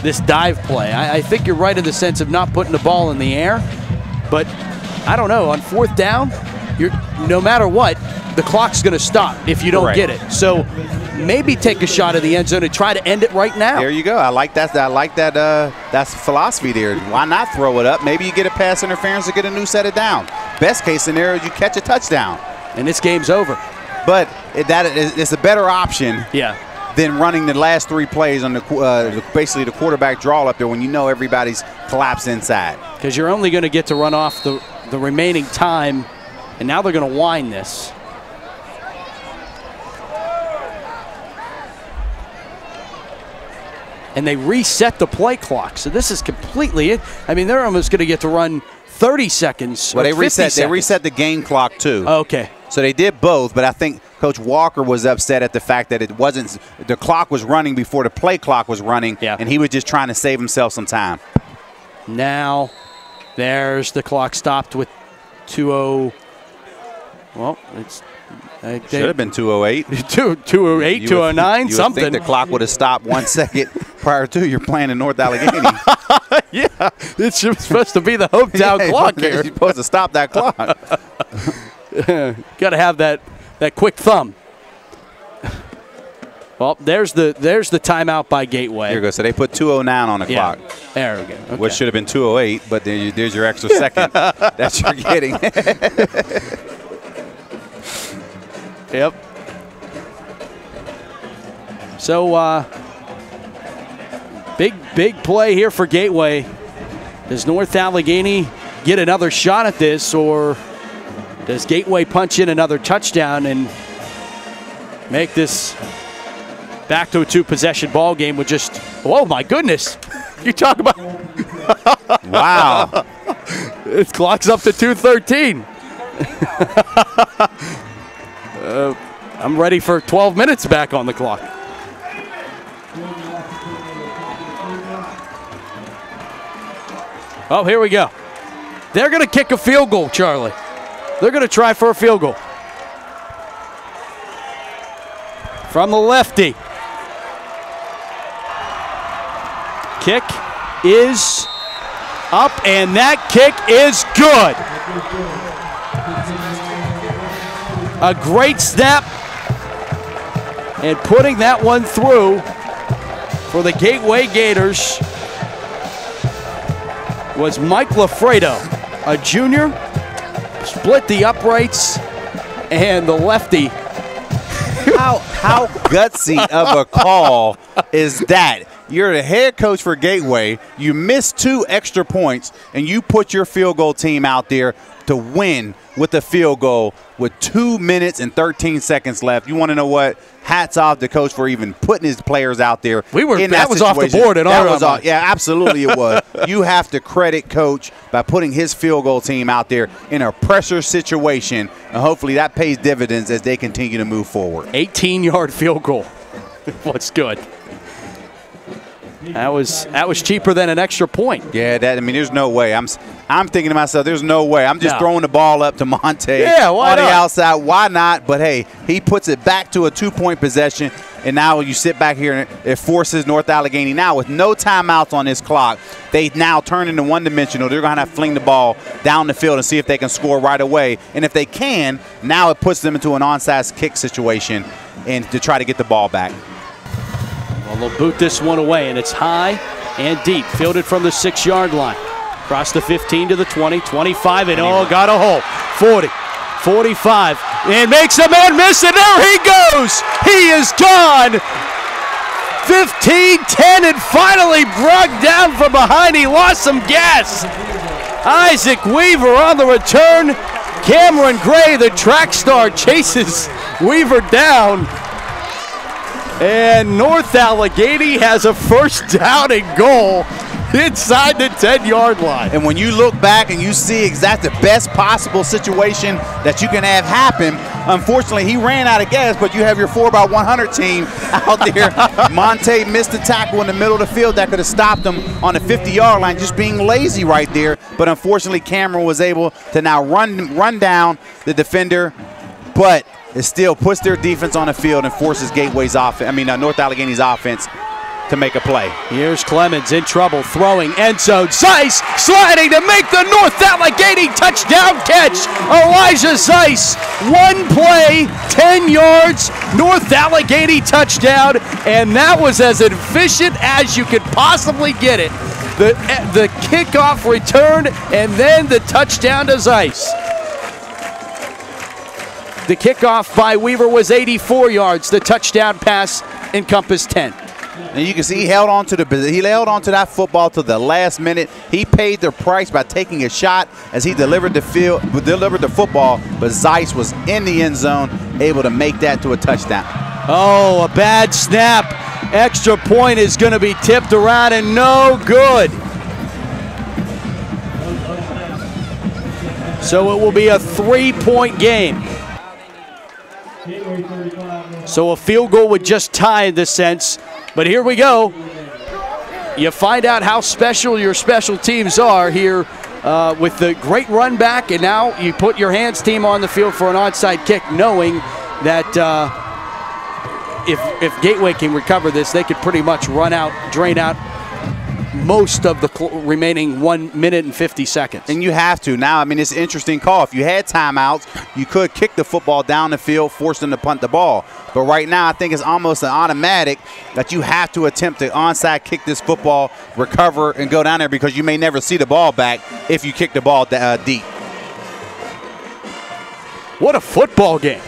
this dive play. I think you're right in the sense of not putting the ball in the air, but I don't know. On 4th down, no matter what, the clock's going to stop if you don't get it. So maybe take a shot at the end zone and try to end it right now. There you go. I like that. That's philosophy there. Why not throw it up? Maybe you get a pass interference to get a new set it down. Best case scenario, you catch a touchdown, and this game's over. But it's a better option. Yeah. Than running the last 3 plays on basically the quarterback draw up there when you know everybody's collapsed inside. Because you're only going to get to run off the remaining time, and now they're going to wind this. And they reset the play clock, so this is completely it. I mean, they're almost going to get to run 30 seconds. Well, they reset the game clock too. Okay. So they did both, but I think Coach Walker was upset at the fact that the clock was running before the play clock was running, and he was just trying to save himself some time. Now, there's the clock stopped with 2:0. Well, it's should have been 2:08. 2:08, 2:09, something. Think the clock would have stopped 1 second prior to your plan in North Allegheny. Yeah, it's supposed to be the hometown clock here. You're supposed to stop that clock. Got to have that quick thumb. Well, there's the timeout by Gateway. Here we go. So they put 2:09 on the clock. There we go. Okay. Which should have been 2:08, but there's your extra second that you're getting. Yep. So big play here for Gateway. Does North Allegheny get another shot at this, or does Gateway punch in another touchdown and make this back to a 2-possession ball game with just, oh my goodness, you talk about. Wow. This clock's up to 2:13. I'm ready for 12 minutes back on the clock. Oh, here we go. They're going to kick a field goal, Charlie. They're going to try for a field goal. From the lefty. Kick is up, and that kick is good. A great snap, and putting that one through for the Gateway Gators was Mike Lafredo, a junior, split the uprights, and the lefty. How gutsy of a call is that? You're the head coach for Gateway. You missed 2 extra points, and you put your field goal team out there to win with a field goal with 2 minutes and 13 seconds left. You want to know what? Hats off to coach for even putting his players out there. That was off the board in our mind. Yeah, absolutely it was. You have to credit coach by putting his field goal team out there in a pressure situation, and hopefully that pays dividends as they continue to move forward. 18-yard field goal. What's good? That was cheaper than an extra point. Yeah, there's no way. I'm thinking to myself, there's no way. I'm just throwing the ball up to Monte on the outside. Why not? But hey, he puts it back to a 2-point possession, and now you sit back here and it forces North Allegheny now with no timeouts on this clock. They now turn into one-dimensional. They're going to have to fling the ball down the field and see if they can score right away. And if they can, now it puts them into an onside kick situation and to try to get the ball back. Well, they'll boot this one away, and it's high and deep. Fielded from the 6-yard line. Across the 15 to the 20, 25, and got a hole. 40, 45, and makes a man miss, and there he goes. He is gone. 15, 10, and finally brought down from behind. He lost some gas. Isaac Weaver on the return. Cameron Gray, the track star, chases Weaver down. And North Allegheny has a first down and goal inside the 10-yard line. And when you look back and you see exactly the best possible situation that you can have happen, unfortunately he ran out of gas, but you have your 4x100 team out there. Monte missed a tackle in the middle of the field that could have stopped him on the 50-yard line, just being lazy right there. But unfortunately Cameron was able to now run down the defender, but it still puts their defense on the field and forces North Allegheny's offense to make a play. Here's Clemens in trouble, throwing, end zone. Zeiss sliding to make the North Allegheny touchdown catch. Elijah Zeiss, one play, 10 yards, North Allegheny touchdown, and that was as efficient as you could possibly get it. The kickoff return and then the touchdown to Zeiss. The kickoff by Weaver was 84 yards. The touchdown pass encompassed 10. And you can see he held on to that football to the last minute. He paid the price by taking a shot as he delivered the football, but Zeiss was in the end zone, able to make that to a touchdown. Oh, a bad snap. Extra point is going to be tipped around and no good. So it will be a 3-point game. So a field goal would just tie in this sense. But here we go. You find out how special your special teams are here with the great run back, and now you put your hands team on the field for an onside kick, knowing that if Gateway can recover this, they could pretty much drain out most of the remaining 1 minute and 50 seconds. And you have to. Now, I mean, it's an interesting call. If you had timeouts, you could kick the football down the field, force them to punt the ball. But right now, I think it's almost an automatic that you have to attempt to onside kick this football, recover, and go down there because you may never see the ball back if you kick the ball deep. What a football game.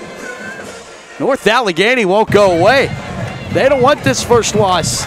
North Allegheny won't go away. They don't want this first loss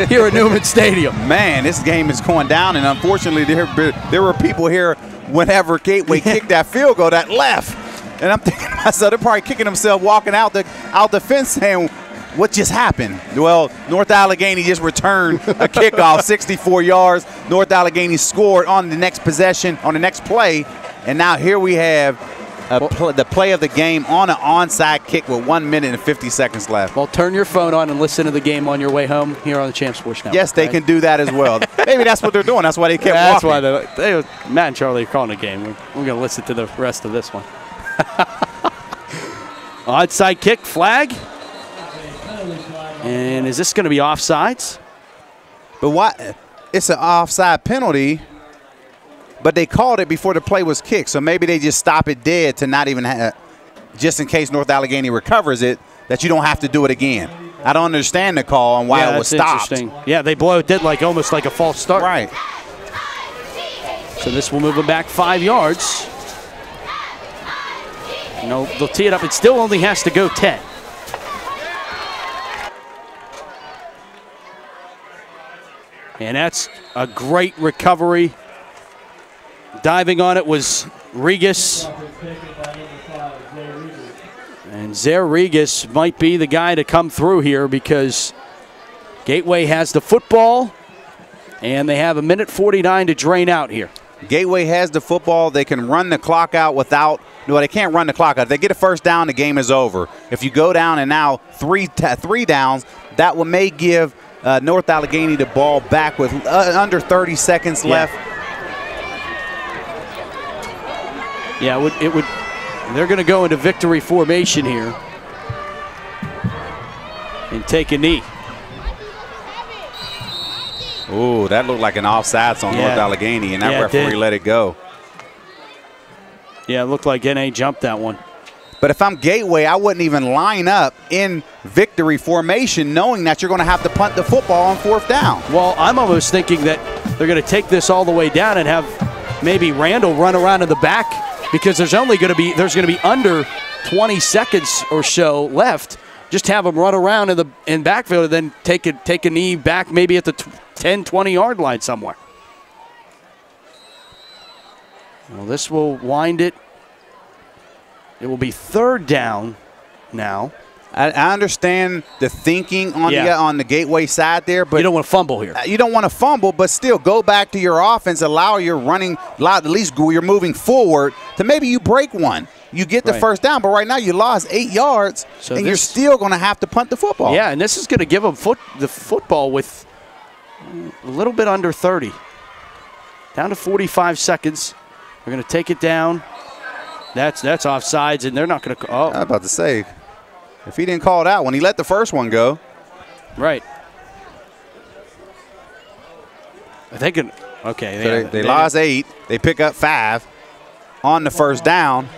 here at Newman Stadium. Man, this game is going down, and unfortunately there were people here whenever Gateway kicked that field goal that left. And I'm thinking to myself, they're probably kicking themselves walking out the fence saying, what just happened? Well, North Allegheny just returned a kickoff, 64 yards. North Allegheny scored on the next possession, on the next play, and now here we have the play of the game on an onside kick with 1 minute and 50 seconds left. Well, turn your phone on and listen to the game on your way home here on the Champ Sports Network. Yes, they can do that as well. Maybe that's what they're doing. That's why they kept walking. That's why Matt and Charlie are calling the game. We're going to listen to the rest of this one. Onside kick, flag. And is this going to be offsides? But why? It's an offside penalty. But they called it before the play was kicked, so maybe they just stop it dead to not even just in case North Allegheny recovers it, that you don't have to do it again. I don't understand the call and why it was stopped. Yeah, they blow it dead almost like a false start. Right. So this will move them back 5 yards. No, they'll tee it up. It still only has to go 10. And that's a great recovery. Diving on it was Regas. And Zaire Regas might be the guy to come through here because Gateway has the football and they have 1:49 to drain out here. Gateway has the football. They can run the clock out without – no, they can't run the clock out. If they get a first down, the game is over. If you go down and now three downs, that may give North Allegheny the ball back with under 30 seconds left. Yeah, it would. They're going to go into victory formation here and take a knee. Ooh, that looked like an offsides on North Allegheny, and that referee let it go. Yeah, it looked like NA jumped that one. But if I'm Gateway, I wouldn't even line up in victory formation knowing that you're going to have to punt the football on fourth down. Well, I'm almost thinking that they're going to take this all the way down and have maybe Randall run around in the back, because there's going to be under 20 seconds or so left. Just have them run around in backfield and then take a knee back maybe at the 10, 20-yard line somewhere. Well, this will wind it. It will be third down now I understand the thinking on the Gateway side there, but you don't want to fumble here. You don't want to fumble, but still go back to your offense, allow your running, at least you're moving forward to maybe you break one. You get the first down, but right now you lost 8 yards, and you're still going to have to punt the football. Yeah, and this is going to give them the football with a little bit under 30. Down to 45 seconds. They're going to take it down. That's offsides, and they're not going to – I was about to say, if he didn't call it out when he let the first one go. Right. They can – okay. So they lost 8. They pick up 5 on the first down.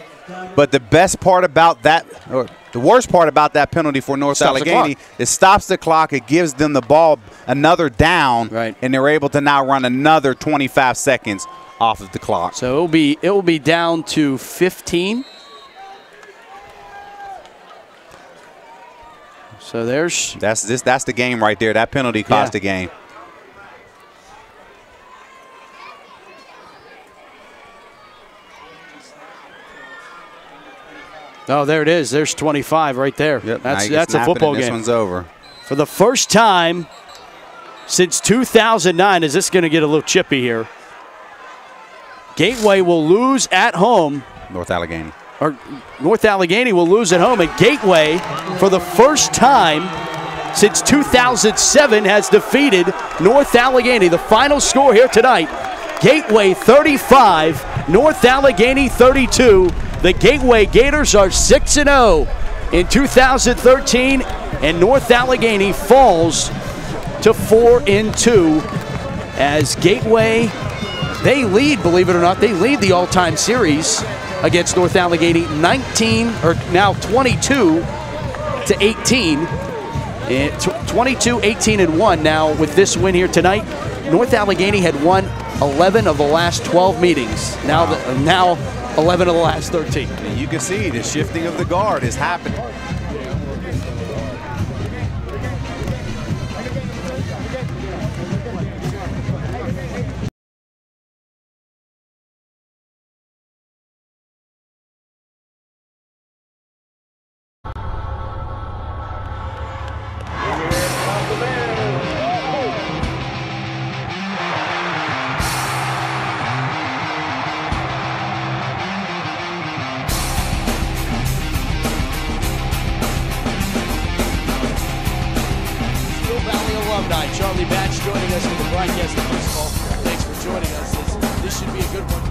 But the best part about that – or the worst part about that penalty for North Allegheny, it stops the clock. It gives them the ball another down, and they're able to now run another 25 seconds off of the clock. So it will be down to 15. So that's the game right there. That penalty cost the game. Oh, there it is. There's 25 right there. Yep, that's a football game. This one's over. For the first time since 2009, is this going to get a little chippy here? Gateway will lose at home. North Allegheny. Or North Allegheny will lose at home, and Gateway, for the first time since 2007, has defeated North Allegheny. The final score here tonight, Gateway 35, North Allegheny 32. The Gateway Gators are 6-0 in 2013, and North Allegheny falls to 4-2 as Gateway, they lead, believe it or not, they lead the all-time series against North Allegheny 22-18. 22-18-1 now with this win here tonight. North Allegheny had won 11 of the last 12 meetings. Now 11 of the last 13. And you can see the shifting of the guard is happening. Charlie Batch joining us for the broadcast of baseball. Thanks for joining us. This should be a good one.